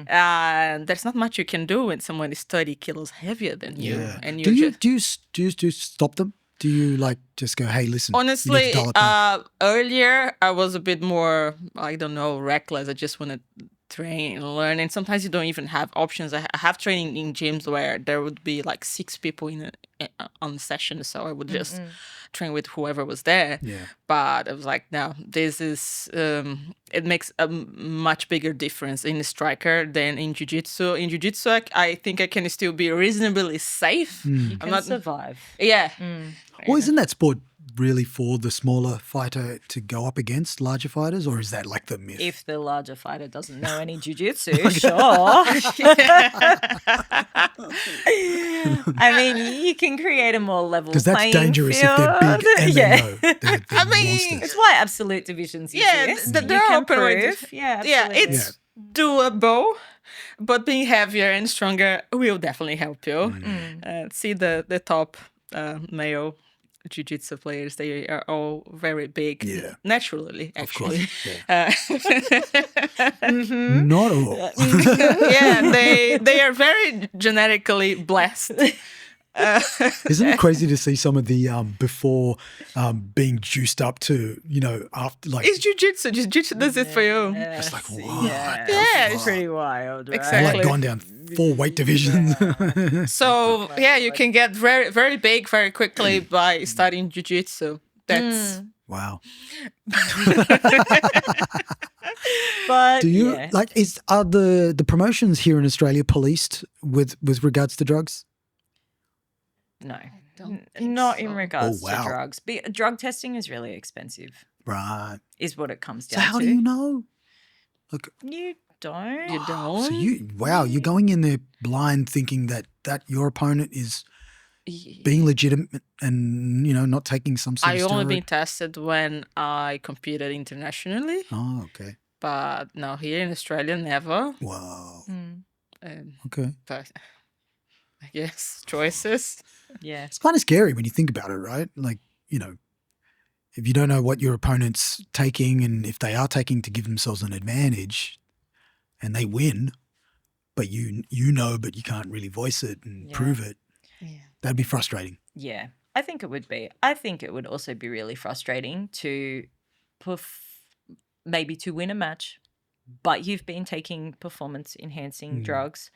And there's not much you can do when someone is 30 kilos heavier than you. Yeah. And Do you're you just... do you stop them? Do you like just go, hey, listen? you need to Honestly, dial it back? earlier I was a bit more, I don't know, reckless. I just want to train and learn. And sometimes you don't even have options. I have training in gyms where there would be like 6 people on the session. So I would just train with whoever was there. Yeah. But I was like, no, this is, it makes a much bigger difference in a striker than in jiu-jitsu. In jiu-jitsu, I think I can still be reasonably safe. You can survive. Yeah. Well, isn't that sport really for the smaller fighter to go up against larger fighters, or is that like the myth? If the larger fighter doesn't know any jiu-jitsu, sure. I mean, you can create a more level Because that's playing dangerous field. if they're big and they know. They're I mean, monsters. It's why absolute divisions exist. they're You can open with- prove. Yeah, Yeah, absolutely. it's doable, but being heavier and stronger will definitely help you. See the top male jiu-jitsu players, they are all very big naturally, actually. Not all. Yeah, they are very genetically blessed. Isn't it crazy to see some of the before being juiced up to, you know, after like It's jiu-jitsu. Jiu-jitsu does it for you. it's like what? Yeah, Yeah, it's pretty wild, right? I've Exactly. like gone down 4 weight divisions. So yeah, you can get very, very big very quickly by studying jiu-jitsu. That's Wow. But Do you yeah. like? Are the promotions here in Australia policed with regards to drugs? No, don't not think in so. regards Oh, wow. to drugs. Drug testing is really expensive, Right. is what it comes So down how to. do you know? Like, You don't. You don't? so you're going in there blind, thinking that your opponent is being legitimate and not taking some sort I of only steroid. been tested when I competed internationally, Oh, okay. but no, here in Australia, never. Wow. And, Okay. but I guess choices. Yeah. It's kind of scary when you think about it, right? Like, if you don't know what your opponent's taking and if they are taking to give themselves an advantage and they win, but you know, but you can't really voice it and prove it, that'd be frustrating. Yeah, I think it would be. I think it would also be really frustrating to maybe to win a match, but you've been taking performance enhancing drugs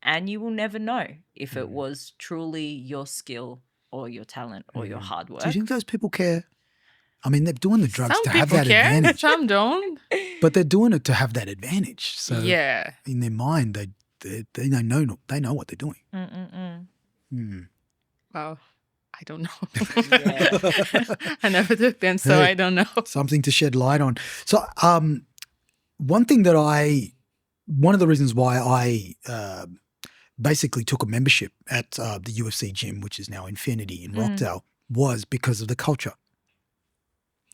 and you will never know if it was truly your skill or your talent or your hard work. Do you think those people care? I mean, they're doing the drugs Some to have people that care, advantage, some don't. but they're doing it to have that advantage. So Yeah. in their mind, they know what they're doing. Well, I don't know. Yeah. I never took them, so Hey. I don't know. Something to shed light on. So, one of the reasons why I basically took a membership at the UFC gym, which is now Infinity in Rockdale, was because of the culture.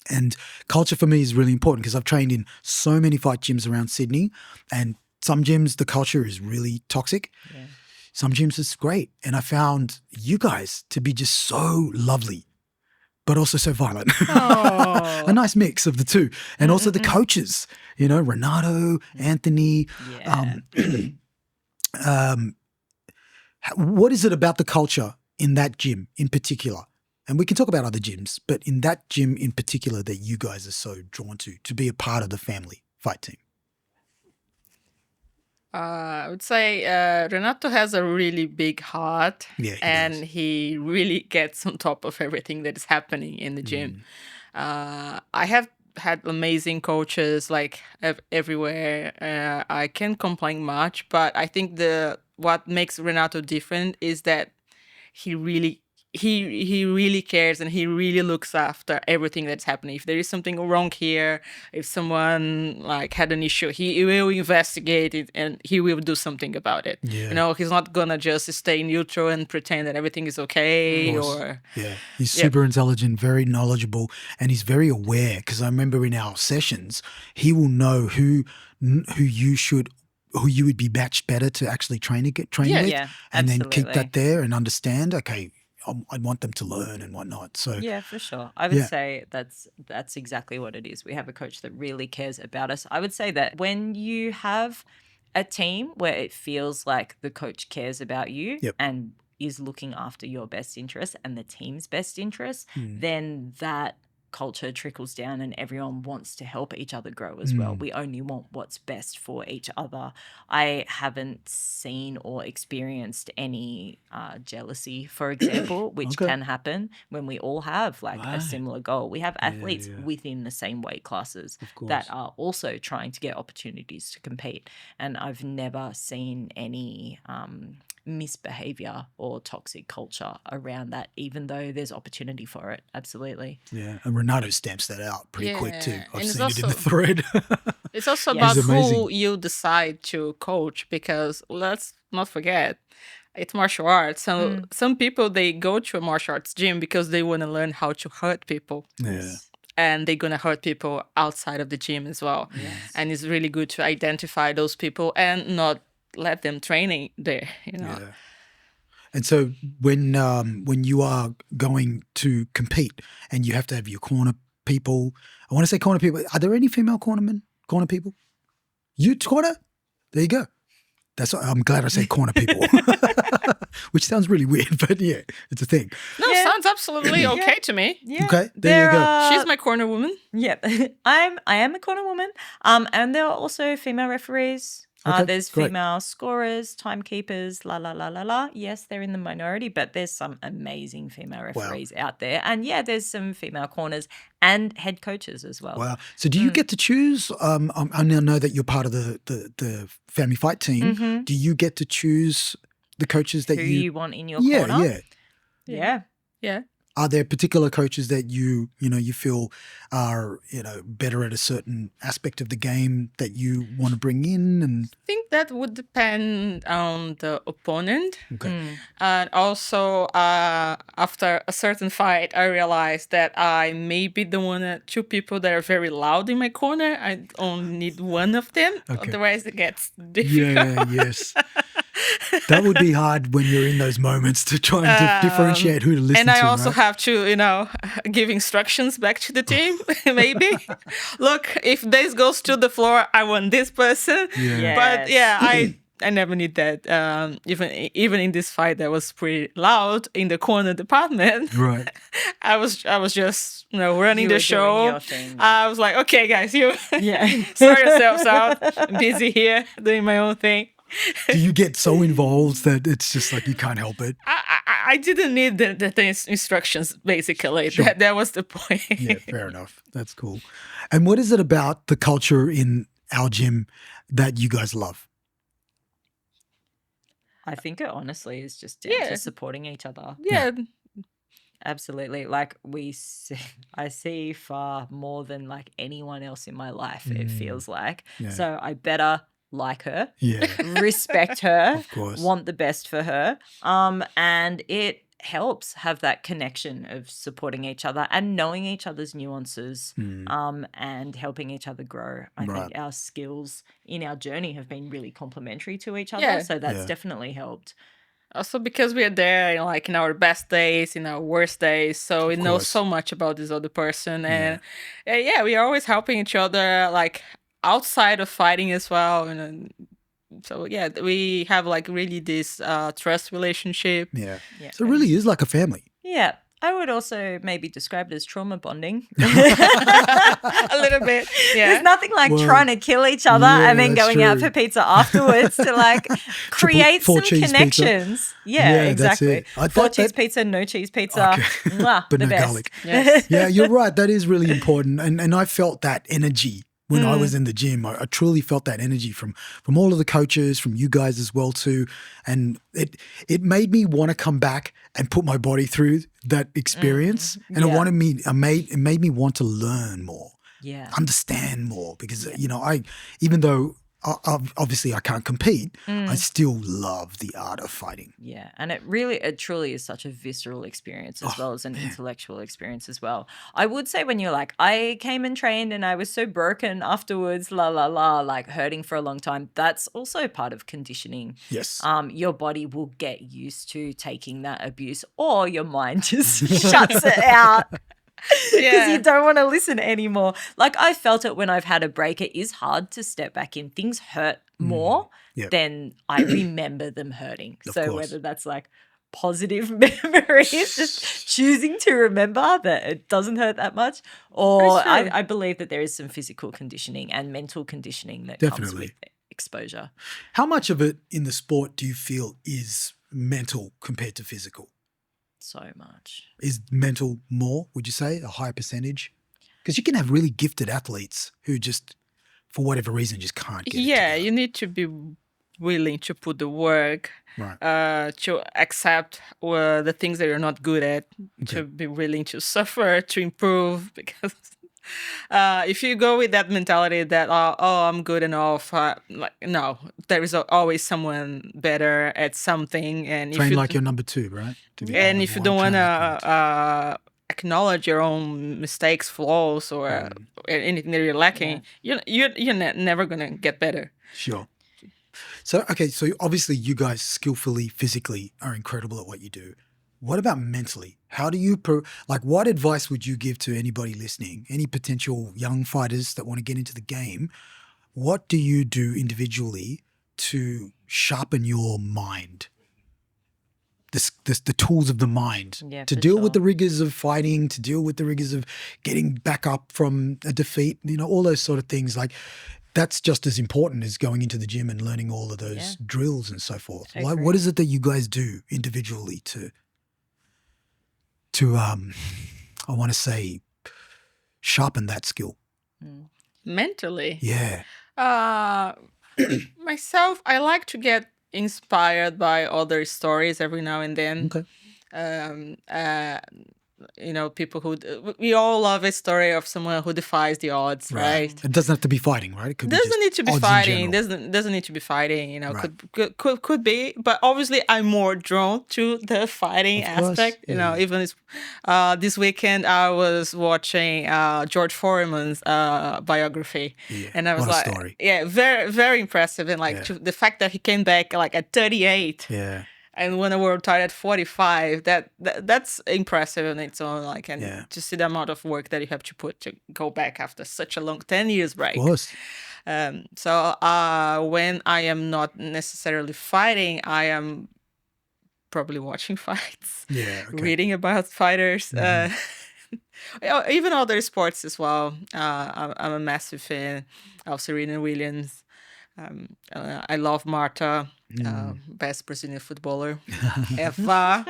And culture for me is really important because I've trained in so many fight gyms around Sydney, and some gyms the culture is really toxic. Yeah. Some gyms it's great, and I found you guys to be just so lovely, but also so violent. Oh. A nice mix of the two. And also the coaches, Renato, Anthony. Yeah. What is it about the culture in that gym in particular? And we can talk about other gyms, but in that gym in particular that you guys are so drawn to be a part of the family fight team. I would say Renato has a really big heart, Yeah, he and does. he really gets on top of everything that is happening in the gym. I have had amazing coaches like everywhere. I can't complain much, but I think what makes Renato different is that he really cares, and he really looks after everything that's happening. If there is something wrong here, if someone like had an issue, he will investigate it and he will do something about it. Yeah. He's not gonna just stay neutral and pretend that everything is okay. Or Yeah, he's super intelligent, very knowledgeable, and he's very aware. Because I remember in our sessions, he will know who you would be matched better to actually train with, Yeah, and then keep absolutely. that there and understand. Okay, I want them to learn and whatnot. So Yeah, for sure. I would say that's exactly what it is. We have a coach that really cares about us. I would say that when you have a team where it feels like the coach cares about you and is looking after your best interests and the team's best interests, then that culture trickles down and everyone wants to help each other grow as well. We only want what's best for each other. I haven't seen or experienced any jealousy, for example, which can happen when we all have like a similar goal. We have athletes within the same weight classes that are also trying to get opportunities to compete. And I've never seen any misbehavior or toxic culture around that, even though there's opportunity for it. Absolutely. yeah, and Renato stamps that out pretty quick too. Yeah, I've and it's seen it in the also- thread. It's also Yes. about He's amazing. who you decide to coach, because let's not forget, it's martial arts. So some people, they go to a martial arts gym because they want to learn how to hurt people. Yeah. And they're going to hurt people outside of the gym as well. And it's really good to identify those people and not let them training there, Yeah. And so when you are going to compete and you have to have your corner people, I want to say corner people. Are there any female corner people? You corner? There you go. I'm glad I said corner people, which sounds really weird, but yeah, it's a thing. No, sounds absolutely okay to me. Yeah. Okay, there you go. She's my corner woman. Yeah, I am a corner woman. And there are also female referees. Okay, There's great. female scorers, timekeepers, la la la la la. Yes, they're in the minority, but there's some amazing female referees out there. And yeah, there's some female corners and head coaches as well. Wow. So do you get to choose? I now know that you're part of the family fight team. Do you get to choose the coaches that Who you want in your Yeah, corner? yeah. Yeah. Yeah. Are there particular coaches that you feel are, better at a certain aspect of the game that you want to bring in? And I think that would depend on the opponent. okay. And also, after a certain fight, I realized that I may be the one, two people that are very loud in my corner. I only need one of them. Okay. Otherwise, it gets difficult. Yeah, yes. That would be hard when you're in those moments to try and differentiate who to listen to. And I also right? have to, give instructions back to the team, maybe. Look, if this goes to the floor, I want this person. Yeah. But yeah, I never need that. Even in this fight that was pretty loud in the corner department. Right. I was just running You were the doing show. your thing. I was like, okay, guys, you Yeah. sort yourselves out. I'm busy here doing my own thing. Do you get so involved that it's just like you can't help it? I didn't need the instructions, basically. Sure. That was the point. Yeah, fair enough. That's cool. And what is it about the culture in our gym that you guys love? I think it honestly is just down Yeah. to supporting each other. Yeah. Absolutely. Like I see far more than like anyone else in my life, it feels like. Yeah. So I better like her, Yeah, respect her, of course. want the best for her. And it helps have that connection of supporting each other and knowing each other's nuances, and helping each other grow. I Right. think our skills in our journey have been really complementary to each other. Yeah. So that's Yeah. definitely helped. Also because we are there in our best days, in our worst days, so we know course. so much about this other person, and yeah, we are always helping each other, like outside of fighting as well, and so yeah, we have like really this trust relationship. Yeah. Yeah. So it really is like a family. Yeah. I would also maybe describe it as trauma bonding. A little bit, yeah. There's nothing like Well, trying to kill each other yeah, and then that's going out true. for pizza afterwards to like create four some cheese pizza. connections. Yeah, Yeah, that's exactly. it. I Four thought cheese that- pizza, no cheese pizza. Okay. Mwah, But the no best. garlic. Yes. Yeah, you're right. That is really important. And I felt that energy when I was in the gym. I truly felt that energy from all of the coaches, from you guys as well too. And it made me want to come back and put my body through that experience. And Yeah. it made me want to learn more, Yeah. understand more, because even though obviously I can't compete, I still love the art of fighting. Yeah. And it truly is such a visceral experience as well as an intellectual experience as well. I would say when you're like, I came and trained and I was so broken afterwards, la, la, la, like hurting for a long time, that's also part of conditioning. Yes. Your body will get used to taking that abuse, or your mind just shuts it out. Because you don't want to listen anymore. Like I felt it when I've had a break. It is hard to step back in. Things hurt more Yep. than I remember them hurting. Of So course. whether that's like positive memories, just choosing to remember that it doesn't hurt that much, or That's true. I believe that there is some physical conditioning and mental conditioning that comes Definitely. with exposure. How much of it in the sport do you feel is mental compared to physical? So much. Is mental more, would you say, a higher percentage? Because you can have really gifted athletes who just, for whatever reason, just can't get it Yeah, together. you need to be willing to put the work, Right. to accept the things that you're not good at, to be willing to suffer, to improve. Because if you go with that mentality that, I'm good enough, no, there is always someone better at something. And Train if you, like you're number two, right? To be and number if you one, don't want train like number to acknowledge your own mistakes, flaws, or anything that you're lacking, you're never gonna get better. two. Sure. So, okay, so obviously you guys skillfully, physically are incredible at what you do. What about mentally? How do you, what advice would you give to anybody listening, any potential young fighters that want to get into the game? What do you do individually to sharpen your mind? The tools of the mind Yeah, to for deal with sure. the rigors of fighting, to deal with the rigors of getting back up from a defeat, all those sort of things. Like that's just as important as going into the gym and learning all of those drills and so forth. I Like, agree. what is it that you guys do individually to I want to say sharpen that skill? Mentally. Yeah. Myself, I like to get inspired by other stories every now and then. Okay. People who we all love a story of someone who defies the odds, right? It doesn't have to be fighting, right? It could be Doesn't just need to be odds in fighting. general. Doesn't need to be fighting. Right. Could be, but obviously I'm more drawn to the fighting Of course. aspect. Yeah. Even this weekend I was watching George Foreman's biography, Yeah. and I was What a like, story. yeah, very very impressive, and like the fact that he came back like at 38. Yeah. And won a world title at 45, that's impressive in its own. Like, and to see the amount of work that you have to put to go back after such a long 10 years break. Of course. So when I am not necessarily fighting, I am probably watching fights, reading about fighters, even other sports as well. I'm a massive fan of Serena Williams. I love Marta, best Brazilian footballer ever.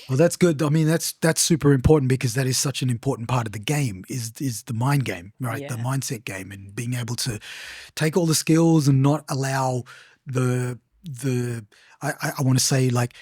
Well, that's good. I mean, that's super important because that is such an important part of the game is the mind game, right? Yeah. The mindset game, and being able to take all the skills and not allow I want to say like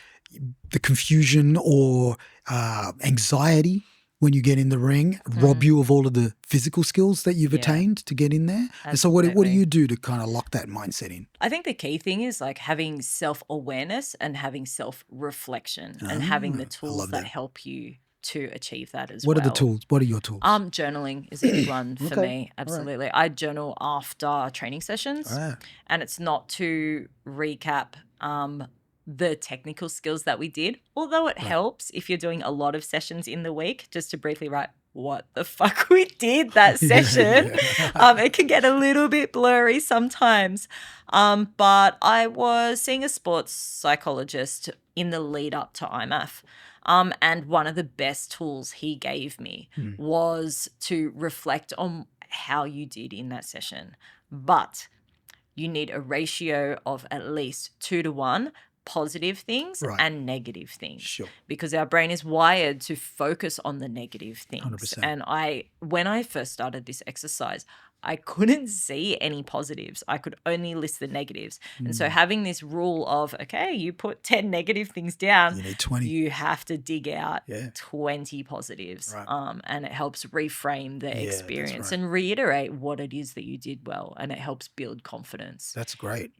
the confusion or anxiety when you get in the ring rob you of all of the physical skills that you've attained to get in there. And so what do you do to kind of lock that mindset in? I think the key thing is like having self-awareness and having self-reflection and having the tools that help you to achieve that as well. What are the tools? What are your tools? Journaling is a big one for me. Absolutely. Right. I journal after training sessions, and it's not to recap the technical skills that we did, although it helps if you're doing a lot of sessions in the week, just to briefly write what the fuck we did that session. It can get a little bit blurry sometimes. But I was seeing a sports psychologist in the lead up to IMAF. And one of the best tools he gave me was to reflect on how you did in that session. But you need a ratio of at least 2-to-1 positive things and negative things. Sure. Because our brain is wired to focus on the negative things. 100%. And when I first started this exercise, I couldn't see any positives. I could only list the negatives. And so having this rule of, okay, you put 10 negative things down, You need 20. you have to dig out Yeah. 20 positives. Right. And it helps reframe the that's experience right. and reiterate what it is that you did well. And it helps build confidence. That's great.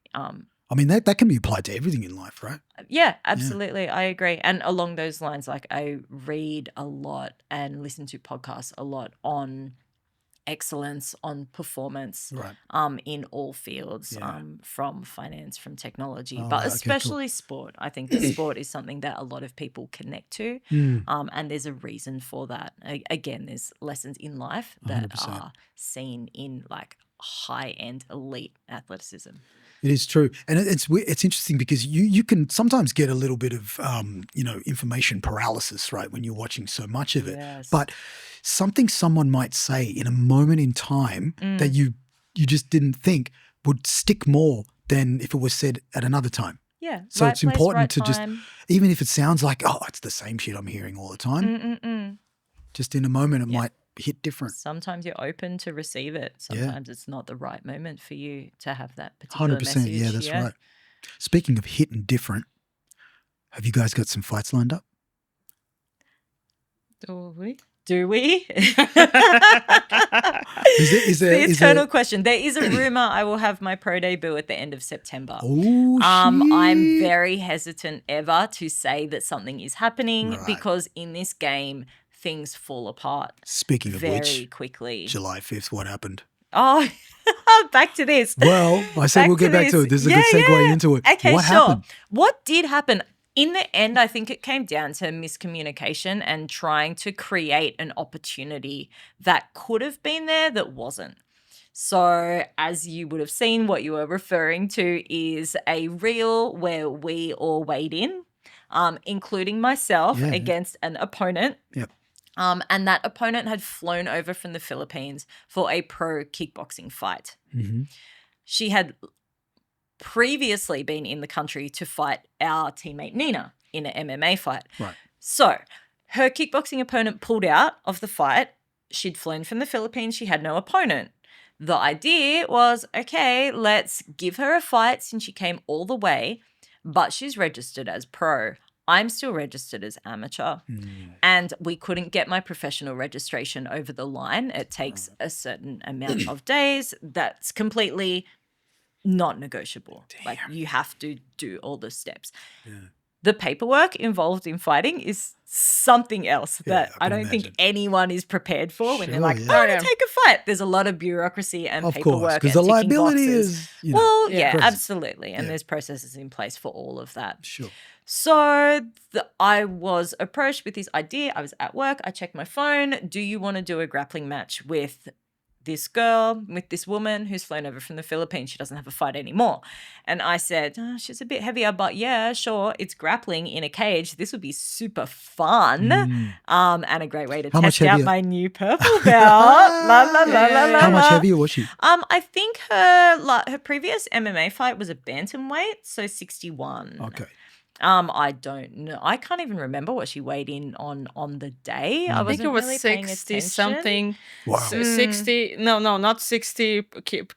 I mean, that can be applied to everything in life, right? Yeah, absolutely. I agree. And along those lines, like I read a lot and listen to podcasts a lot on excellence, on performance, in all fields, from finance, from technology, but especially sport. I think that sport is something that a lot of people connect to, and there's a reason for that. Again, there's lessons in life that 100%. are seen in like high-end elite athleticism. It is true, and it's interesting because you can sometimes get a little bit of information paralysis, right, when you're watching so much of it. Yes. But something someone might say in a moment in time that you just didn't think would stick more than if it was said at another time. Yeah. So right it's place, important right to just, time. even if it sounds like, oh, it's the same shit I'm hearing all the time. Just in a moment, it might hit different. Sometimes you're open to receive it. Sometimes it's not the right moment for you to have that particular 100%. message. Yeah, that's right. Speaking of hitting different, have you guys got some fights lined up? Do we? Do we? Is the eternal question. There is a rumor I will have my pro debut at the end of September. Oh, I'm very hesitant ever to say that something is happening because in this game, things fall apart. Speaking of very which, quickly. July 5th, what happened? Oh, back to this. Well, I said we'll get back to it. This is a good segue into it. Okay, what sure. happened? What did happen? In the end, I think it came down to miscommunication and trying to create an opportunity that could have been there that wasn't. So as you would have seen, what you were referring to is a reel where we all weighed in, including myself against an opponent. Yep. And that opponent had flown over from the Philippines for a pro kickboxing fight. Mm-hmm. She had previously been in the country to fight our teammate Nina in an MMA fight. Right. So her kickboxing opponent pulled out of the fight. She'd flown from the Philippines. She had no opponent. The idea was, okay, let's give her a fight since she came all the way, but she's registered as pro. I'm still registered as amateur, and we couldn't get my professional registration over the line. It takes a certain amount of days. That's completely not negotiable. Like, you have to do all the steps. Yeah. The paperwork involved in fighting is something else that I don't think imagine. anyone is prepared for when they're Sure, like, yeah. I want to take a fight. There's a lot of bureaucracy and Of paperwork. course, because and the ticking liability boxes. is, you know, Well, yeah, present. absolutely. And Yeah. there's processes in place for all of that. Sure. So I was approached with this idea. I was at work. I checked my phone. Do you want to do a grappling match with this girl, with this woman who's flown over from the Philippines? She doesn't have a fight anymore. And I said, she's a bit heavier, but yeah, sure. It's grappling in a cage. This would be super fun. And a great way to How much test out heavier? my new purple belt. La, la, la, la, la, How much la. heavier was she? I think her previous MMA fight was a bantamweight, so 61. Okay. I don't know. I can't even remember what she weighed in on the day. I I think it wasn't was really paying 60 attention. something. Wow. 60. No, not 60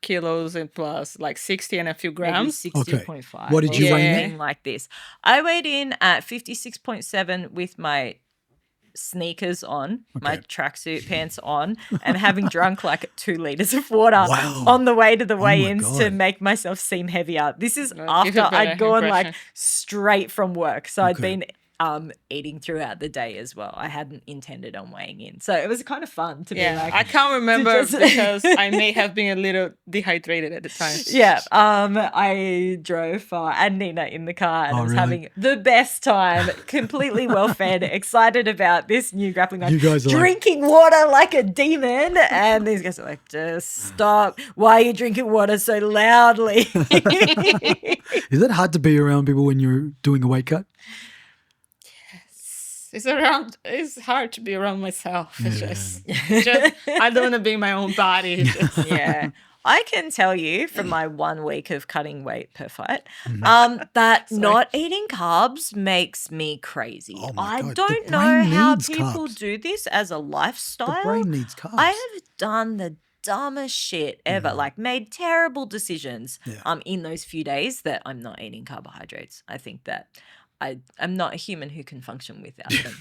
kilos and plus, like 60 and a few Maybe grams. 60.5. What did you weigh in Something like this. I weighed in at 56.7 with my sneakers on, my tracksuit pants on, and having drunk like 2 liters of water Wow. on the way to the my weigh-ins to God. make myself seem heavier. This is Give a after better I'd gone like impression. straight from work. So I'd Okay. been eating throughout the day as well. I hadn't intended on weighing in. So it was kind of fun to be Yeah, like, I can't remember just- because I may have been a little dehydrated at the time. yeah, I drove far and Nina in the car and Oh, I was really? having the best time, completely well fed, excited about this new grappling match, You guys are like- drinking water like a demon. And these guys are like, just stop. Why are you drinking water so loudly? Is it hard to be around people when you're doing a weight cut? It's hard to be around myself. It's just I don't want to be in my own body. It's just- Yeah. I can tell you from my 1 week of cutting weight per fight Mm-hmm. that not eating carbs makes me crazy. Oh my I God, the don't know brain how needs people carbs. do this as a lifestyle. The brain needs carbs. I have done the dumbest shit ever, like made terrible decisions Yeah. in those few days that I'm not eating carbohydrates. I think that I'm not a human who can function without them.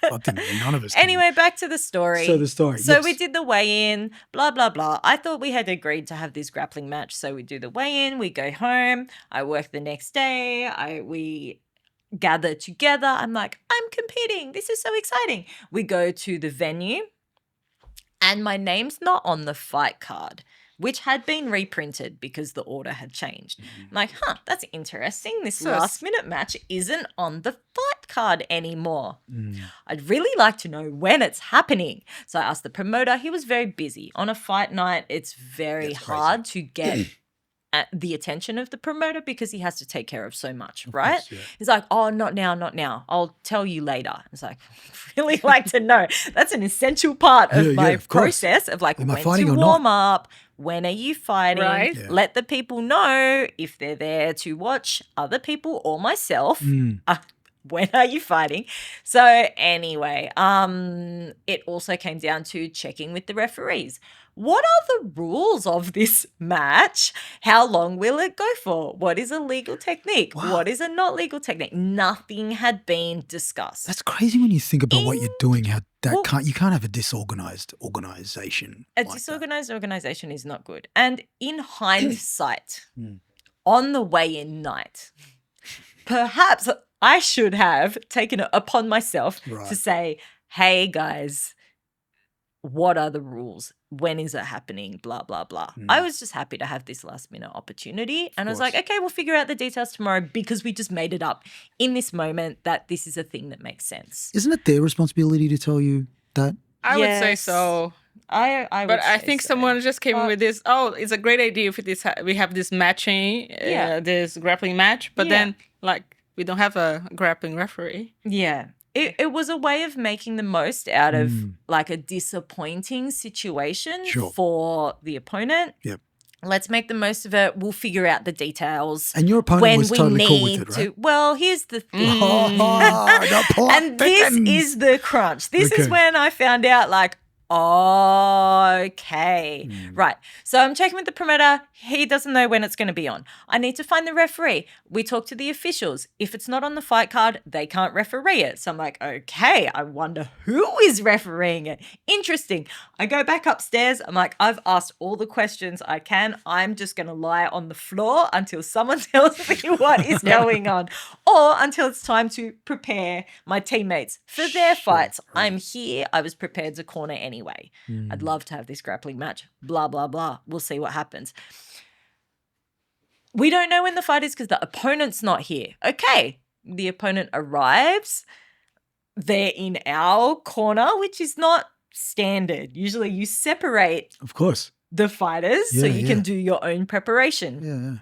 I think none of us can. Anyway, back to the story. So the story, So yes. we did the weigh-in, blah, blah, blah. I thought we had agreed to have this grappling match. So we do the weigh-in, we go home. I work the next day. We gather together. I'm like, I'm competing. This is so exciting. We go to the venue and my name's not on the fight card, which had been reprinted because the order had changed. I'm like, that's interesting. This last minute match isn't on the fight card anymore. I'd really like to know when it's happening. So I asked the promoter. He was very busy. On a fight night, it's very hard to get at the attention of the promoter because he has to take care of so much, right? course, yeah. He's like, oh, not now. I'll tell you later. It's like, really like to know. That's an essential part of Yeah, my of course. process of like Am I when fighting to or not? warm up, when are you fighting, Right. Yeah. let the people know if they're there to watch other people or myself. When are you fighting? So anyway, it also came down to checking with the referees. What are the rules of this match? How long will it go for? What is a legal technique? Wow. What is a not legal technique? Nothing had been discussed. That's crazy when you think about what you're doing. How that Well- you can't have a disorganized organization. A like that. disorganized organization is not good. And in hindsight, on the weigh-in night, perhaps I should have taken it upon myself Right. to say, hey guys, what are the rules? When is it happening? Blah, blah, blah. I was just happy to have this last minute opportunity. And I was like, course. okay, we'll figure out the details tomorrow because we just made it up in this moment that this is a thing that makes sense. Isn't it their responsibility to tell you that? I would say Yes. so. I But would I say think so. someone just came But- with this. Oh, it's a great idea for this. We have this matching, Yeah. this grappling match. But Yeah. then, like, we don't have a grappling referee. Yeah. It was a way of making the most out of like a disappointing situation for the opponent. Yep. Let's make the most of it. We'll figure out the details. And your opponent was totally cool with it, right? Well, here's the thing. And this is the crunch. This is when I found out, like, okay. Right. So I'm checking with the promoter. He doesn't know when it's going to be on. I need to find the referee. We talk to the officials. If it's not on the fight card, they can't referee it. So I'm like, okay, I wonder who is refereeing it. Interesting. I go back upstairs. I'm like, I've asked all the questions I can. I'm just going to lie on the floor until someone tells me what is going on, or until it's time to prepare my teammates for their fights. I'm here. I was prepared to corner anyway. I'd love to have this grappling match. Blah, blah, blah. We'll see what happens. We don't know when the fight is because the opponent's not here. Okay. The opponent arrives. They're in our corner, which is not standard. Usually you separate of course the fighters so you can do your own preparation. Yeah.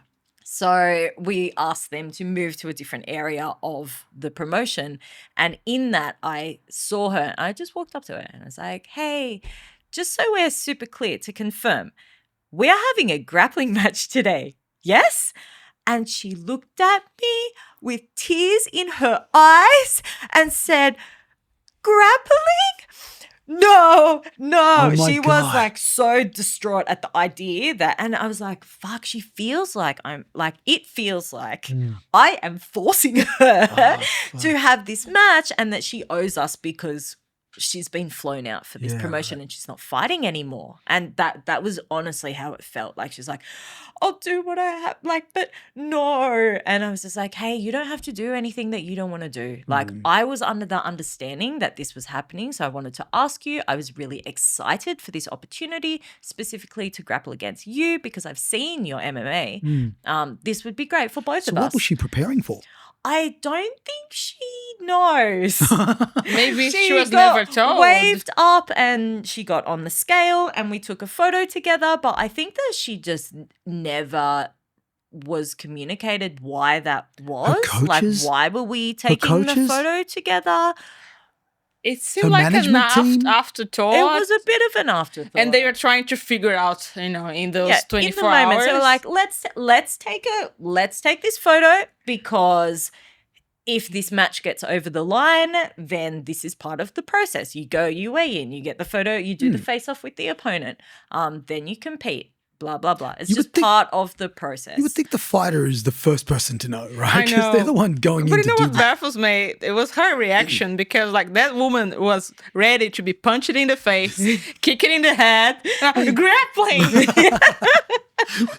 So we asked them to move to a different area of the promotion. And in that, I saw her and I just walked up to her and I was like, hey, just so we're super clear, to confirm, we are having a grappling match today. Yes? And she looked at me with tears in her eyes and said, grappling? No. Oh my She was God. like so distraught at the idea that, and I was like, fuck, it feels like I am forcing her to have this match and that she owes us because she's been flown out for this promotion and she's not fighting anymore. And that was honestly how it felt. Like she's like, I'll do what I have, like, but no. And I was just like, hey, you don't have to do anything that you don't want to do. Like I was under the understanding that this was happening. So I wanted to ask you. I was really excited for this opportunity, specifically to grapple against you because I've seen your MMA. This would be great for both of us. So what was she preparing for? I don't think she knows. Maybe she was never told. Waved up and she got on the scale and we took a photo together. But I think that she just never was communicated why that was. Like, why were we taking the photo together? It seemed like an afterthought. It was a bit of an afterthought. And they were trying to figure out, in those 24 in the moment. hours. So like, let's take this photo because if this match gets over the line, then this is part of the process. You go, you weigh in, you get the photo, you do the face off with the opponent, then you compete. Blah, blah, blah. It's just part of the process. You would think the fighter is the first person to know, right? I know. Because they're the one going in to do that. But you know what baffles me? It was her reaction because like that woman was ready to be punched in the face, kicked in the head, grappling.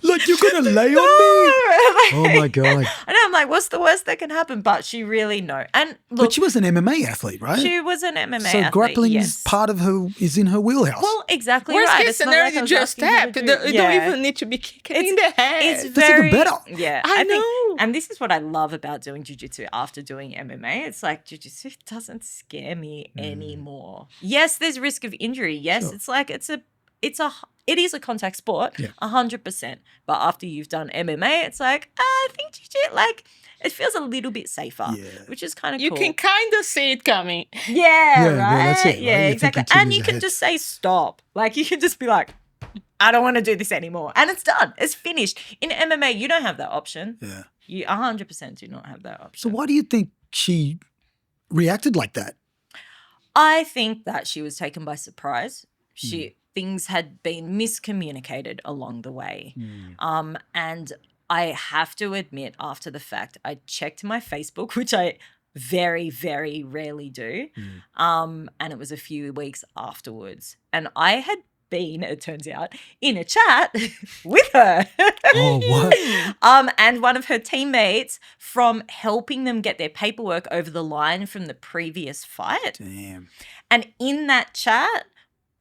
Like, you're going to lay on me? Oh, my God. I know. I'm like, what's the worst that can happen? But she really know. And look, but she was an MMA athlete, right? She was an MMA so athlete, grappling is part of her, is in her wheelhouse. Well, exactly Worst right. case scenario, you just tap. You don't even need to be kicking in the head. It's That's very, even better. Yeah, I know. think, and this is what I love about doing jiu-jitsu after doing MMA. It's like jiu-jitsu doesn't scare me anymore. Yes, there's risk of injury. Yes, it's like it is a contact sport, 100%. But after you've done MMA, it's like, I think jiu-jitsu, like, it feels a little bit safer, which is kind of cool. You can kind of see it coming. Yeah, right? Well, that's it, right? Yeah, You're exactly. thinking 2 And you years can ahead. just say stop. Like, you can just be like, I don't want to do this anymore. And it's done. It's finished. In MMA, you don't have that option. Yeah. You 100% do not have that option. So why do you think she reacted like that? I think that she was taken by surprise. Things had been miscommunicated along the way. And I have to admit, after the fact, I checked my Facebook, which I very, very rarely do. And it was a few weeks afterwards. And I had been, it turns out, in a chat with her. Oh, what? And one of her teammates from helping them get their paperwork over the line from the previous fight. Damn. And in that chat,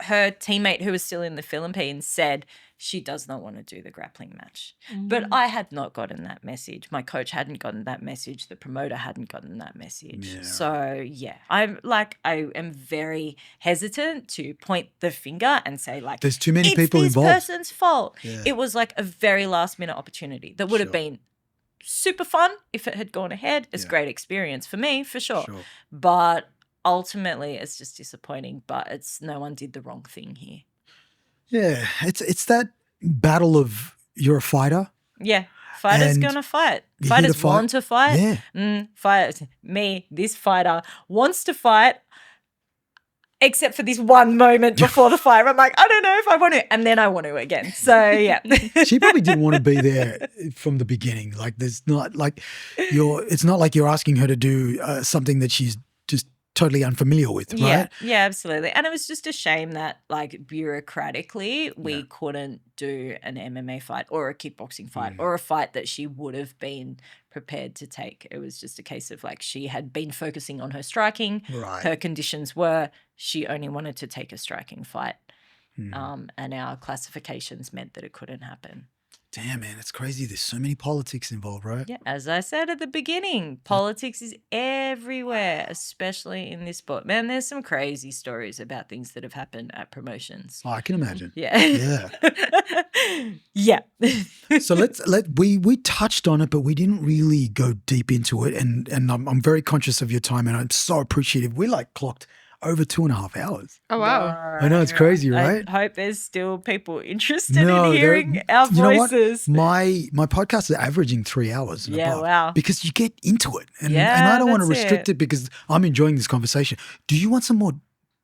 her teammate who was still in the Philippines said she does not want to do the grappling match. But I had not gotten that message. My coach hadn't gotten that message. The promoter hadn't gotten that message. Yeah. So, yeah, I am very hesitant to point the finger and say, like, There's too many people it's involved. this person's fault. Yeah. It was like a very last minute opportunity that would have been super fun if it had gone ahead. It's a great experience for me, for sure. But ultimately it's just disappointing, but no one did the wrong thing here. Yeah, it's that battle of you're a fighter. Yeah, fighters And gonna fight. you're here to Fighters want to fight. Yeah. This fighter wants to fight, except for this one moment before the fight. I'm like, I don't know if I want to, and then I want to again. So yeah. She probably didn't want to be there from the beginning. Like it's not like you're asking her to do something that she's just totally unfamiliar with, right? Yeah, absolutely. And it was just a shame that like bureaucratically we couldn't do an MMA fight or a kickboxing fight or a fight that she would have been prepared to take. It was just a case of like she had been focusing on her striking. Right. Her conditions were she only wanted to take a striking fight. And our classifications meant that it couldn't happen. Damn, man, it's crazy. There's so many politics involved, right? Yeah, as I said at the beginning, politics is everywhere, especially in this sport. Man, there's some crazy stories about things that have happened at promotions. Oh, I can imagine. Yeah. Yeah. Yeah. So we touched on it, but we didn't really go deep into it. And I'm very conscious of your time, and I'm so appreciative. We like clocked over 2.5 hours. Oh, wow. I know, it's crazy, right? I hope there's still people interested No, in hearing our you know what? voices. My podcast is averaging 3 hours and above. Wow. Because you get into it. And Yeah, I don't want to that's restrict it because I'm enjoying this conversation. Do you want some more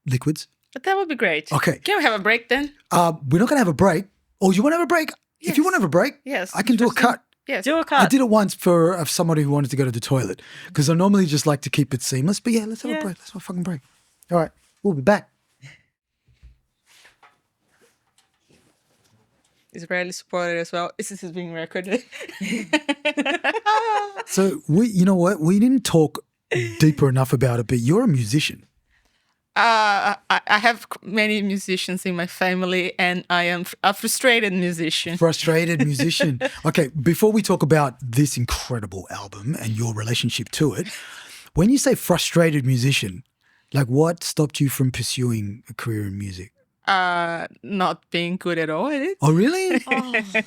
liquids? That would be great. Okay. Can we have a break then? We're not going to have a break. Oh, you want to have a break? Yes. If you want to have a break, Yes. I can do a cut. Yes. Do a I cut. did it once for somebody who wanted to go to the toilet because I normally just like to keep it seamless. But yeah, let's have a break. Let's have a fucking break. All right. We'll be back. Israeli supported as well. This is being recorded. So you know what? We didn't talk deeper enough about it, but you're a musician. I have many musicians in my family, and I am a frustrated musician. Frustrated musician. Okay, before we talk about this incredible album and your relationship to it, when you say frustrated musician, like what stopped you from pursuing a career in music? Not being good at all at it. Oh, really?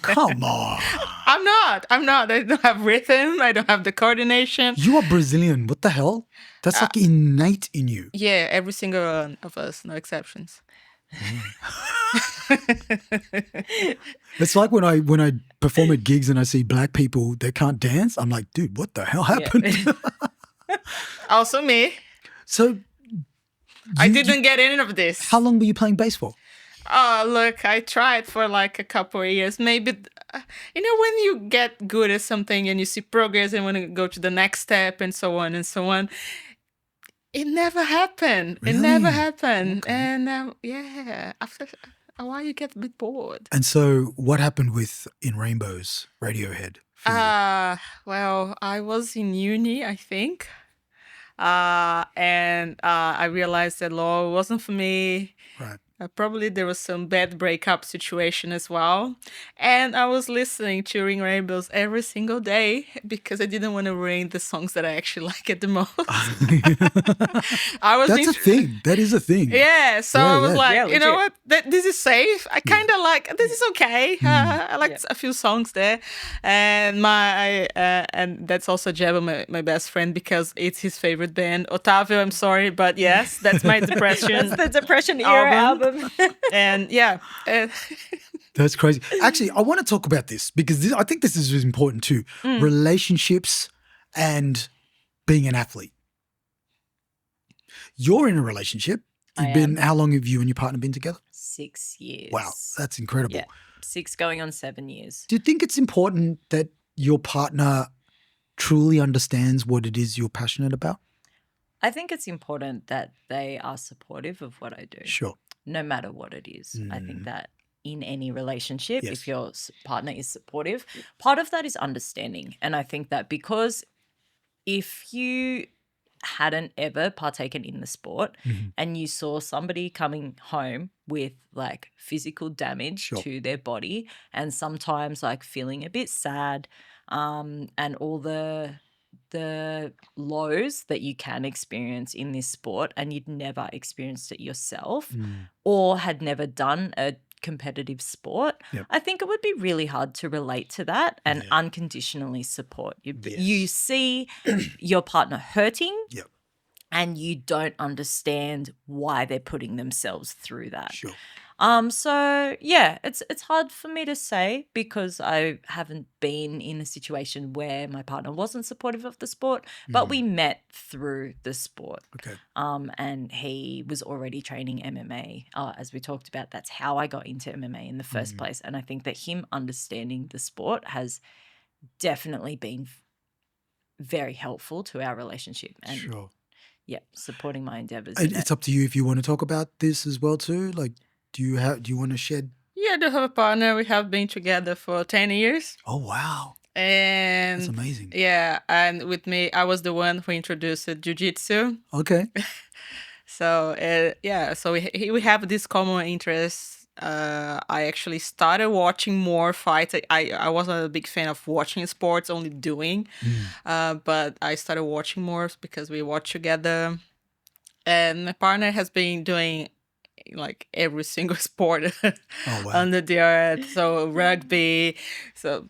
Come on. I'm not. I don't have rhythm. I don't have the coordination. You are Brazilian. What the hell? That's like innate in you. Yeah, every single one of us, no exceptions. It's like when I perform at gigs and I see black people that can't dance. I'm like, dude, what the hell happened? Also me. So I didn't get any of this. how long were you playing bass for? Oh, look, I tried for like a couple of years. Maybe, when you get good at something and you see progress and want to go to the next step and so on and so on, it never happened. Really? It never happened. Okay. And after a while you get a bit bored. And so what happened with In Rainbows, Radiohead? for you? Well, I was in uni, I think. And I realized that law wasn't for me. Right. Probably there was some bad breakup situation as well. And I was listening to Ring Rainbows every single day because I didn't want to ruin the songs that I actually like at the most. I was That's a thing. That is a thing. Yeah, so Yeah, I was yeah. like, Yeah, you know legit. what? This is safe. I kind of like, this is okay. I liked a few songs there. And and that's also Jebba, my best friend, because it's his favorite band. Otavio, I'm sorry, but yes, that's my depression. That's the Depression era album. And yeah. That's crazy. Actually, I want to talk about this because I think this is important too. Relationships and being an athlete. You're in a relationship. How long have you and your partner been together? 6 years. Wow, that's incredible. Yeah, 6 going on 7 years. Do you think it's important that your partner truly understands what it is you're passionate about? I think it's important that they are supportive of what I do. Sure. No matter what it is. I think that in any relationship, Yes. if your partner is supportive, part of that is understanding. And I think that because if you hadn't ever partaken in the sport and you saw somebody coming home with like physical damage Sure. to their body and sometimes like feeling a bit sad and all the lows that you can experience in this sport and you'd never experienced it yourself or had never done a competitive sport, Yep. I think it would be really hard to relate to that and unconditionally support. You see your partner hurting Yep. and you don't understand why they're putting themselves through that. Sure. So yeah, it's hard for me to say because I haven't been in a situation where my partner wasn't supportive of the sport, but we met through the sport. Okay. And he was already training MMA. As we talked about, that's how I got into MMA in the first place. And I think that him understanding the sport has definitely been very helpful to our relationship. And Sure. yeah, supporting my endeavors. And it's up to you if you want to talk about this as well too. Like, do you want to shed? Yeah, I do have a partner. We have been together for 10 years. Oh wow, And that's amazing. yeah, and with me, I was the one who introduced jiu-jitsu. Okay. So so we have this common interest. I actually started watching more fights. I wasn't a big fan of watching sports, only doing. But I started watching more because we watch together. And my partner has been doing like every single sport under the earth. So rugby. So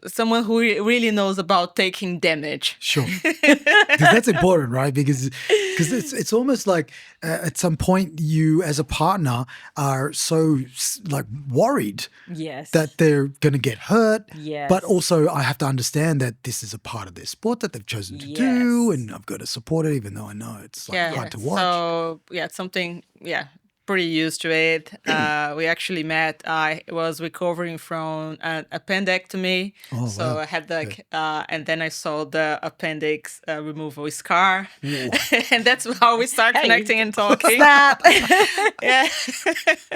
someone who really knows about taking damage. Sure. Because that's important, right? Because it's almost like at some point you as a partner are so like worried Yes. that they're going to get hurt. Yes. But also I have to understand that this is a part of their sport that they've chosen to do, Yes. and I've got to support it even though I know it's like hard to watch. So it's something, pretty used to it. We actually met. I was recovering from an appendectomy. Oh, So wow. I had and then I saw the appendix removal scar. And that's how we start connecting and talking. Snap. Yeah.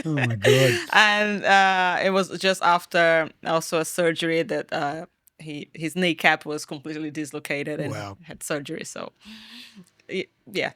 Oh my God. And it was just after also a surgery that his kneecap was completely dislocated and Wow. had surgery. So yeah.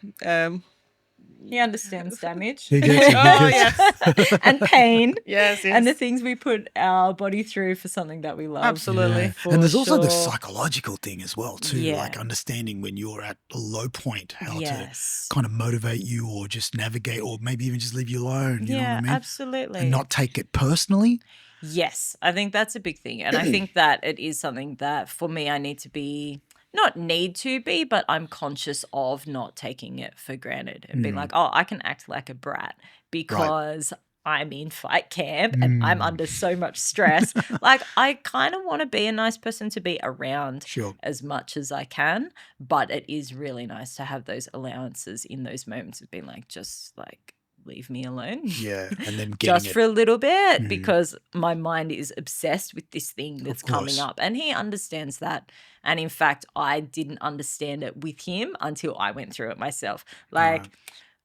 He understands damage He gets it. Oh yes. and pain Yes, and the things we put our body through for something that we love. Absolutely. Yeah. For And there's also the sure. psychological thing as well too, Yeah. like understanding when you're at a low point, how Yes. to kind of motivate you or just navigate or maybe even just leave you alone, you know what I mean? Absolutely. And not take it personally. Yes, I think that's a big thing. And I think that it is something that for me, I need to be, not need to be, but I'm conscious of not taking it for granted and being like, oh, I can act like a brat because I'm in fight camp and I'm under so much stress. Like, I kind of want to be a nice person to be around Sure. as much as I can, but it is really nice to have those allowances in those moments of being like, just like, leave me alone. Yeah. And then getting Just it. for a little bit because my mind is obsessed with this thing that's coming course. up. And he understands that. And in fact, I didn't understand it with him until I went through it myself. Like,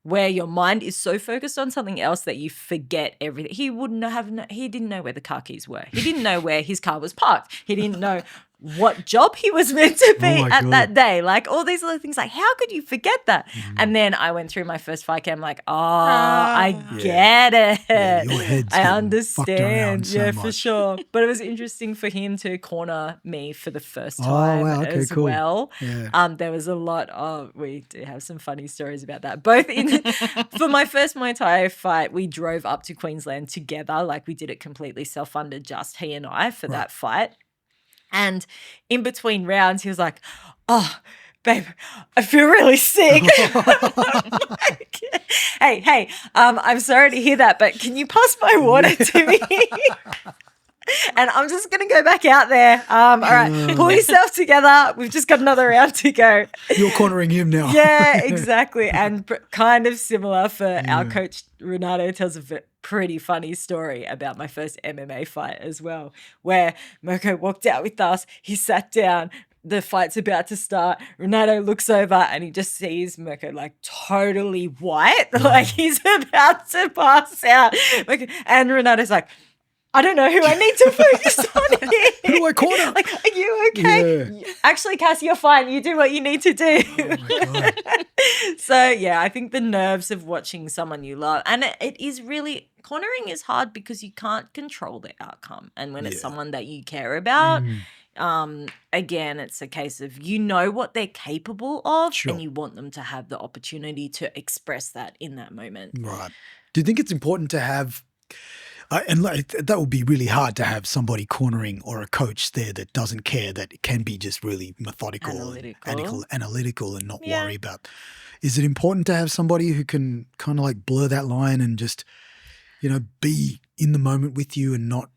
where your mind is so focused on something else that you forget everything. He wouldn't have, he didn't know where the car keys were. He didn't know where his car was parked. He didn't know what job he was meant to be my at God. that day. Like all these little things, like how could you forget that? And then I went through my first fight camp like, oh, I get it. Yeah, your head's I getting fucked around understand. so Yeah, much. for sure. But it was interesting for him to corner me for the first Oh, time wow. Okay, as cool. well. Yeah. There was a lot of, we do have some funny stories about that. Both in, for my first Muay Thai fight, we drove up to Queensland together. Like we did it completely self-funded, just he and I for that fight. And in between rounds, he was like, oh, babe, I feel really sick. Like, hey, I'm sorry to hear that, but can you pass my water to me? And I'm just going to go back out there. All right, pull yourself together. We've just got another round to go. You're cornering him now. Yeah, exactly. And kind of similar for our coach, Renato tells a pretty funny story about my first MMA fight as well, where Mirko walked out with us. He sat down. The fight's about to start. Renato looks over and he just sees Mirko like totally white, like he's about to pass out. And Renato's like, I don't know who I need to focus on here. Who do I corner? Like, are you okay? Yeah. Actually, Cass, you're fine. You do what you need to do. Oh my God. So, yeah, I think the nerves of watching someone you love, and it is really, cornering is hard because you can't control the outcome. And when it's someone that you care about, again, it's a case of you know what they're capable of and you want them to have the opportunity to express that in that moment. Right. Do you think it's important to have, And like, that would be really hard to have somebody cornering or a coach there that doesn't care, that it can be just really methodical, analytical and not worry about. Is it important to have somebody who can kind of like blur that line and just, be in the moment with you and not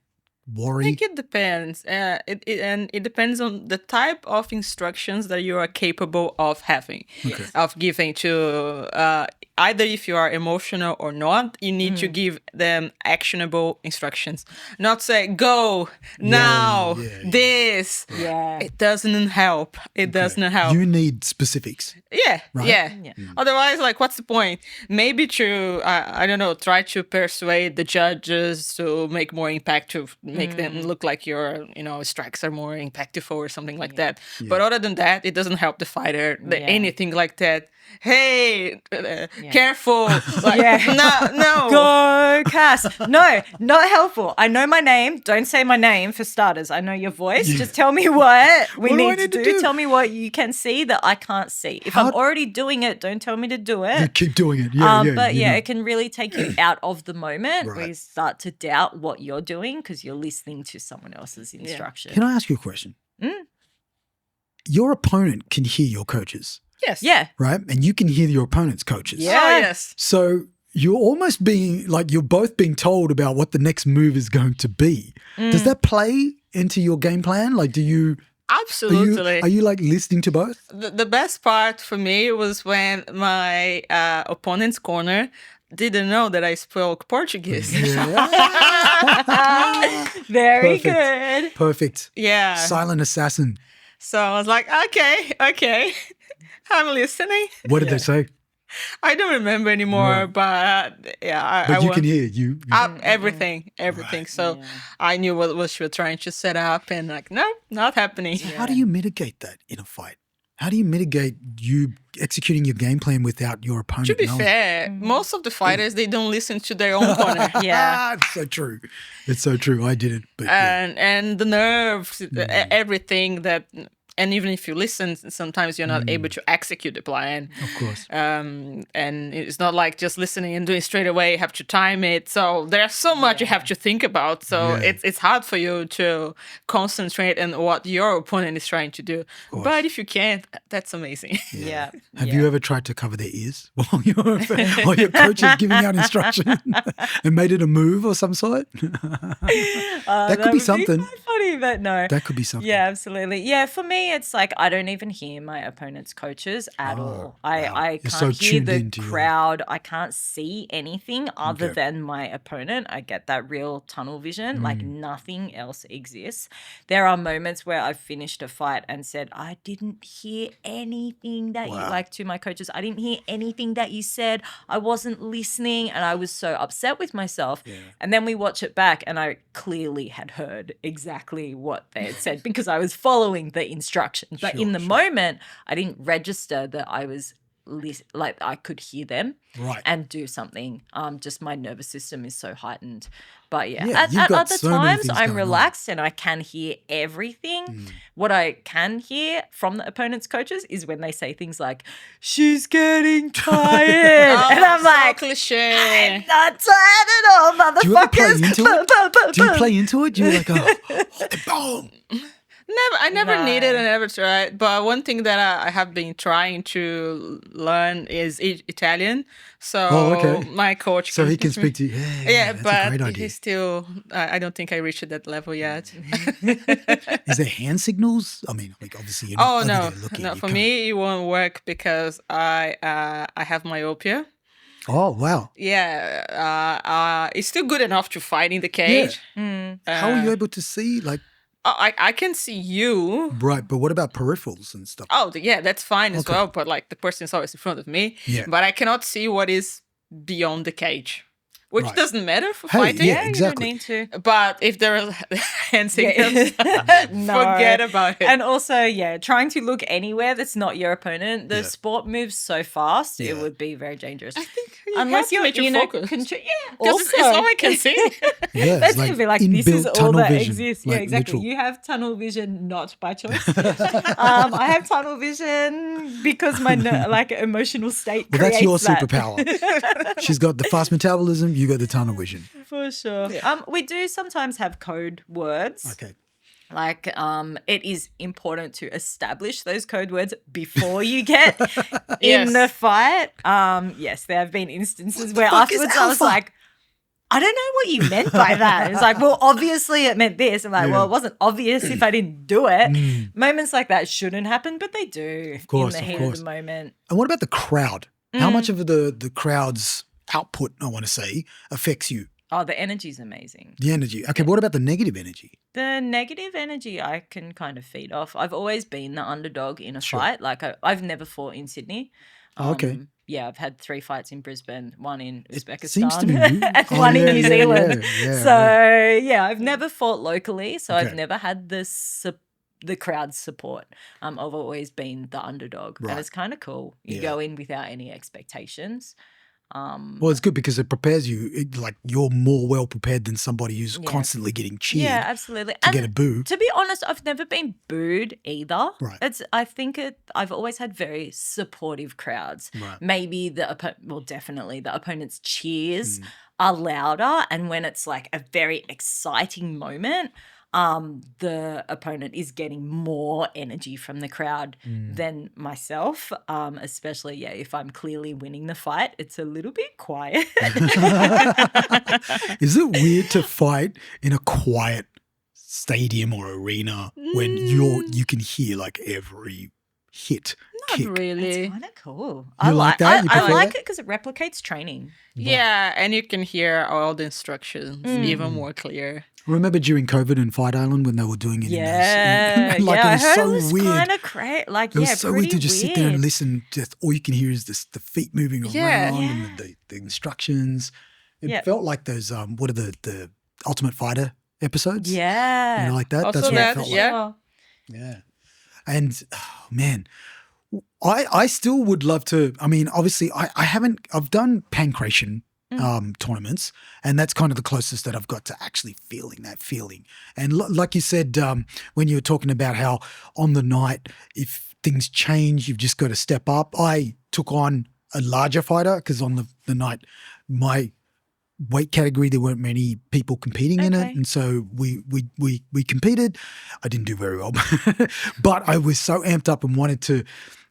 worry? I think it depends. It depends on the type of instructions that you are capable of having, of giving to either if you are emotional or not. You need to give them actionable instructions, not say go now this. Yeah, it doesn't help. It doesn't help. You need specifics. Yeah, right? yeah. Otherwise, like, what's the point? Maybe to I don't know, try to persuade the judges to make more impact, to make them look like your strikes are more impactful or something like that. But other than that, it doesn't help the fighter. Anything like that. Hey, careful! Like, no, go Cass. No, not helpful. I know my name. Don't say my name for starters. I know your voice. Just tell me what we need to do. Tell me what you can see that I can't see. If I'm already doing it, don't tell me to do it. You keep doing it. But it can really take you out of the moment where you start to doubt what you're doing because you're listening to someone else's instruction. Can I ask you a question? Your opponent can hear your coaches. Yes. Yeah. Right? And you can hear your opponent's coaches. Yeah. Oh, yes. So you're almost being like, you're both being told about what the next move is going to be. Does that play into your game plan? Like, do you... Absolutely. Are you like listening to both? The best part for me was when my opponent's corner didn't know that I spoke Portuguese. Very good. Perfect. Yeah. Silent assassin. So I was like, okay. I'm listening. What did they say? I don't remember anymore, but But you can hear you. everything. Right. So I knew what she was trying to set up, and like, no, not happening. So how do you mitigate that in a fight? How do you mitigate you executing your game plan without your opponent To be knowing? fair, most of the fighters, they don't listen to their own corner. It's so true. It's so true. I didn't. But And the nerves, everything that... And even if you listen, sometimes you're not able to execute the plan. Of course. And it's not like just listening and doing straight away. You have to time it. So there's so much you have to think about. So it's hard for you to concentrate on what your opponent is trying to do. But if you can't, that's amazing. Yeah. Have you ever tried to cover their ears while your coach is giving out instruction and made it a move or some sort? That could be something. Quite funny, but no. That could be something. Yeah, absolutely. Yeah, for me, it's like I don't even hear my opponent's coaches at all. I can't hear the crowd. I can't see anything other than my opponent. I get that real tunnel vision, like nothing else exists. There are moments where I've finished a fight and said, I didn't hear anything that you like to my coaches. I didn't hear anything that you said. I wasn't listening, and I was so upset with myself. Yeah. And then we watch it back, and I clearly had heard exactly what they had said because I was following the instructions. But in the moment, I didn't register that I was like I could hear them and do something. Just my nervous system is so heightened. But at other times I'm relaxed and I can hear everything. What I can hear from the opponent's coaches is when they say things like, she's getting tired. And I'm like, cliche. I'm not tired at all, motherfuckers. Do you play into it? Do you like, boom? I never needed and never tried. But one thing that I have been trying to learn is Italian. So my coach, so he can speak to you. Yeah, that's a great idea. He's still. I don't think I reached that level yet. Is there hand signals? I mean, like obviously. You're not over there looking. No. For me, it won't work because I have myopia. Oh wow! Yeah, it's still good enough to fight in the cage. Yeah. How are you able to see like? I can see you. Right, but what about peripherals and stuff? Oh, yeah, that's fine as well. But like the person is always in front of me. Yeah. But I cannot see what is beyond the cage, which doesn't matter for fighting. Yeah, exactly. You don't need to. But if there are hand signals, forget about it. And also, trying to look anywhere that's not your opponent. The sport moves so fast; it would be very dangerous. I think unless you're in a focus. Also, it's all I can see. That's gonna be like this is all that exists. Like, yeah, exactly. literal. You have tunnel vision not by choice. I have tunnel vision because my emotional state. Well, that's your that. superpower. She's got the fast metabolism. you got the tunnel vision. For sure. We do sometimes have code words. Okay. Like, it is important to establish those code words before you get in the fight. Yes, there have been instances where afterwards I was like, I don't know what you meant by that. It's like, well, obviously it meant this. I'm like, well, it wasn't obvious if I didn't do it. Moments like that shouldn't happen, but they do Of course, in the heat of the moment. And what about the crowd? How much of the crowd's output, I want to say, affects you? Oh, the energy's amazing. The energy. Okay, what about the negative energy? The negative energy I can kind of feed off. I've always been the underdog in a fight. Like I've never fought in Sydney. Okay. Yeah, I've had 3 fights in Brisbane, 1 in Uzbekistan, seems to be you. and 1 in New Zealand. Yeah, So I've never fought locally. So I've never had the crowd's support. I've always been the underdog, and it's kind of cool. You go in without any expectations. Well, it's good because it prepares you. Like you're more well prepared than somebody who's constantly getting cheered. Yeah, absolutely. To get a boo. To be honest, I've never been booed either. Right. I've always had very supportive crowds. Right. Maybe definitely the opponent's cheers are louder, and when it's like a very exciting moment, the opponent is getting more energy from the crowd than myself, especially, if I'm clearly winning the fight, it's a little bit quiet. Is it weird to fight in a quiet stadium or arena when you can hear like every hit? Kick? Not really. It's kind of cool. You like that? You I prefer like that? it because it replicates training. Yeah, and you can hear all the instructions even more clear. Remember during COVID in Fight Island when they were doing it Yeah, in those, like I it was heard so it was weird. kind of crazy. Like, It was so weird to just sit there and listen. Just all you can hear is the feet moving around and the instructions. It felt like those what are the Ultimate Fighter episodes? Yeah, You know, like that. Also That's what it felt like. yeah. And oh, man, I still would love to. I mean, obviously, I've done pancration tournaments, and that's kind of the closest that I've got to actually feeling that feeling. And like you said, when you were talking about how on the night, if things change, you've just got to step up. I took on a larger fighter because on the night, my weight category, there weren't many people competing in it, and so we competed. I didn't do very well, but I was so amped up and wanted to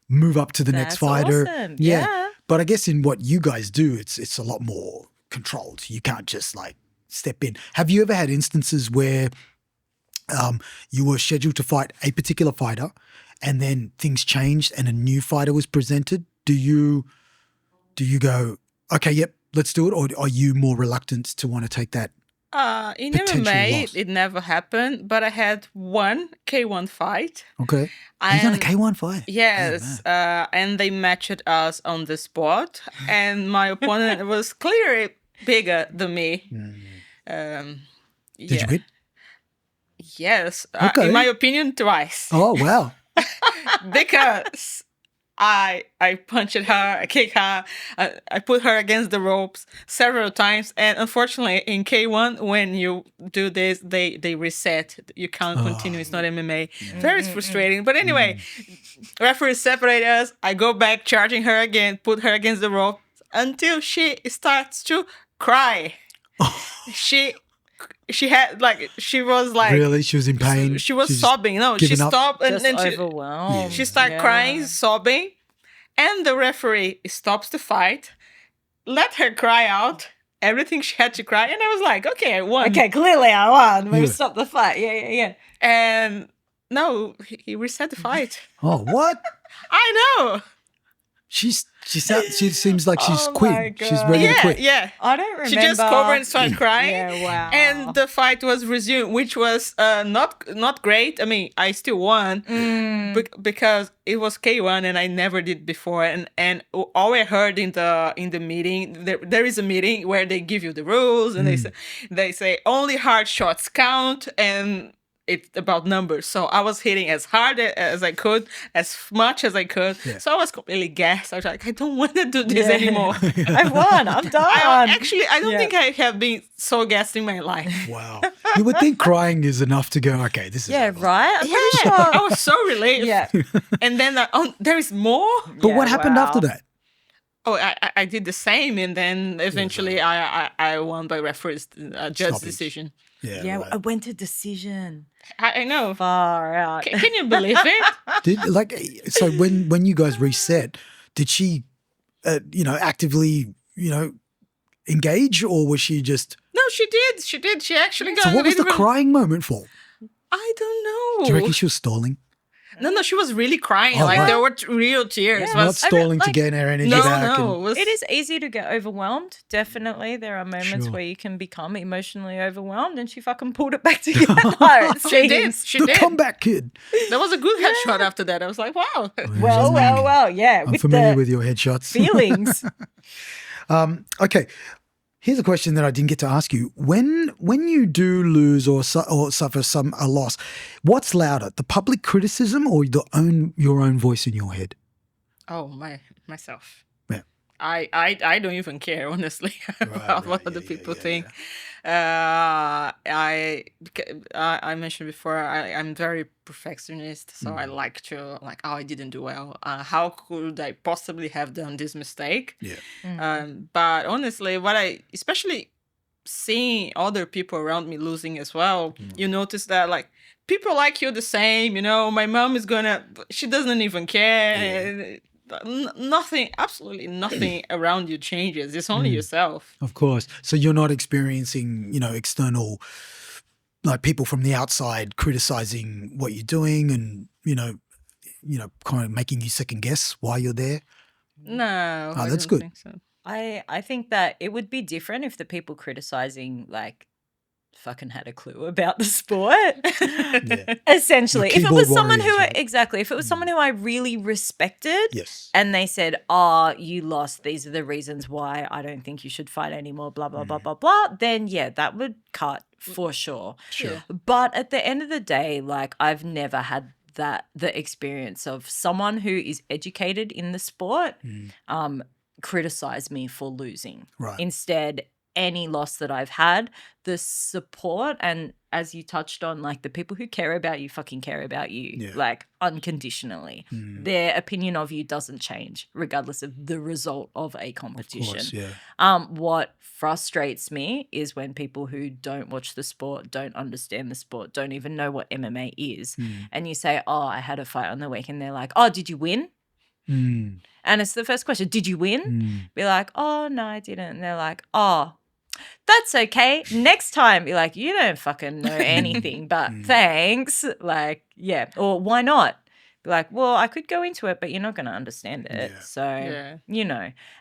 move up to the next fighter. Awesome. Yeah. But I guess in what you guys do, it's a lot more controlled. You can't just like step in. Have you ever had instances where you were scheduled to fight a particular fighter and then things changed and a new fighter was presented? Do you go, okay, yep, let's do it? Or are you more reluctant to want to take that? In Potential MMA, loss. it never happened, but I had one K1 fight. Okay. You done a And- K1 fight? Yes, and they matched us on the spot, and my opponent was clearly bigger than me. Did you win? Yes, Okay. in my opinion, twice. Oh, wow. Because I punched her, I kicked her, I put her against the ropes several times, and unfortunately in K1 when you do this they reset. You can't continue. It's not MMA. Very frustrating. But anyway, referee separate us. I go back charging her again, put her against the rope until she starts to cry. She had she was like Really? She was in pain? She was She's sobbing. No, she given up? stopped and Just then overwhelmed. she started crying, sobbing, and the referee stops the fight, let her cry out everything she had to cry, and I was like, okay, I won. Okay, clearly I won. We Yeah. stopped the fight. Yeah. And no, he reset the fight. Oh, what? I know. She seems like she's Oh my quit. She's ready to Yeah, quit. yeah. I don't remember. She just covered and started crying. Yeah, wow. And the fight was resumed, which was not great. I mean, I still won because it was K1 and I never did before. And all I heard in the meeting, there is a meeting where they give you the rules and they say only hard shots count and it's about numbers. So I was hitting as hard as I could, as much as I could. Yeah. So I was completely gassed. I was like, I don't want to do this anymore. I've won. I'm done. I don't think I have been so gassed in my life. Wow. You would think crying is enough to go, okay, this is over. Right? I'm pretty sure. I was so relieved. Yeah. And then there is more. But what happened after that? Oh, I did the same, and then eventually I won by referee's judge decision. Yeah, right. I went to decision. I know. Far out. Can you believe it? So when you guys reset, did she, actively, engage, or was she just? No, she did. She did. She actually got. So what was the crying moment for? I don't know. Do you reckon she was stalling? No, she was really crying. Oh, like right. there were real tears. Yeah. Not stalling to gain her energy back. No. It is easy to get overwhelmed. Definitely. There are moments Sure. where you can become emotionally overwhelmed, and she fucking pulled it back together. It She did. seems. She Good did. comeback, kid. There was a good headshot after that. I was like, wow. Well, yeah. I'm familiar with your headshots. feelings. Okay. Here's a question that I didn't get to ask you. When you do lose or suffer a loss, what's louder, the public criticism or your own voice in your head? Oh, myself. Yeah. I don't even care, honestly, about what other people think. I mentioned before, I'm very perfectionist, so I like to I didn't do well. How could I possibly have done this mistake? Yeah. But honestly, especially seeing other people around me losing as well, you notice that people like you the same. My mom she doesn't even care. Nothing, absolutely nothing around you changes. It's only yourself. Of course. So you're not experiencing, external, people from the outside criticizing what you're doing and, kind of making you second guess why you're there. No. I that's don't good. think so. I think that it would be different if the people criticizing fucking had a clue about the sport. Essentially. The If it was keyboard someone warriors, who right? exactly, if it was someone who I really respected Yes. and they said, "Oh, you lost. These are the reasons why I don't think you should fight anymore, blah blah blah blah blah," then yeah, that would cut for sure. Sure. But at the end of the day, I've never had the experience of someone who is educated in the sport criticize me for losing. Right. Instead, any loss that I've had, the support and as you touched on, the people who care about you fucking care about you, unconditionally. Their opinion of you doesn't change regardless of the result of a competition. Of course, yeah. What frustrates me is when people who don't watch the sport, don't understand the sport, don't even know what MMA is, and you say, "Oh, I had a fight on the week," and they're like, "Oh, did you win?" And it's the first question, "Did you win?" Be like, "Oh, no, I didn't." And they're like, "Oh, that's okay. Next time," be like, "You don't fucking know anything, but thanks." Yeah. Or why not? Be like, "Well, I could go into it, but you're not going to understand it." Yeah. So,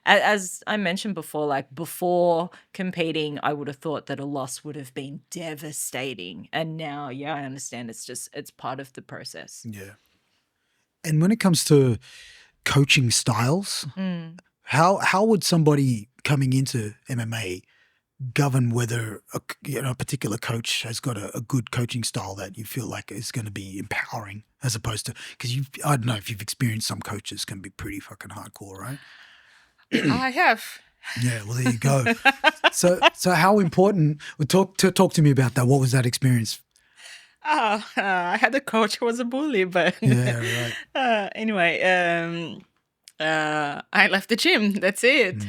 as I mentioned before, before competing, I would have thought that a loss would have been devastating. And now, yeah, I understand it's part of the process. Yeah. And when it comes to coaching styles, how would somebody coming into MMA govern whether a particular coach has got a good coaching style that you feel like is going to be empowering, as opposed to, because I don't know if you've experienced some coaches can be pretty fucking hardcore, right? I have. Yeah, well, there you go. So how important? Talk to me about that. What was that experience? I had a coach who was a bully, but Yeah, right. anyway, I left the gym. That's it.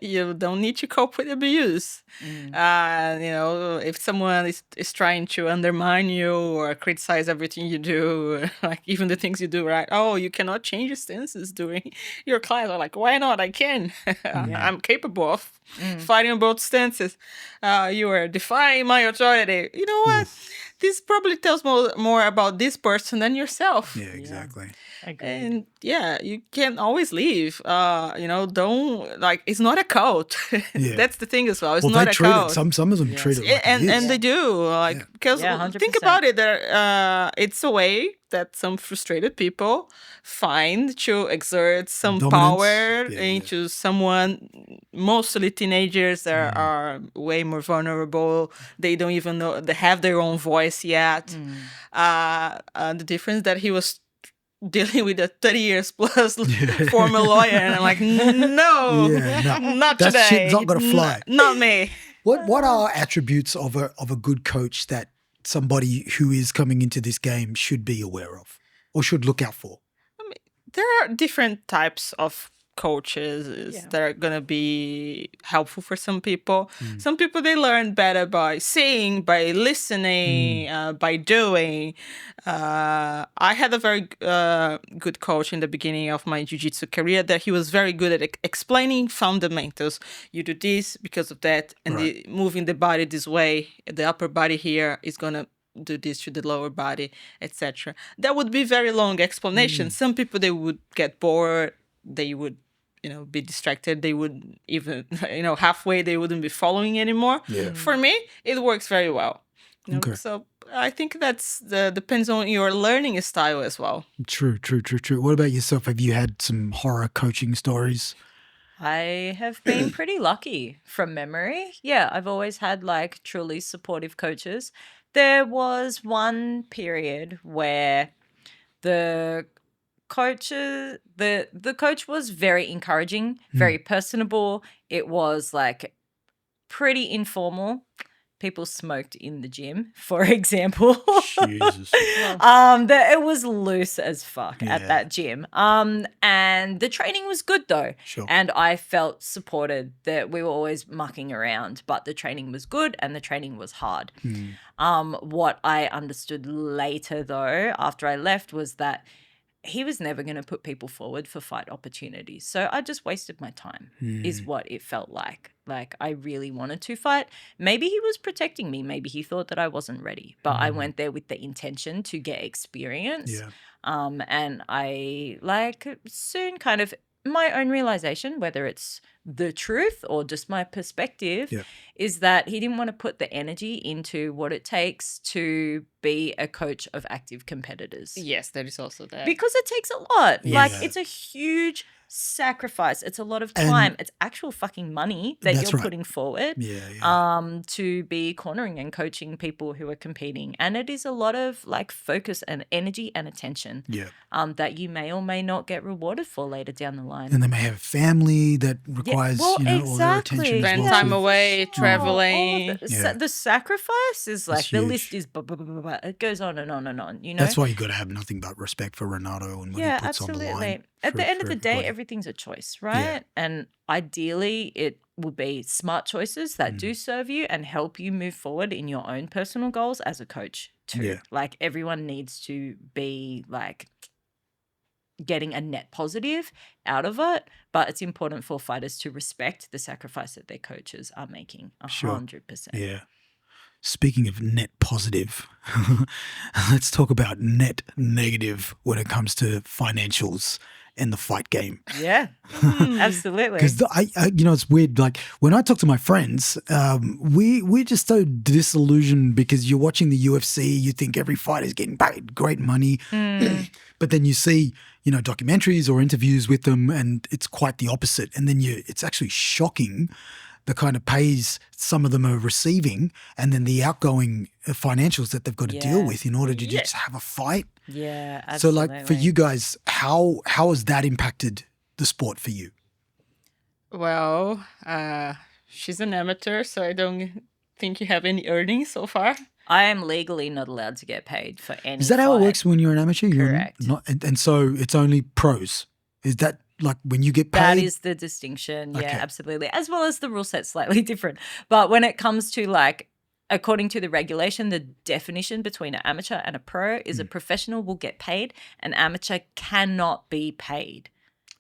You don't need to cope with abuse. If someone is trying to undermine you or criticize everything you do, even the things you do right. Oh, you cannot change your stances during your class. I'm like, why not? I can. I'm capable of fighting on both stances. You are defying my authority. You know what? This probably tells more about this person than yourself. Yeah, exactly. And you can always leave. Don't it's not a cult. Yeah. That's the thing as well. It's Well, not they a treat cult. it. Some of them treat it like it is. And they do because Yeah, 100%. think about it. It's a way that some frustrated people find to exert some Dominance. power Yeah, into someone. Mostly teenagers that are way more vulnerable. They don't even know they have their own voice yet. The difference that he was dealing with a 30 years plus former lawyer, and I'm like, no, not that today. shit's not gonna fly. Not me. What are attributes of a good coach that somebody who is coming into this game should be aware of or should look out for? There are different types of coaches that are gonna be helpful for some people. Some people, they learn better by seeing, by listening, by doing. I had a very good coach in the beginning of my jiu-jitsu career that he was very good at explaining fundamentals. You do this because of that, and moving the body this way, the upper body here is gonna do this to the lower body, etc. That would be very long explanation. Some people, they would get bored, they would be distracted, they would even halfway they wouldn't be following anymore. For me, it works very well. So I think that's depends on your learning style as well. True. What about yourself? Have you had some horror coaching stories? I have been pretty lucky from memory. Yeah, I've always had like truly supportive coaches. There was one period where the coach was very encouraging, very personable. It was like pretty informal. People smoked in the gym, for example. Jesus. It was loose as fuck at that gym. And the training was good though. Sure. And I felt supported that we were always mucking around, but the training was good and the training was hard. What I understood later though, after I left, was that he was never going to put people forward for fight opportunities. So I just wasted my time is what it felt like. Like I really wanted to fight. Maybe he was protecting me. Maybe he thought that I wasn't ready. But I went there with the intention to get experience. Yeah. And I soon kind of my own realization, whether it's the truth or just my perspective, is that he didn't want to put the energy into what it takes to be a coach of active competitors. Yes, that is also that. Because it takes a lot. Yeah. Like it's a huge sacrifice. It's a lot of time. It's actual fucking money that you're putting forward to be cornering and coaching people who are competing. And it is a lot of like focus and energy and attention that you may or may not get rewarded for later down the line. And they may have a family that requires all their attention. Spend time away, traveling. The sacrifice is like the list is it goes on and on and on. That's why you got to have nothing but respect for Renato and what he puts on the line. At the end of the day, everything's a choice, right? Yeah. And ideally, it will be smart choices that do serve you and help you move forward in your own personal goals as a coach too. Yeah. Like everyone needs to be like getting a net positive out of it, but it's important for fighters to respect the sacrifice that their coaches are making 100%. Yeah. Speaking of net positive, let's talk about net negative when it comes to financials in the fight game. Yeah, absolutely. Because it's weird. Like when I talk to my friends, we're just so disillusioned because you're watching the UFC, you think every fighter is getting paid great money, but then you see documentaries or interviews with them, and it's quite the opposite. And then it's actually shocking the kind of pays some of them are receiving, and then the outgoing financials that they've got to deal with in order to just have a fight. Yeah, absolutely. So like for you guys, how has that impacted the sport for you? Well, she's an amateur, so I don't think you have any earnings so far. I am legally not allowed to get paid for any Is that how it works when you're an amateur? Correct. And so it's only pros. Is that like when you get paid? That is the distinction. Yeah, absolutely. As well as the rule set's slightly different. But when it comes to like, according to the regulation, the definition between an amateur and a pro is a professional will get paid. An amateur cannot be paid.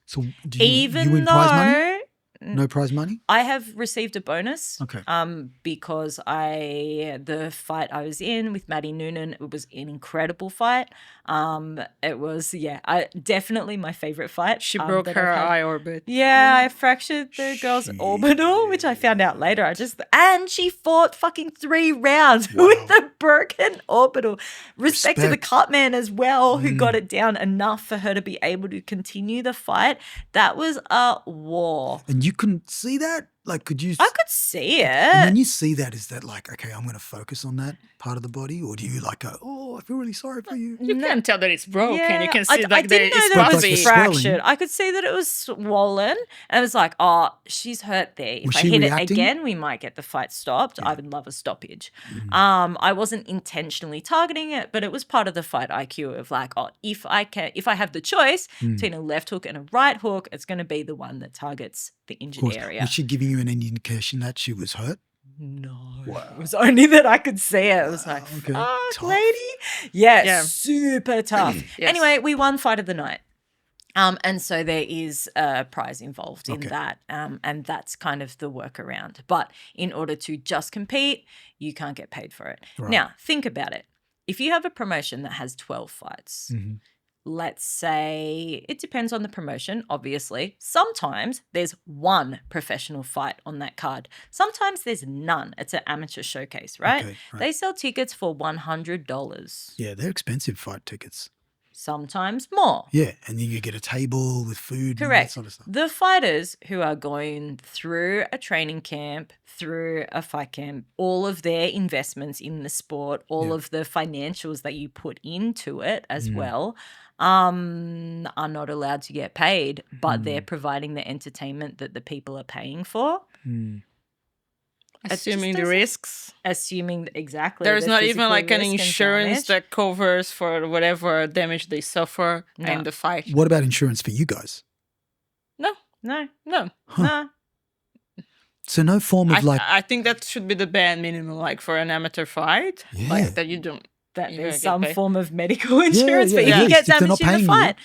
So you win prize money? No prize money? I have received a bonus. Okay. Because the fight I was in with Maddie Noonan, it was an incredible fight. It was definitely my favorite fight. She broke her eye orbit. Yeah, I fractured the girl's orbital, which I found out later. And she fought fucking 3 rounds with a broken orbital. Respect to the cut man as well, who got it down enough for her to be able to continue the fight. That was a war. And you couldn't see that? Like, could you? I could see it. And when you see that, is that like, okay, I'm going to focus on that part of the body? Or do you like go, oh, I feel really sorry for you. You can't tell that it's broken. Yeah, You can I see like didn't know it's that it was fuzzy. fractured. I could see that it was swollen. And I was like, oh, she's hurt there. If Was I she hit reacting? it again, we might get the fight stopped. I would love a stoppage. I wasn't intentionally targeting it, but it was part of the fight IQ of like, oh, if I have the choice between a left hook and a right hook, it's going to be the one that targets the injured area. Was she giving you an indication that she was hurt? No, it was only that I could see it. It was like, okay. fuck, Tough. lady. Yeah, Yeah. super tough. Yes. Anyway, we won fight of the night. And so there is a prize involved in that. And that's kind of the workaround. But in order to just compete, you can't get paid for it. Right. Now, think about it. If you have a promotion that has 12 fights, let's say it depends on the promotion, obviously. Sometimes there's one professional fight on that card. Sometimes there's none. It's an amateur showcase, right? Okay, right. They sell tickets for $100. Yeah, they're expensive fight tickets. Sometimes more. Yeah, and then you get a table with food and that Correct. sort of stuff. The fighters who are going through a training camp, through a fight camp, all of their investments in the sport, all of the financials that you put into it as well, are not allowed to get paid, but they're providing the entertainment that the people are paying for. Assuming the doesn't- risks. Assuming exactly. There's the not even physical like an risk and insurance damage. that covers for whatever damage they suffer in the fight. What about insurance for you guys? No, No, no. no. So no form of I think that should be the bare minimum, like for an amateur fight, Yeah. like that you don't. That You're there's gonna get some paid. form of medical insurance, yeah, but if at you get least if they're not damaged in paying the you. fight,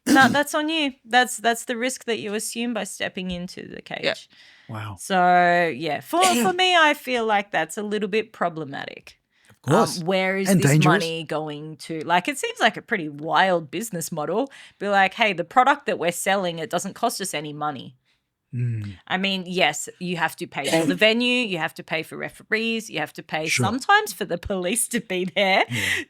no, that's on you. That's the risk that you assume by stepping into the cage. Yeah. Wow. So yeah, for me, I feel like that's a little bit problematic. Of course. Where is And this dangerous. money going to? Like, it seems like a pretty wild business model. Be like, hey, the product that we're selling, it doesn't cost us any money. I mean, yes, you have to pay for the venue, you have to pay for referees, you have to pay sometimes for the police to be there,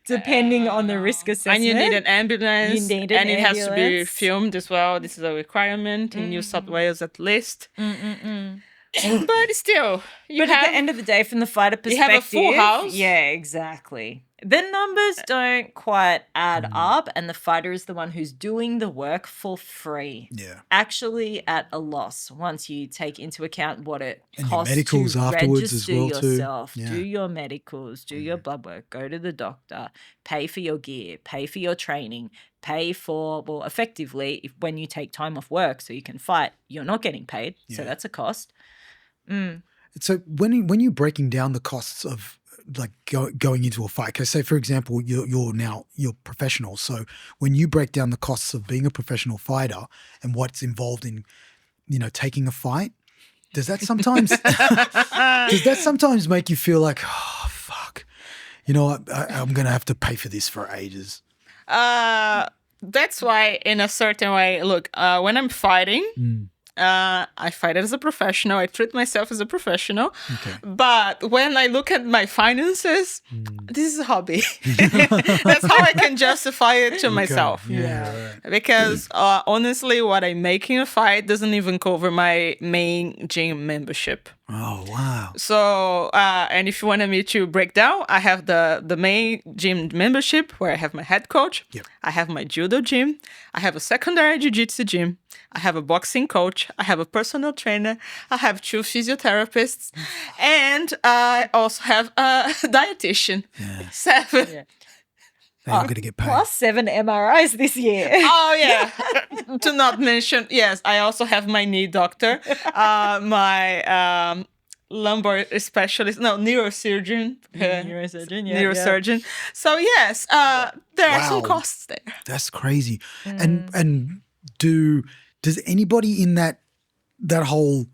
depending on the risk assessment. And you need an ambulance. You need an and it has to be ambulance. filmed as well. This is a requirement in New South Wales at least. But still, But at the end of the day, from the fighter You perspective, have a full house. Yeah, exactly. The numbers don't quite add up, and the fighter is the one who's doing the work for free. Yeah. Actually, at a loss once you take into account what it And your costs medicals to afterwards as register well too. yourself, Yeah. do your medicals, do your blood work, go to the doctor, pay for your gear, pay for your training, pay for, well, effectively, when you take time off work so you can fight, you're not getting paid, so that's a cost. So when you're breaking down the costs of like going into a fight, because say for example you're professional, so when you break down the costs of being a professional fighter and what's involved in taking a fight, does that sometimes make you feel like, oh fuck, I'm gonna have to pay for this for ages? That's why, in a certain way, look, when I'm fighting, I fight as a professional. I treat myself as a professional. Okay. But when I look at my finances, this is a hobby. That's how I can justify it to myself. Yeah. Right. Because honestly, what I make in a fight doesn't even cover my main gym membership. Oh wow. So, and if you wanted me to break down, I have the main gym membership where I have my head coach. Yep. I have my judo gym. I have a secondary jiu-jitsu gym. I have a boxing coach. I have a personal trainer. I have 2 physiotherapists. And I also have a dietitian. Yeah. 7. Yeah. I'm gonna get paid. Plus 7 MRIs this year. Oh, yeah. To not mention, yes, I also have my knee doctor, my lumbar specialist, neurosurgeon. Neurosurgeon, yeah. Neurosurgeon. So, yes, there are some Wow. costs there. That's crazy. And does anybody in that whole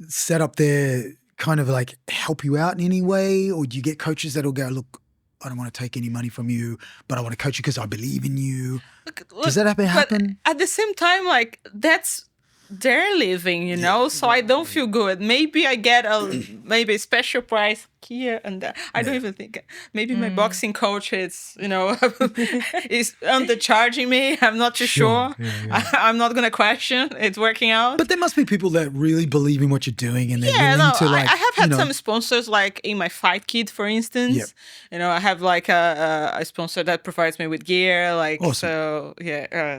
setup there kind of like help you out in any way, or do you get coaches that'll go, look, I don't want to take any money from you, but I want to coach you because I believe in you? Does that happen? But at the same time, like, that's their living, you know, so I don't feel good. Maybe I get a special price here and there. I don't even think. Maybe my boxing coach is, you know, is undercharging me. I'm not too sure. I'm not gonna question it's working out. But there must be people that really believe in what you're doing and they're willing to like. I have had some sponsors, like in my fight kit, for instance. You know, I have like a sponsor that provides me with gear, like so.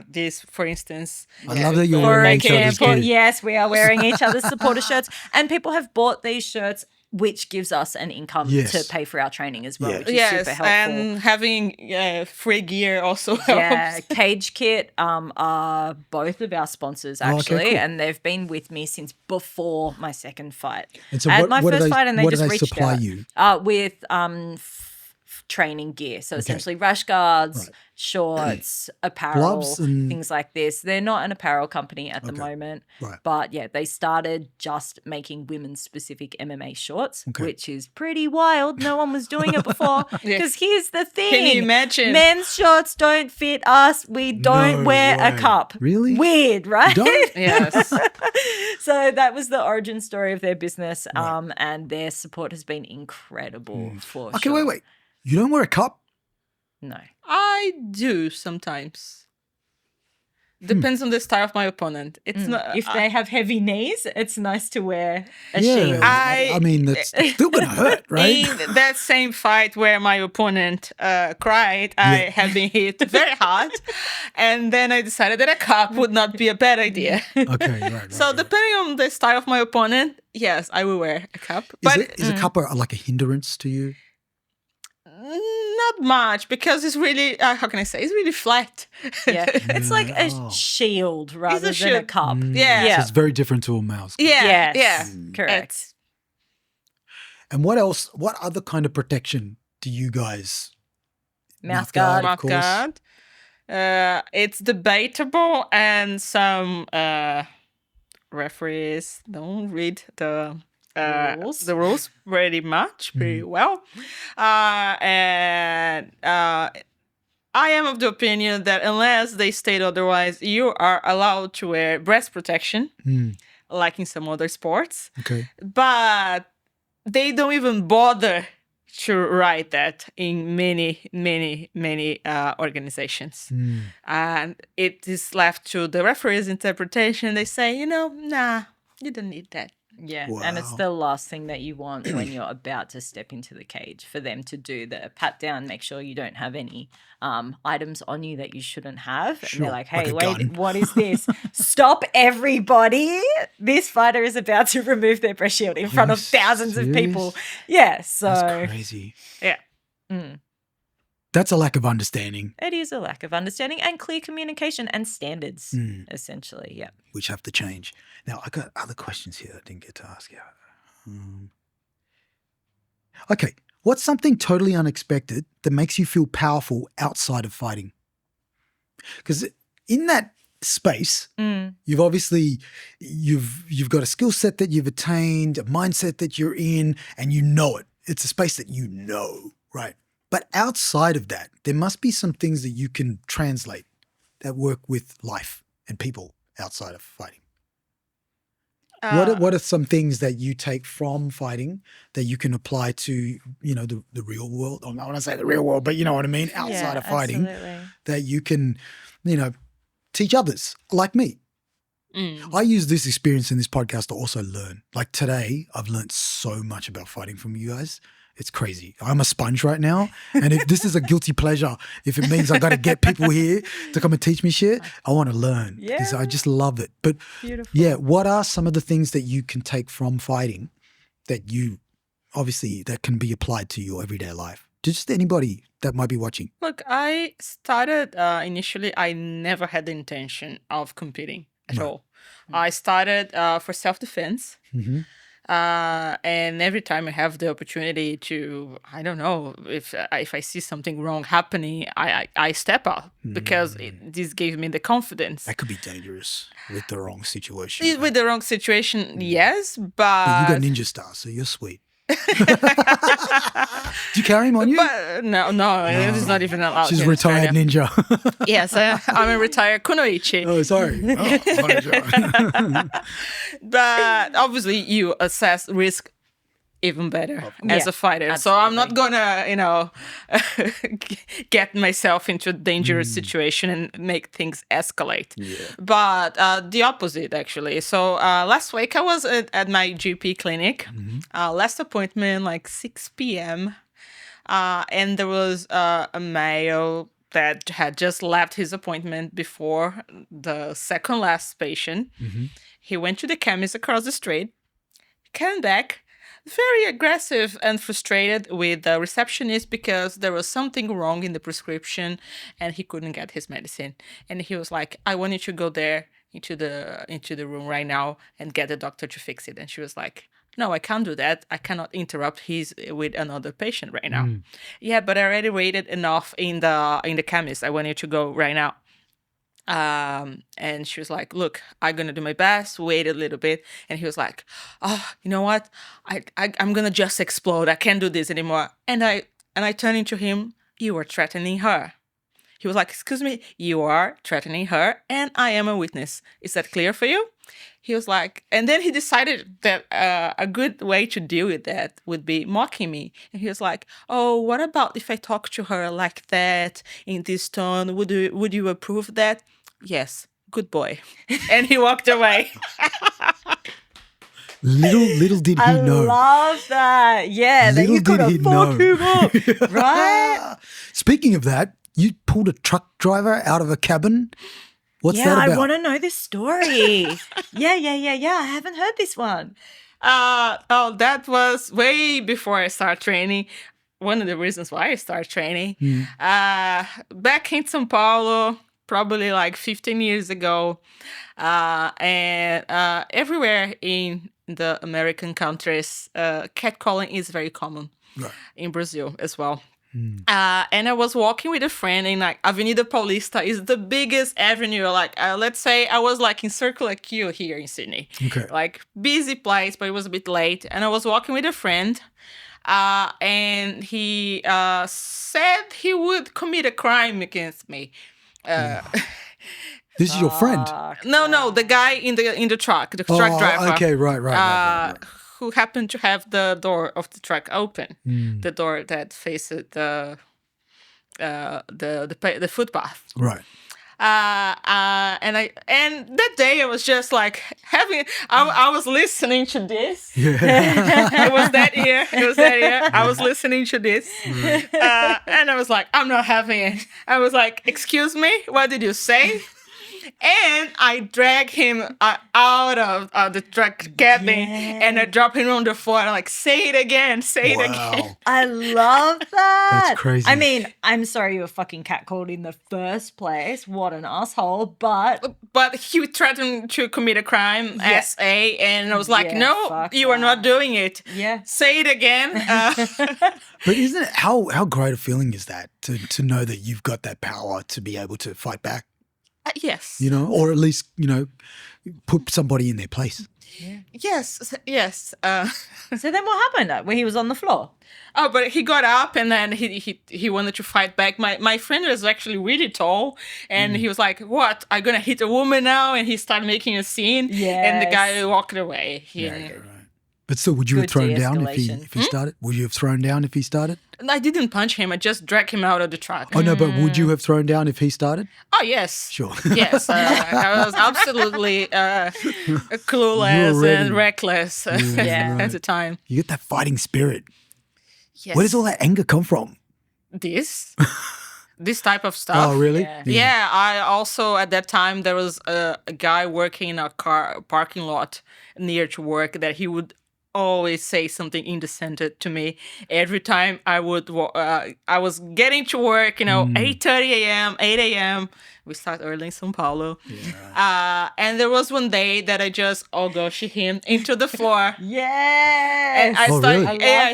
This, for instance. I love that you're wearing each other's gear. Yes, we are wearing each other's supporter shirts, and people have bought these shirts, which gives us an income to pay for our training as well, which is super helpful. And having free gear also helps. Yeah, Cage Kit are both of our sponsors, actually, and they've been with me since before my second fight. And so my first fight, and they just reached supply out you? With training gear. So essentially rash guards, shorts, apparel, gloves and things like this. They're not an apparel company at the moment, but yeah, they started just making women's specific MMA shorts, which is pretty wild. No one was doing it before because here's the thing. Can you imagine? Men's shorts don't fit us. We don't wear a cup. Really? Weird, right? Don't? Yes. So that was the origin story of their business, and their support has been incredible for sure. Okay, wait. You don't wear a cup? No. I do sometimes. Depends on the style of my opponent. It's not if they have heavy knees, it's nice to wear a shield. I mean, that's still gonna hurt, right? In that same fight where my opponent cried, I have been hit very hard, and then I decided that a cup would not be a bad idea. Okay, right. So depending on the style of my opponent, yes, I will wear a cup. Is a cup like a hindrance to you? Not much, because it's really, how can I say, it's really flat. It's like a shield rather than a cup. So it's very different to a mouse. Correct. And what else, what other kind of protection do you guys? Mouth guard. Mouth guard. It's debatable, and some referees don't read the rules pretty well. And I am of the opinion that unless they state otherwise, you are allowed to wear breast protection, like in some other sports. Okay. But they don't even bother to write that in many organizations. And it is left to the referee's interpretation. They say, nah, you don't need that. Yeah, and it's the last thing that you want when you're about to step into the cage, for them to do the pat down, make sure you don't have any items on you that you shouldn't have. Sure. And they're like, hey, Like wait, what is this? Stop, everybody. This fighter is about to remove their breast shield in front of thousands of people. Yeah, so. That's crazy. Yeah. That's a lack of understanding. It is a lack of understanding and clear communication and standards, essentially, yeah. Which have to change. Now, I got other questions here I didn't get to ask you. Okay, what's something totally unexpected that makes you feel powerful outside of fighting? Because in that space, you've obviously, you've got a skill set that you've attained, a mindset that you're in, and you know it. It's a space that you know, right? But outside of that, there must be some things that you can translate that work with life and people outside of fighting. What are some things that you take from fighting that you can apply to, the real world? I don't want to say the real world, but you know what I mean? Outside of fighting, that you can, teach others like me. I use this experience in this podcast to also learn. Like today, I've learned so much about fighting from you guys. It's crazy. I'm a sponge right now. And if this is a guilty pleasure, if it means I got to get people here to come and teach me shit, I want to learn. Because I just love it. But what are some of the things that you can take from fighting that that can be applied to your everyday life? Just anybody that might be watching. Look, I started initially, I never had the intention of competing at all. I started for self-defense. And every time I have the opportunity to, I don't know, if I see something wrong happening, I step up because this gave me the confidence. That could be dangerous with the wrong situation. With the wrong situation, yes, but... But you got ninja style, so you're sweet. Do you carry him on you? But no, it's not even allowed. She's in retired Australia. ninja. Yes, I'm a retired kunoichi. Oh, sorry. But obviously, you assess risk even better as Yeah, a fighter. So I'm not gonna, get myself into a dangerous situation and make things escalate. Yeah. But the opposite, actually. So last week I was at my GP clinic. Last appointment, like 6 p.m. And there was a male that had just left his appointment before the second last patient. He went to the chemist across the street, came back, very aggressive and frustrated with the receptionist because there was something wrong in the prescription and he couldn't get his medicine. And he was like, I want you to go there into the room right now and get the doctor to fix it. And she was like, no, I can't do that. I cannot interrupt. He's with another patient right now. Yeah, but I already waited enough in the chemist. I want you to go right now. And she was like, look, I'm going to do my best, wait a little bit. And he was like, oh, you know what? I'm going to just explode. I can't do this anymore. And I turned into him. You are threatening her. He was like, excuse me, you are threatening her and I am a witness. Is that clear for you? He was like, and then he decided that a good way to deal with that would be mocking me. And he was like, oh, what about if I talk to her like that, in this tone? Would you approve that? Yes, good boy. And he walked away. Little did he know. I love that. Yeah, that you could have fucked him up, right? Speaking of that, you pulled a truck driver out of a cabin. What's that about? I want to know this story. Yeah. I haven't heard this one. That was way before I started training. One of the reasons why I started training. Back in São Paulo, probably like 15 years ago, and everywhere in the American countries, catcalling is very common. Right. In Brazil as well. And I was walking with a friend in like Avenida Paulista is the biggest avenue. Like, let's say I was like in Circular Q here in Sydney. Okay. Like busy place, but it was a bit late. And I was walking with a friend. And he said he would commit a crime against me. This is your friend? No, the guy in the truck, the truck driver. Okay, right. Who happened to have the door of the truck open, the door that faced the footpath. Right. And that day I was just like I was listening to this. Yeah. It was that year. I was listening to this. And I was like, I'm not having it. I was like, excuse me, what did you say? And I drag him out of the truck cabin and I drop him on the floor and I'm like, say it again. I love that. That's crazy. I mean, I'm sorry you were fucking catcalled in the first place. What an asshole. But he threatened to commit a crime, SA, and I was like, no, you are not doing it. Yeah. Say it again. But isn't it, how great a feeling is that to know that you've got that power to be able to fight back? Yes. Or at least, put somebody in their place. Yeah. Yes. So then what happened when he was on the floor? Oh, but he got up and then he wanted to fight back. My friend was actually really tall and he was like, what? I'm going to hit a woman now? And he started making a scene. Yes. And the guy walked away. Right. But still, would you have thrown down if he started? Would you have thrown down if he started? I didn't punch him. I just dragged him out of the truck. Oh, no, but would you have thrown down if he started? Oh, yes. Sure. Yes. I was absolutely clueless and reckless at the time. You get that fighting spirit. Yes. Where does all that anger come from? This type of stuff. Oh, really? Yeah. I also, at that time, there was a guy working in a car parking lot near to work that he would always say something indecent to me every time I was getting to work, 8:30 a.m., 8 a.m. We start early in São Paulo. Yeah. And there was one day that I just gosh him into the floor. Yes. And I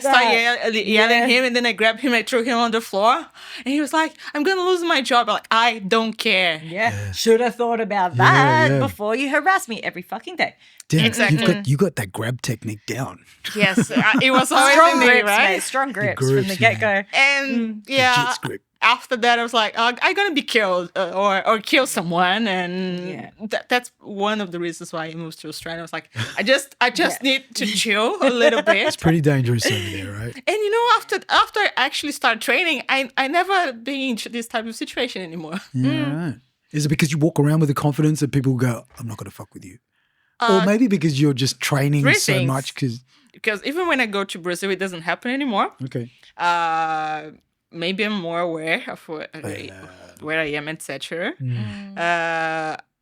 started really? yelling at him, and then I grabbed him, I threw him on the floor, and he was like, I'm going to lose my job. I'm like, I don't care. Yeah. Should have thought about that before you harass me every fucking day. Damn, exactly. You got that grab technique down. on. Yes, it was always Strong in me, grips, right? mate. Strong grips, from grips, the get-go. And yeah, Jits grip. after that, I was like, I'm gonna be killed or kill someone, and that's one of the reasons why I moved to Australia. I was like, I just need to chill a little bit. It's pretty dangerous over there, right? And after I actually started training, I never been into this type of situation anymore. Yeah, right. Is it because you walk around with the confidence that people go, I'm not going to fuck with you? Or maybe because you're just training three so things. much Because even when I go to Brazil, it doesn't happen anymore. Okay. Maybe I'm more aware of where I am, etc.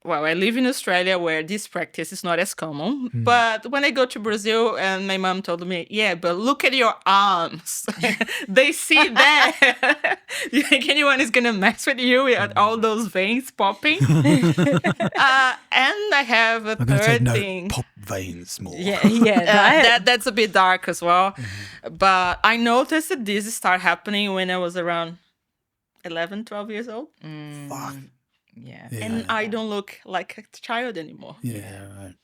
Well, I live in Australia where this practice is not as common. But when I go to Brazil, and my mom told me, yeah, but look at your arms. They see that. You think anyone is going to mess with you with all those veins popping? And I have a I'm going to take third note. thing. Pop veins more. That's a bit dark as well. But I noticed that this started happening when I was around 11, 12 years old. Fuck. Yeah. And I don't look like a child anymore. Yeah, right.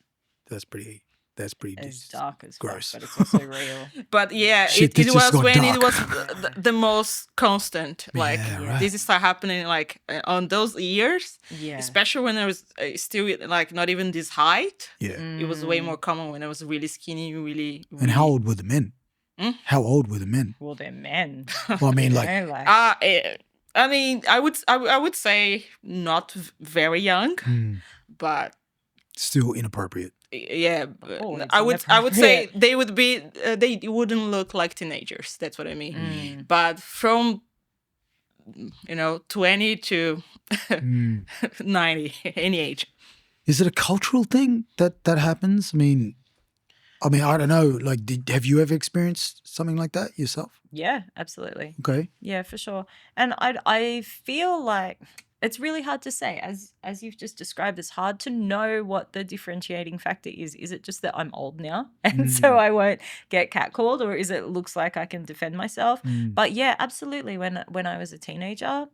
That's pretty It's dark as gross. fuck, but it's also real. But yeah, Shit, it this just was got when dark. it was the most constant. Like right. this started happening like on those years. Yeah. Especially when I was still like not even this height. Yeah. It was way more common when I was really skinny, really. And how old were the men? How old were the men? Well, they're men. Well, I mean, You like, know, like I mean, I would say not very young, but still inappropriate. yeah, Oh, it's I would say inappropriate. they would be they wouldn't look like teenagers. That's what I mean. But from 20 to 90, any age. Is it a cultural thing that happens? I mean, I don't know. Like, have you ever experienced something like that yourself? yeah, absolutely. Okay. Yeah, for sure. And I feel like it's really hard to say. As you've just described, it's hard to know what the differentiating factor is. Is it just that I'm old now and so I won't get catcalled, or is it looks like I can defend myself? But yeah, absolutely. When I was a teenager,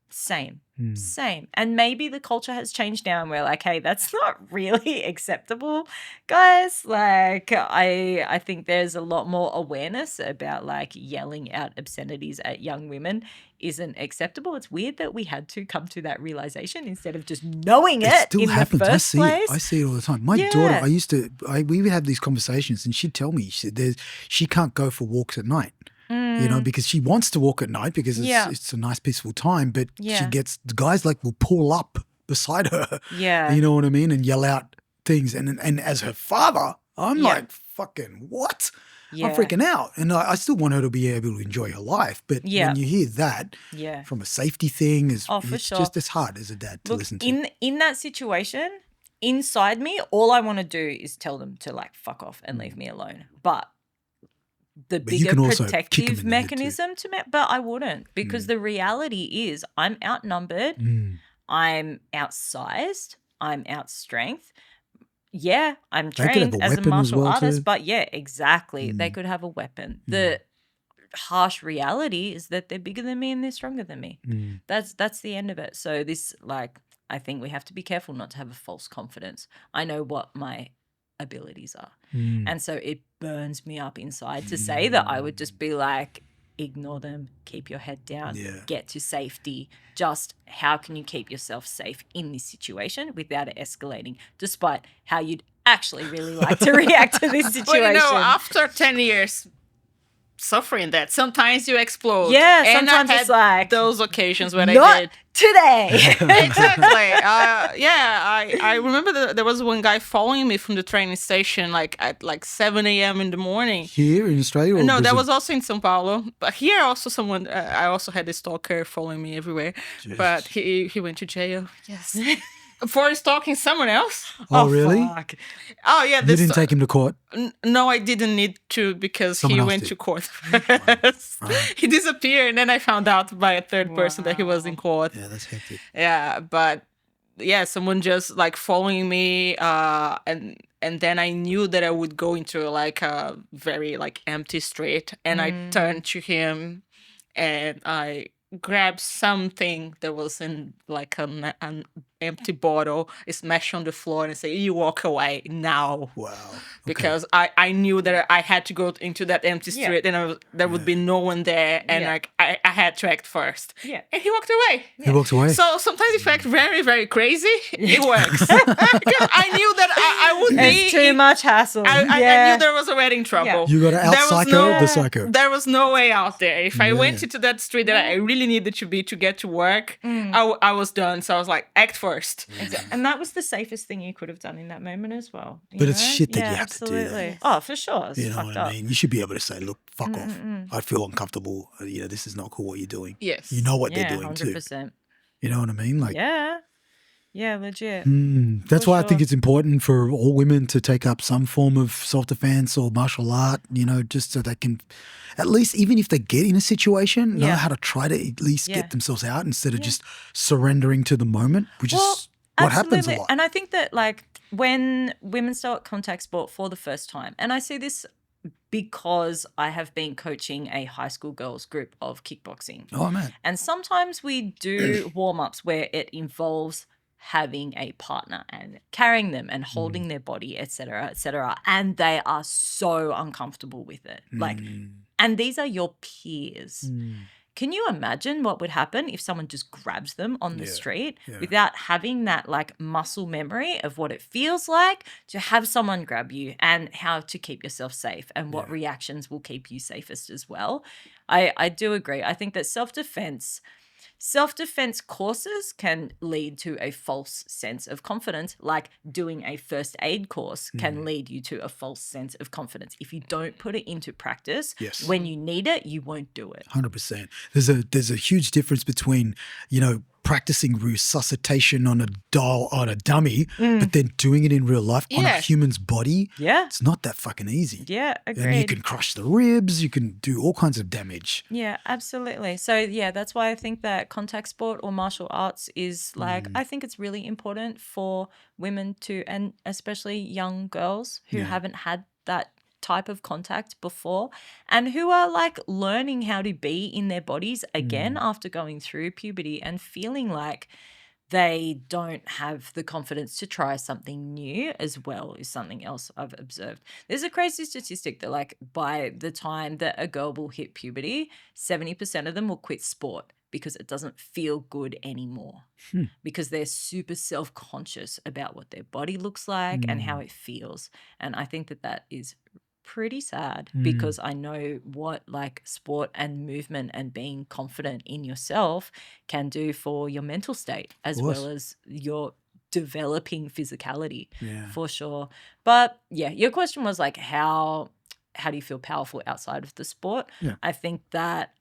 same. And maybe the culture has changed now and we're like, hey, that's not really acceptable, guys. Like I think there's a lot more awareness about like yelling out obscenities at young women isn't acceptable. It's weird that we had to come to that realization instead of just knowing it still in happens. the first place. I see it all the time. My daughter, we would have these conversations and she'd tell me, she can't go for walks at night. Because she wants to walk at night because it's a nice peaceful time, but she gets, the guys like will pull up beside her. Yeah. You know what I mean? And yell out things. And as her father, I'm like, fucking what? Yeah. I'm freaking out. And I still want her to be able to enjoy her life. But when you hear that from a safety thing, it's hard as a dad to listen to. In that situation, inside me, all I want to do is tell them to like fuck off and leave me alone. But the you bigger can also kick 'em in protective the head too. mechanism but I wouldn't, because the reality is I'm outnumbered, I'm outsized, I'm outstrength. Yeah, I'm They could have trained a as a weapon as martial well, artist, too. but yeah, exactly. They could have a weapon. The harsh reality is that they're bigger than me and they're stronger than me. That's the end of it. So this, like, I think we have to be careful not to have a false confidence. I know what my abilities are. And so it burns me up inside to say that I would just be like, ignore them, keep your head down, get to safety. Just how can you keep yourself safe in this situation without it escalating, despite how you'd actually really like to react to this situation. Well, after 10 years suffering that, sometimes you explode. Yeah, and sometimes I had it's like, those occasions when I not did. today. Exactly. I remember there was one guy following me from the training station at 7 a.m. in the morning. Here in Australia? Or No, that Brazil? was also in São Paulo. But here also someone, I also had a stalker following me everywhere. Jeez. But he went to jail. Yes. For stalking someone else. Oh, really? Fuck. Oh, yeah. You didn't take him to court? No, I didn't need to because Someone he else went did. to court first. He disappeared, and then I found out by a third person that he was in court. Yeah, that's hectic. Yeah, but yeah, someone just following me, and then I knew that I would go into a very empty street, and I turned to him, and I grab something that was in like an empty bottle, smash on the floor and say, you walk away now. Wow. Okay. Because I knew that I had to go into that empty street and there would be no one there, and like I had to act first. Yeah. And he walked away. He walked away. So sometimes if you act very, very crazy, it works. Because I knew that I would be... It's too much hassle. I knew there was already in trouble. You got to out-psycho the psycho. There was no way out there. If I went into that street that I really needed to be to get to work, I was done. So I was like, act first. And that was the safest thing you could have done in that moment as well. But it's shit that you have to do. Absolutely. Oh, for sure. It's You know fucked what up. I mean? You should be able to say, look, fuck off. I feel uncomfortable. This is not cool what you're doing. Yes. You know what they're Yeah, doing 100%. too. You know what I mean? Like, Yeah. Yeah, legit. that's For why I think sure. it's important for all women to take up some form of self-defense or martial art, just so they can, at least even if they get in a situation, know how to try to at least get themselves out instead of just surrendering to the moment, which is what happens a lot. And I think that like when women start contact sport for the first time, and I see this because I have been coaching a high school girls group of kickboxing. Oh, man. And sometimes we do warm-ups where it involves having a partner and carrying them and holding their body, et cetera, and they are so uncomfortable with it. Like, and these are your peers. Can you imagine what would happen if someone just grabs them on the street without having that like muscle memory of what it feels like to have someone grab you and how to keep yourself safe and what reactions will keep you safest as well? I do agree. I think that self-defense courses can lead to a false sense of confidence, like doing a first aid course can lead you to a false sense of confidence. If you don't put it into practice, when you need it, you won't do it. 100%. There's a huge difference between, practicing resuscitation on a doll, on a dummy, but then doing it in real life on a human's body. Yeah. It's not that fucking easy. Yeah, agreed. And you can crush the ribs, you can do all kinds of damage. Yeah, absolutely. So, yeah, that's why I think that contact sport or martial arts is like, I think it's really important for women to, and especially young girls who haven't had that type of contact before and who are like learning how to be in their bodies again after going through puberty and feeling like they don't have the confidence to try something new as well is something else I've observed. There's a crazy statistic that like by the time that a girl will hit puberty, 70% of them will quit sport because it doesn't feel good anymore because they're super self-conscious about what their body looks like and how it feels. And I think that that is pretty sad because I know what like sport and movement and being confident in yourself can do for your mental state as well as your developing physicality for sure. But yeah, your question was like how do you feel powerful outside of the sport? I think that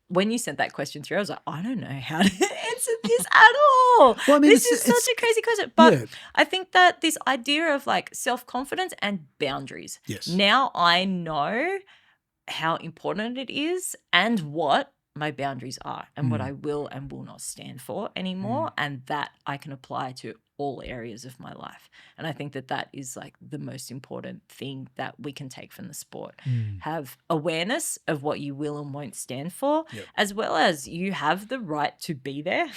when you sent that question through, I was like, I don't know how to answer this at all. Well, I mean, this is such a crazy question. But I think that this idea of like self-confidence and boundaries. Yes. Now I know how important it is and what my boundaries are and what I will and will not stand for anymore. And that I can apply to all areas of my life. And I think that that is like the most important thing that we can take from the sport. Have awareness of what you will and won't stand for, as well as you have the right to be there.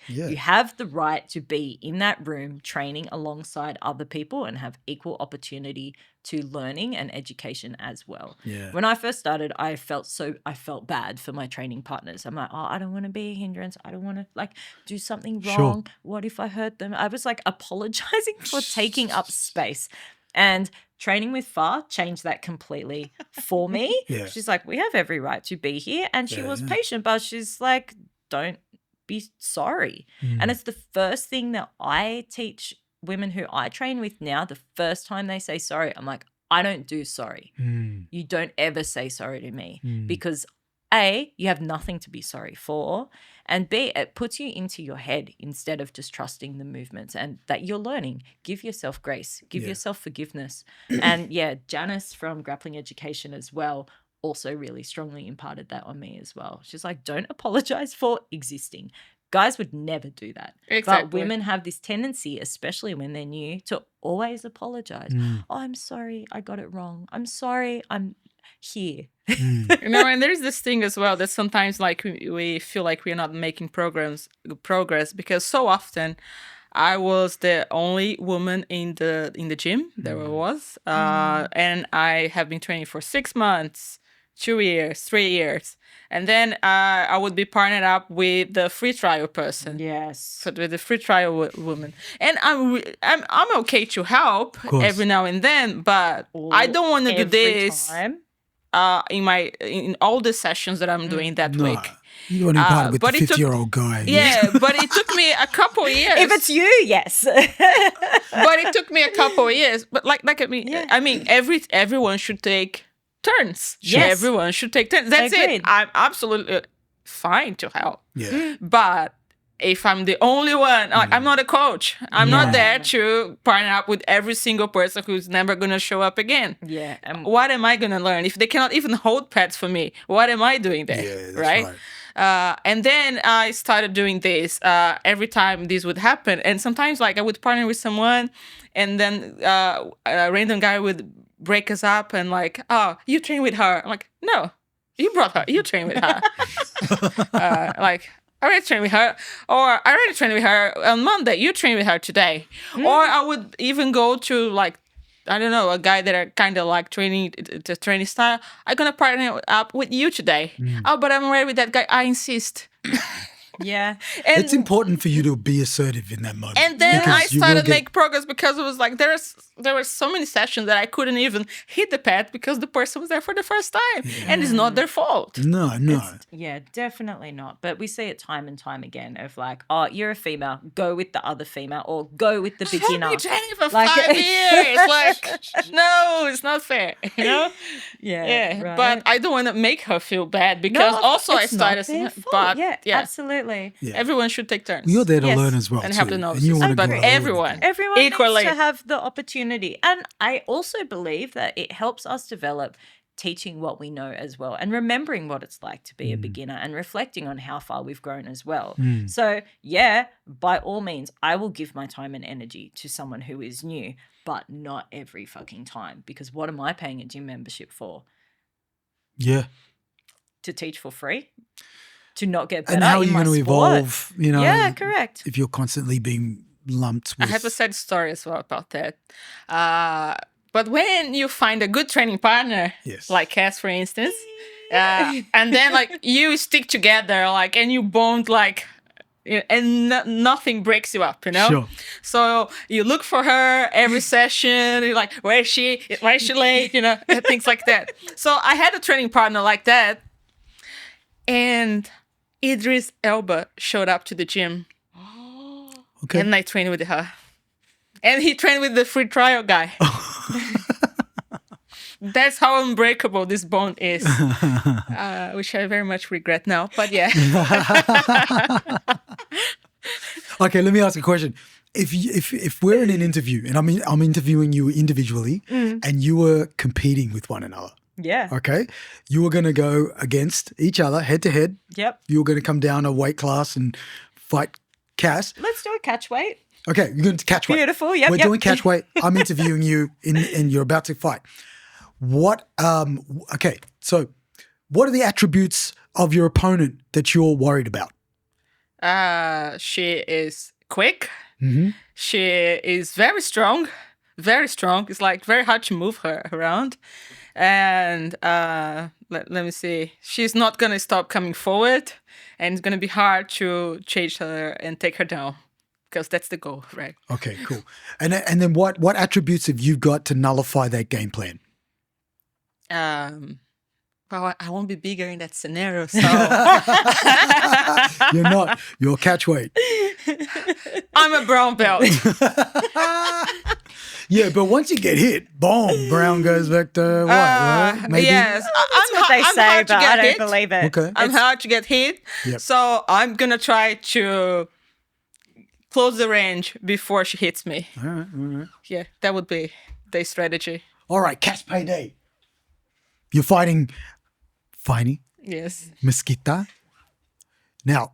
You have the right to be in that room training alongside other people and have equal opportunity to learning and education as well. When I first started, I felt bad for my training partners. I'm like, I don't want to be a hindrance. I don't want to like do something wrong. What if I hurt them? I was like apologizing for taking up space. And training with Far changed that completely for me. She's like, we have every right to be here. And she was patient, but she's like, don't be sorry. And it's the first thing that I teach women who I train with now. The first time they say sorry, I'm like, I don't do sorry. You don't ever say sorry to me because A, you have nothing to be sorry for, and B, it puts you into your head instead of just trusting the movements and that you're learning. Give yourself grace, give yourself forgiveness. And Janice from Grappling Education as well also really strongly imparted that on me as well. She's like, don't apologize for existing. Guys would never do that. Exactly. But women have this tendency, especially when they're new, to always apologize. Oh, I'm sorry, I got it wrong. I'm sorry, I'm here. You know, and there's this thing as well that sometimes like we feel like we're not making progress because so often I was the only woman in the gym there was, and I have been training for 6 months, 2 years, 3 years, and then I would be partnered up with the free trial person. Yes. So with the free trial woman, and I'm okay to help every now and then, but I don't want to do this time. in all the sessions that I'm doing that week. You want to be part with the 50-year-old guy. Yeah, but it took me a couple of years. If it's you, yes. But it took me a couple of years. But I mean, everyone should take turns. Yes. Everyone should take turns. That's Agreed. it. I'm absolutely fine to help. Yeah. But if I'm the only one, I'm not a coach. I'm not there to partner up with every single person who's never going to show up again. Yeah. What am I going to learn? If they cannot even hold pads for me, what am I doing there? Yeah, that's right? And then I started doing this every time this would happen. And sometimes like I would partner with someone and then a random guy would break us up and like, oh, you train with her. I'm like, no, you brought her. You train with her. I already trained with her. Or I already trained with her on Monday. You train with her today. Or I would even go to like, I don't know, a guy that I kind of like training, the training style. I'm going to partner up with you today. Oh, but I'm already with that guy. I insist. Yeah. And It's important for you to be assertive in that moment. And then because I you will started get- make progress because it was like there were so many sessions that I couldn't even hit the pad because the person was there for the first time. And it's not their fault. No. Yeah, definitely not. But we see it time and time again of like, oh, you're a female, go with the other female or go with the beginner. I've been training for Like- 5 years. Like, no, it's not fair. You know? Yeah. Right? But I don't want to make her feel bad because also I it's not started. their fault. But yeah, absolutely. Yeah. everyone should take turns. You're there to Yes. learn as well and too. have the knowledge. And you wanna But grow with it. everyone. Everyone Equally. needs to have the opportunity. And I also believe that it helps us develop teaching what we know as well and remembering what it's like to be a beginner and reflecting on how far we've grown as well. So, yeah, by all means, I will give my time and energy to someone who is new, but not every fucking time because what am I paying a gym membership for? Yeah. To teach for free? To not get better And how are in you my going to sport? evolve, you know? Yeah, correct. If you're constantly being lumped I with... have a sad story as well about that. But when you find a good training partner, Yes. like Cass, for instance, and then like you stick together, like, and you bond, like, and nothing breaks you up, you know? Sure. So you look for her every session. You're like, where is she? Why is she late? You know, things like that. So I had a training partner like that. And Idris Elba showed up to the gym. Okay. And I trained with her. And he trained with the free trial guy. That's how unbreakable this bond is. Which I very much regret now. But yeah. Okay, let me ask a question. If we're in an interview and I'm interviewing you individually and you were competing with one another, Yeah. okay, you were going to go against each other head to head. Yep. You were going to come down a weight class and fight Cass. Let's do a catch weight. Okay, you're going to catch weight. Beautiful, yep, We're yep. doing catch weight. I'm interviewing you and you're about to fight. Okay, so what are the attributes of your opponent that you're worried about? She is quick. Mm-hmm. She is very strong. Very strong. It's like very hard to move her around. And let me see. She's not going to stop coming forward. And it's going to be hard to chase her and take her down. Because that's the goal, right? Okay, cool. And then what attributes have you got to nullify that game plan? Well, I won't be bigger in that scenario, so You're not. You're catch weight. I'm a brown belt. Yeah, but once you get hit, boom, brown goes back to white, right? Maybe? Yes, That's what they say, hard to but get I don't hit. believe it. Okay. I'm hard to get hit, Yep. so I'm gonna try to close the range before she hits me. All right. Yeah, that would be the strategy. All right, Cass payday. You're fighting Faine Yes. Mesquita. Now,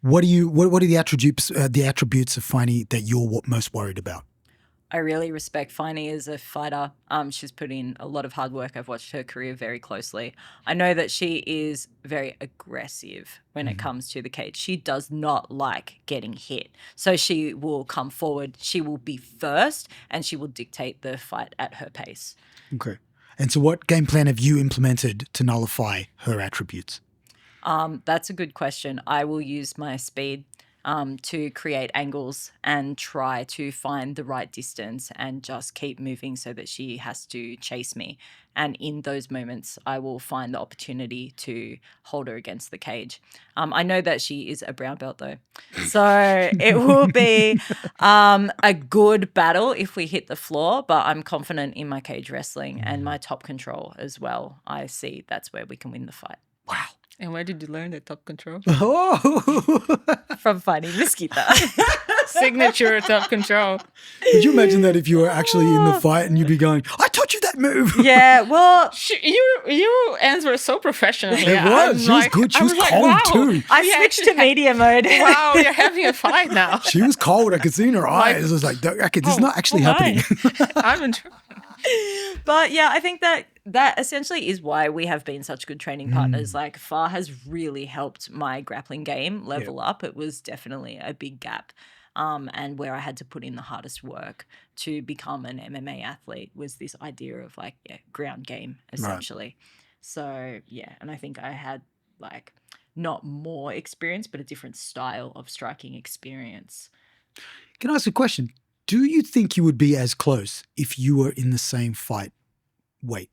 what are the attributes of Faine that you're most worried about? I really respect Faine as a fighter. She's put in a lot of hard work. I've watched her career very closely. I know that she is very aggressive when it comes to the cage. She does not like getting hit. So she will come forward, she will be first, and she will dictate the fight at her pace. Okay. And so what game plan have you implemented to nullify her attributes? That's a good question. I will use my speed to create angles and try to find the right distance and just keep moving so that she has to chase me. And in those moments, I will find the opportunity to hold her against the cage. I know that she is a brown belt though. So it will be a good battle if we hit the floor, but I'm confident in my cage wrestling and my top control as well. I see that's where we can win the fight. Wow. And where did you learn the top control? Oh! From Faine Mesquita. Signature top control. Could you imagine that if you were actually in the fight and you'd be going, I taught you that move? Yeah, well, You answered so professionally. It was. She was good. She was cold too. I switched to media mode. Wow, you're having a fight now. She was cold. I could see in her eyes. I was like, okay, this is not actually happening. I'm in trouble. But yeah, I think that essentially is why we have been such good training partners. Like Far has really helped my grappling game level up. It was definitely a big gap. And where I had to put in the hardest work to become an MMA athlete was this idea of ground game essentially. Right. So yeah, and I think I had not more experience, but a different style of striking experience. Can I ask a question? Do you think you would be as close if you were in the same fight weight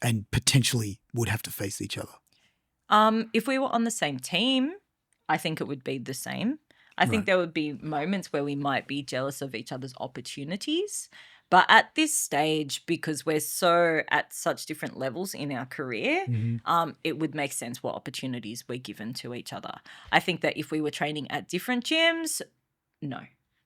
and potentially would have to face each other? If we were on the same team, I think it would be the same. I think there would be moments where we might be jealous of each other's opportunities. But at this stage, because we're so at such different levels in our career, it would make sense what opportunities we're given to each other. I think that if we were training at different gyms, no.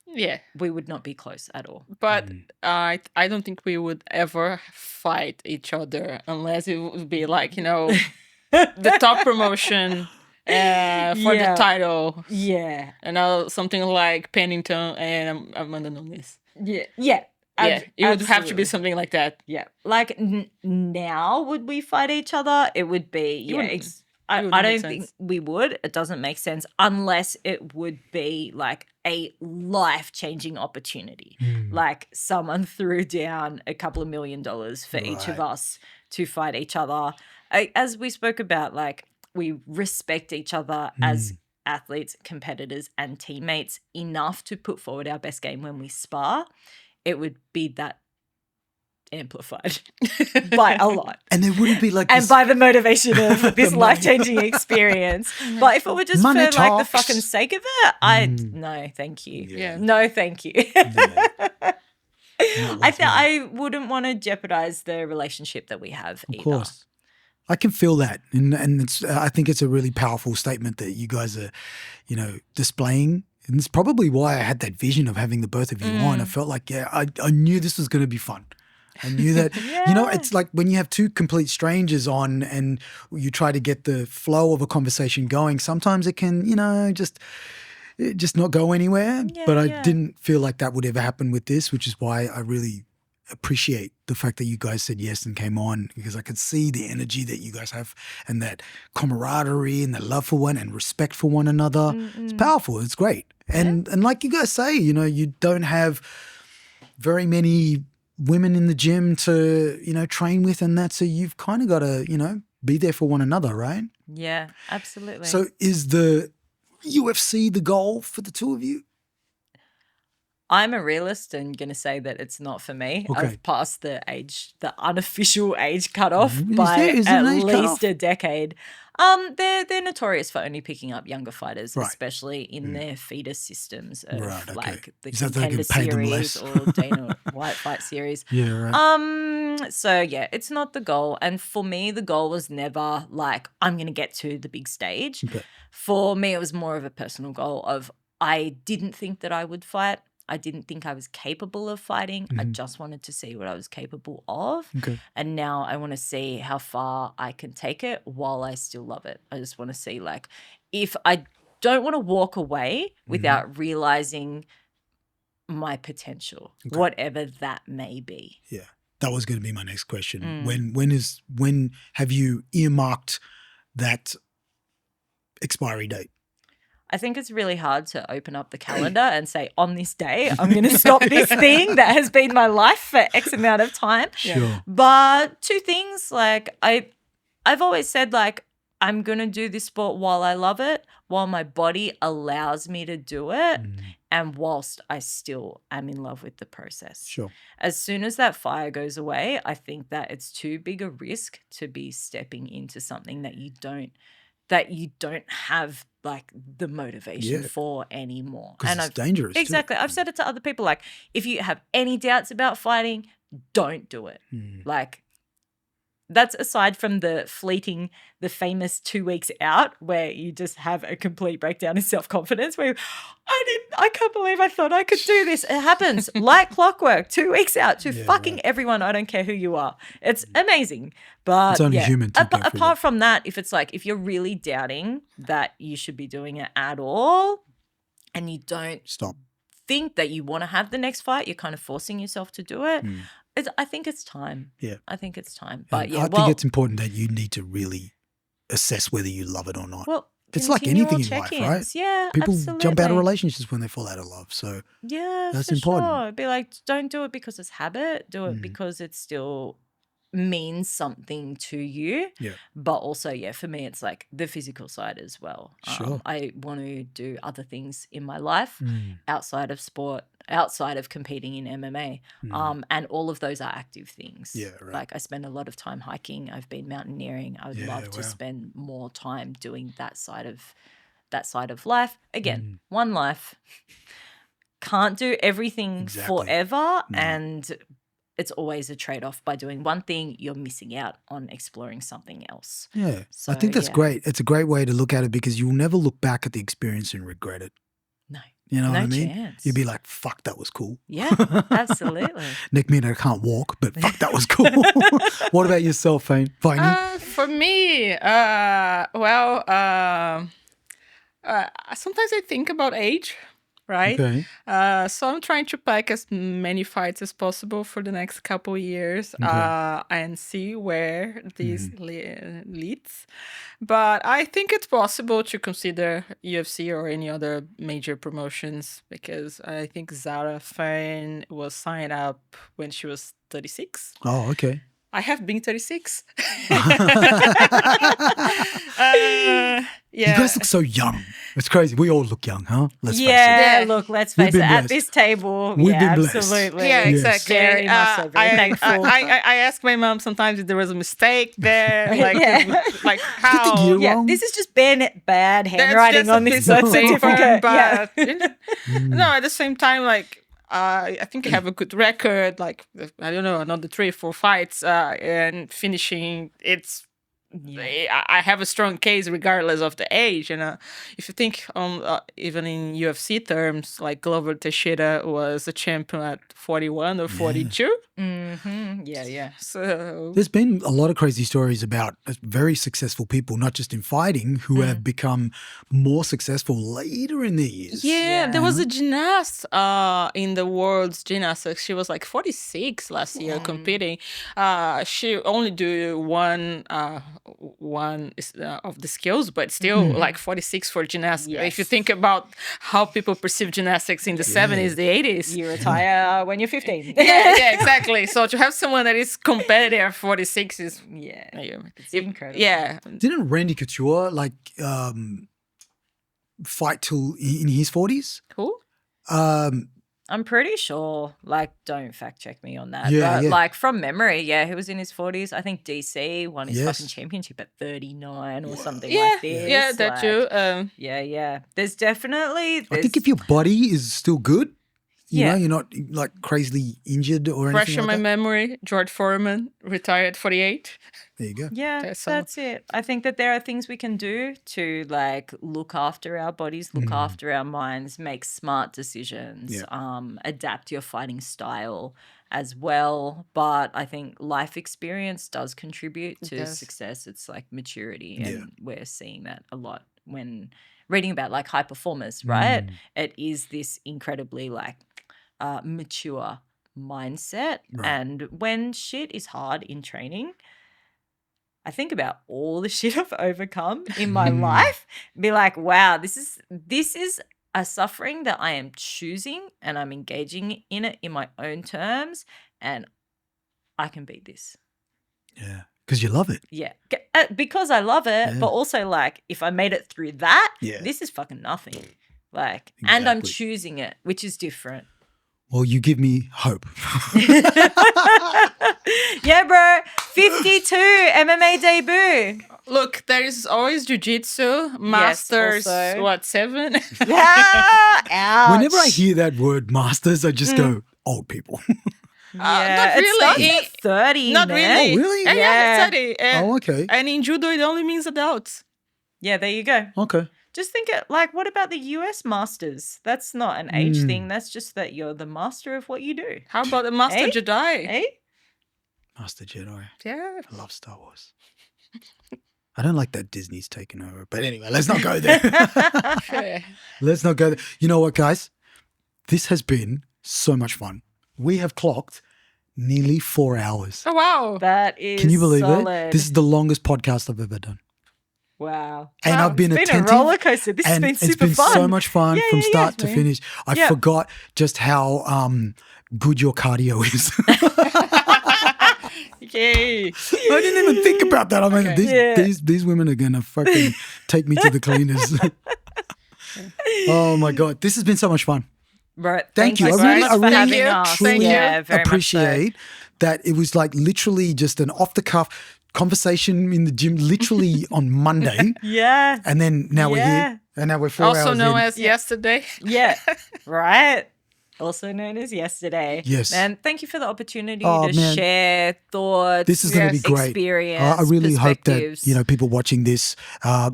Yeah. We would not be close at all. But I don't think we would ever fight each other unless it would be the top promotion for the title. Yeah. And something like Pennington and Amanda Nunes. Yeah. Yeah. It would have to be something like that. Yeah. Now would we fight each other? It would be, I don't think we would. It doesn't make sense unless it would be a life-changing opportunity. Like someone threw down a couple of $1 million for each of us to fight each other. As we spoke about, we respect each other as athletes, competitors, and teammates enough to put forward our best game when we spar. It would be that amplified by a lot. And there wouldn't be and by the motivation of this life-changing experience. But if it were just money for talks. the fucking sake of it, no, thank you. Yeah. No, thank you. I wouldn't want to jeopardize the relationship that we have either. Of course. I can feel that. And I think it's a really powerful statement that you guys are, displaying. And it's probably why I had that vision of having the both of you on. I felt like, I knew this was going to be fun. I knew that, it's like when you have two complete strangers on and you try to get the flow of a conversation going, sometimes it can, just not go anywhere. But I didn't feel like that would ever happen with this, which is why I really appreciate the fact that you guys said yes and came on, because I could see the energy that you guys have and that camaraderie and the love for one and respect for one another. It's powerful. It's great. And like you guys say, you don't have very many women in the gym to, train with and that. So you've kind of got to, be there for one another, right? Yeah, absolutely. So is the UFC the goal for the two of you? I'm a realist and going to say that it's not for me. Okay. I've passed the unofficial age cutoff Is by there an at age least cutoff? a decade. They're notorious for only picking up younger fighters, especially in their feeder systems of the Is that they Contender can pay them series less? or Dana White Fight series. Yeah, right. So yeah, it's not the goal. And for me, the goal was never I'm going to get to the big stage. Okay. For me, it was more of a personal goal of I didn't think that I would fight. I didn't think I was capable of fighting. I just wanted to see what I was capable of. Okay. And now I want to see how far I can take it while I still love it. I just want to see if I don't want to walk away without realizing my potential, whatever that may be. Yeah. That was going to be my next question. When have you earmarked that expiry date? I think it's really hard to open up the calendar and say, on this day, I'm going to stop this thing that has been my life for X amount of time. Sure. But two things, like I've always said, like, I'm going to do this sport while I love it, while my body allows me to do it, and whilst I still am in love with the process. Sure. As soon as that fire goes away, I think that it's too big a risk to be stepping into something that you don't have like the motivation for anymore. And it's dangerous. Exactly. I've said it to other people, like, if you have any doubts about fighting, don't do it. Like, that's aside from the famous 2 weeks out where you just have a complete breakdown in self-confidence where I can't believe I thought I could do this. It happens like clockwork, 2 weeks out to fucking everyone. I don't care who you are. It's amazing. But it's only human to go through apart from that, if it's like, if you're really doubting that you should be doing it at all and you don't think that you want to have the next fight, you're kind of forcing yourself to do it. I think it's time. Yeah. I think it's time. But I think it's important that you need to really assess whether you love it or not. Well, it's like anything in life, right? Yeah, people absolutely. jump out of relationships when they fall out of love. So that's important. Sure. Be like, don't do it because it's habit. Do it because it still means something to you. Yeah. But also, for me, it's like the physical side as well. Sure. I want to do other things in my life outside of sport, outside of competing in MMA. And all of those are active things. Yeah, right. Like, I spend a lot of time hiking. I've been mountaineering. I would love to spend more time doing that side of life. Again, one life. Can't do everything forever. And it's always a trade-off. By doing one thing, you're missing out on exploring something else. Yeah. So, I think that's great. It's a great way to look at it because you'll never look back at the experience and regret it. No. You know what I mean? Chance. You'd be like, fuck, that was cool. Yeah, absolutely. Next minute I can't walk, but fuck, that was cool. What about yourself, Faine? For me, sometimes I think about age, right? Okay. So I'm trying to pack as many fights as possible for the next couple years and see where this leads. But I think it's possible to consider UFC or any other major promotions because I think Zara Faine was signed up when she was 36. Oh, okay. I have been 36. You guys look so young. It's crazy. We all look young, huh? Let's face it. Yeah, look, let's face it. been At blessed. this table, We've been blessed. absolutely. Yeah, exactly. Very much so. Very thankful. I ask my mom sometimes if there was a mistake there, like how. the year wrong? This is just bad That's handwriting just a on this piece of birth paper, certificate. but no, at the same time, like I think I have a good record. Like I don't know, another 3 or 4 fights, and finishing. I have a strong case regardless of the age. And if you think even in UFC terms, like Glover Teixeira was a champion at 41 or 42. Yeah. So There's been a lot of crazy stories about very successful people, not just in fighting, who have become more successful later in their years. yeah, there was a gymnast in the world's gymnastics. She was like 46 last year competing. She only do one of the skills, but still like 46 for gymnastics. Yes. If you think about how people perceive gymnastics in the 70s, the 80s. You retire when you're 15. yeah, exactly. So to have someone that is competitive at 46 is It's incredible. yeah. Didn't Randy Couture fight till in his 40s? Cool. I'm pretty sure, like, don't fact check me on that. Yeah, but yeah. like from memory, he was in his 40s. I think DC won his Yes. fucking championship at 39 or something Yeah, like this. yeah, that too. Yeah. There's definitely I think if your body is still good, you Yeah. know, you're not like crazily injured or Fresh anything in like my that. memory, George Foreman retired at 48. There you go. Yeah, So- that's it. I think that there are things we can do to like look after our bodies, look after our minds, make smart decisions, adapt your fighting style as well. But I think life experience does contribute to does. success. It's like maturity, and we're seeing that a lot when reading about like high performers, right? It is this incredibly like mature mindset. And when shit is hard in training, I think about all the shit I've overcome in my life, be like, wow, this is a suffering that I am choosing and I'm engaging in it in my own terms, and I can beat this. Yeah. Because you love it. Yeah. Because I love it, but also like if I made it through that, this is fucking nothing. Like, and I'm choosing it, which is different. Well, you give me hope. Yeah, bro. 52 MMA debut. Look, there is always jiu-jitsu, masters, also. 7? Ouch. Whenever I hear that word masters, I just go, old people. Not really. It starts at 30, Not man. really. Oh, really? Yeah, it's 30. Oh, okay. And in judo, it only means adults. Yeah, there you go. Okay. Just think it like, what about the US masters? That's not an age thing. That's just that you're the master of what you do. How about the Master Jedi? Eh? Master Jedi. Yeah. I love Star Wars. I don't like that Disney's taken over. But anyway, let's not go there. Okay. Let's not go there. You know what, guys? This has been so much fun. We have clocked nearly 4 hours. Oh, wow. That is Can you believe solid. it? This is the longest podcast I've ever done. Wow. And I've been It's attentive. been a roller coaster. This has and been super it's been fun. so much fun from start to man. finish. I forgot just how good your cardio is. Yay. I didn't even think about that. I mean, these women are gonna fucking take me to the cleaners. Oh my god, this has been so much fun. Right. Thank you. so I much for really having us. truly Yeah, very much so. appreciate that. It was like literally just an off the cuff conversation in the gym, literally on Monday. Yeah. And then now we're here, and now we're 4 hours Also known in. as yesterday. Yeah. Right. Also known as yesterday. Yes. And thank you for the opportunity Oh, to man. share thoughts. This is going to be great. Experience. I really hope that, perspectives. you know, people watching this,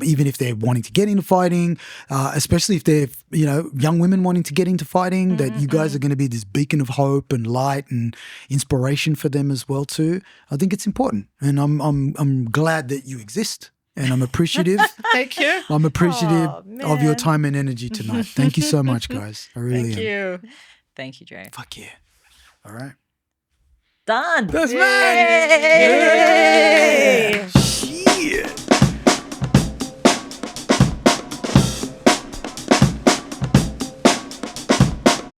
even if they're wanting to get into fighting, especially if they're, you know, young women wanting to get into fighting, that you guys are going to be this beacon of hope and light and inspiration for them as well too. I think it's important, and I'm glad that you exist, and I'm appreciative. Thank you. I'm appreciative Oh, of your man. time and energy tonight. Thank you so much, guys. I really Thank am. you. Thank you, Dre. Fuck yeah. All right. Done. That's Yay! right.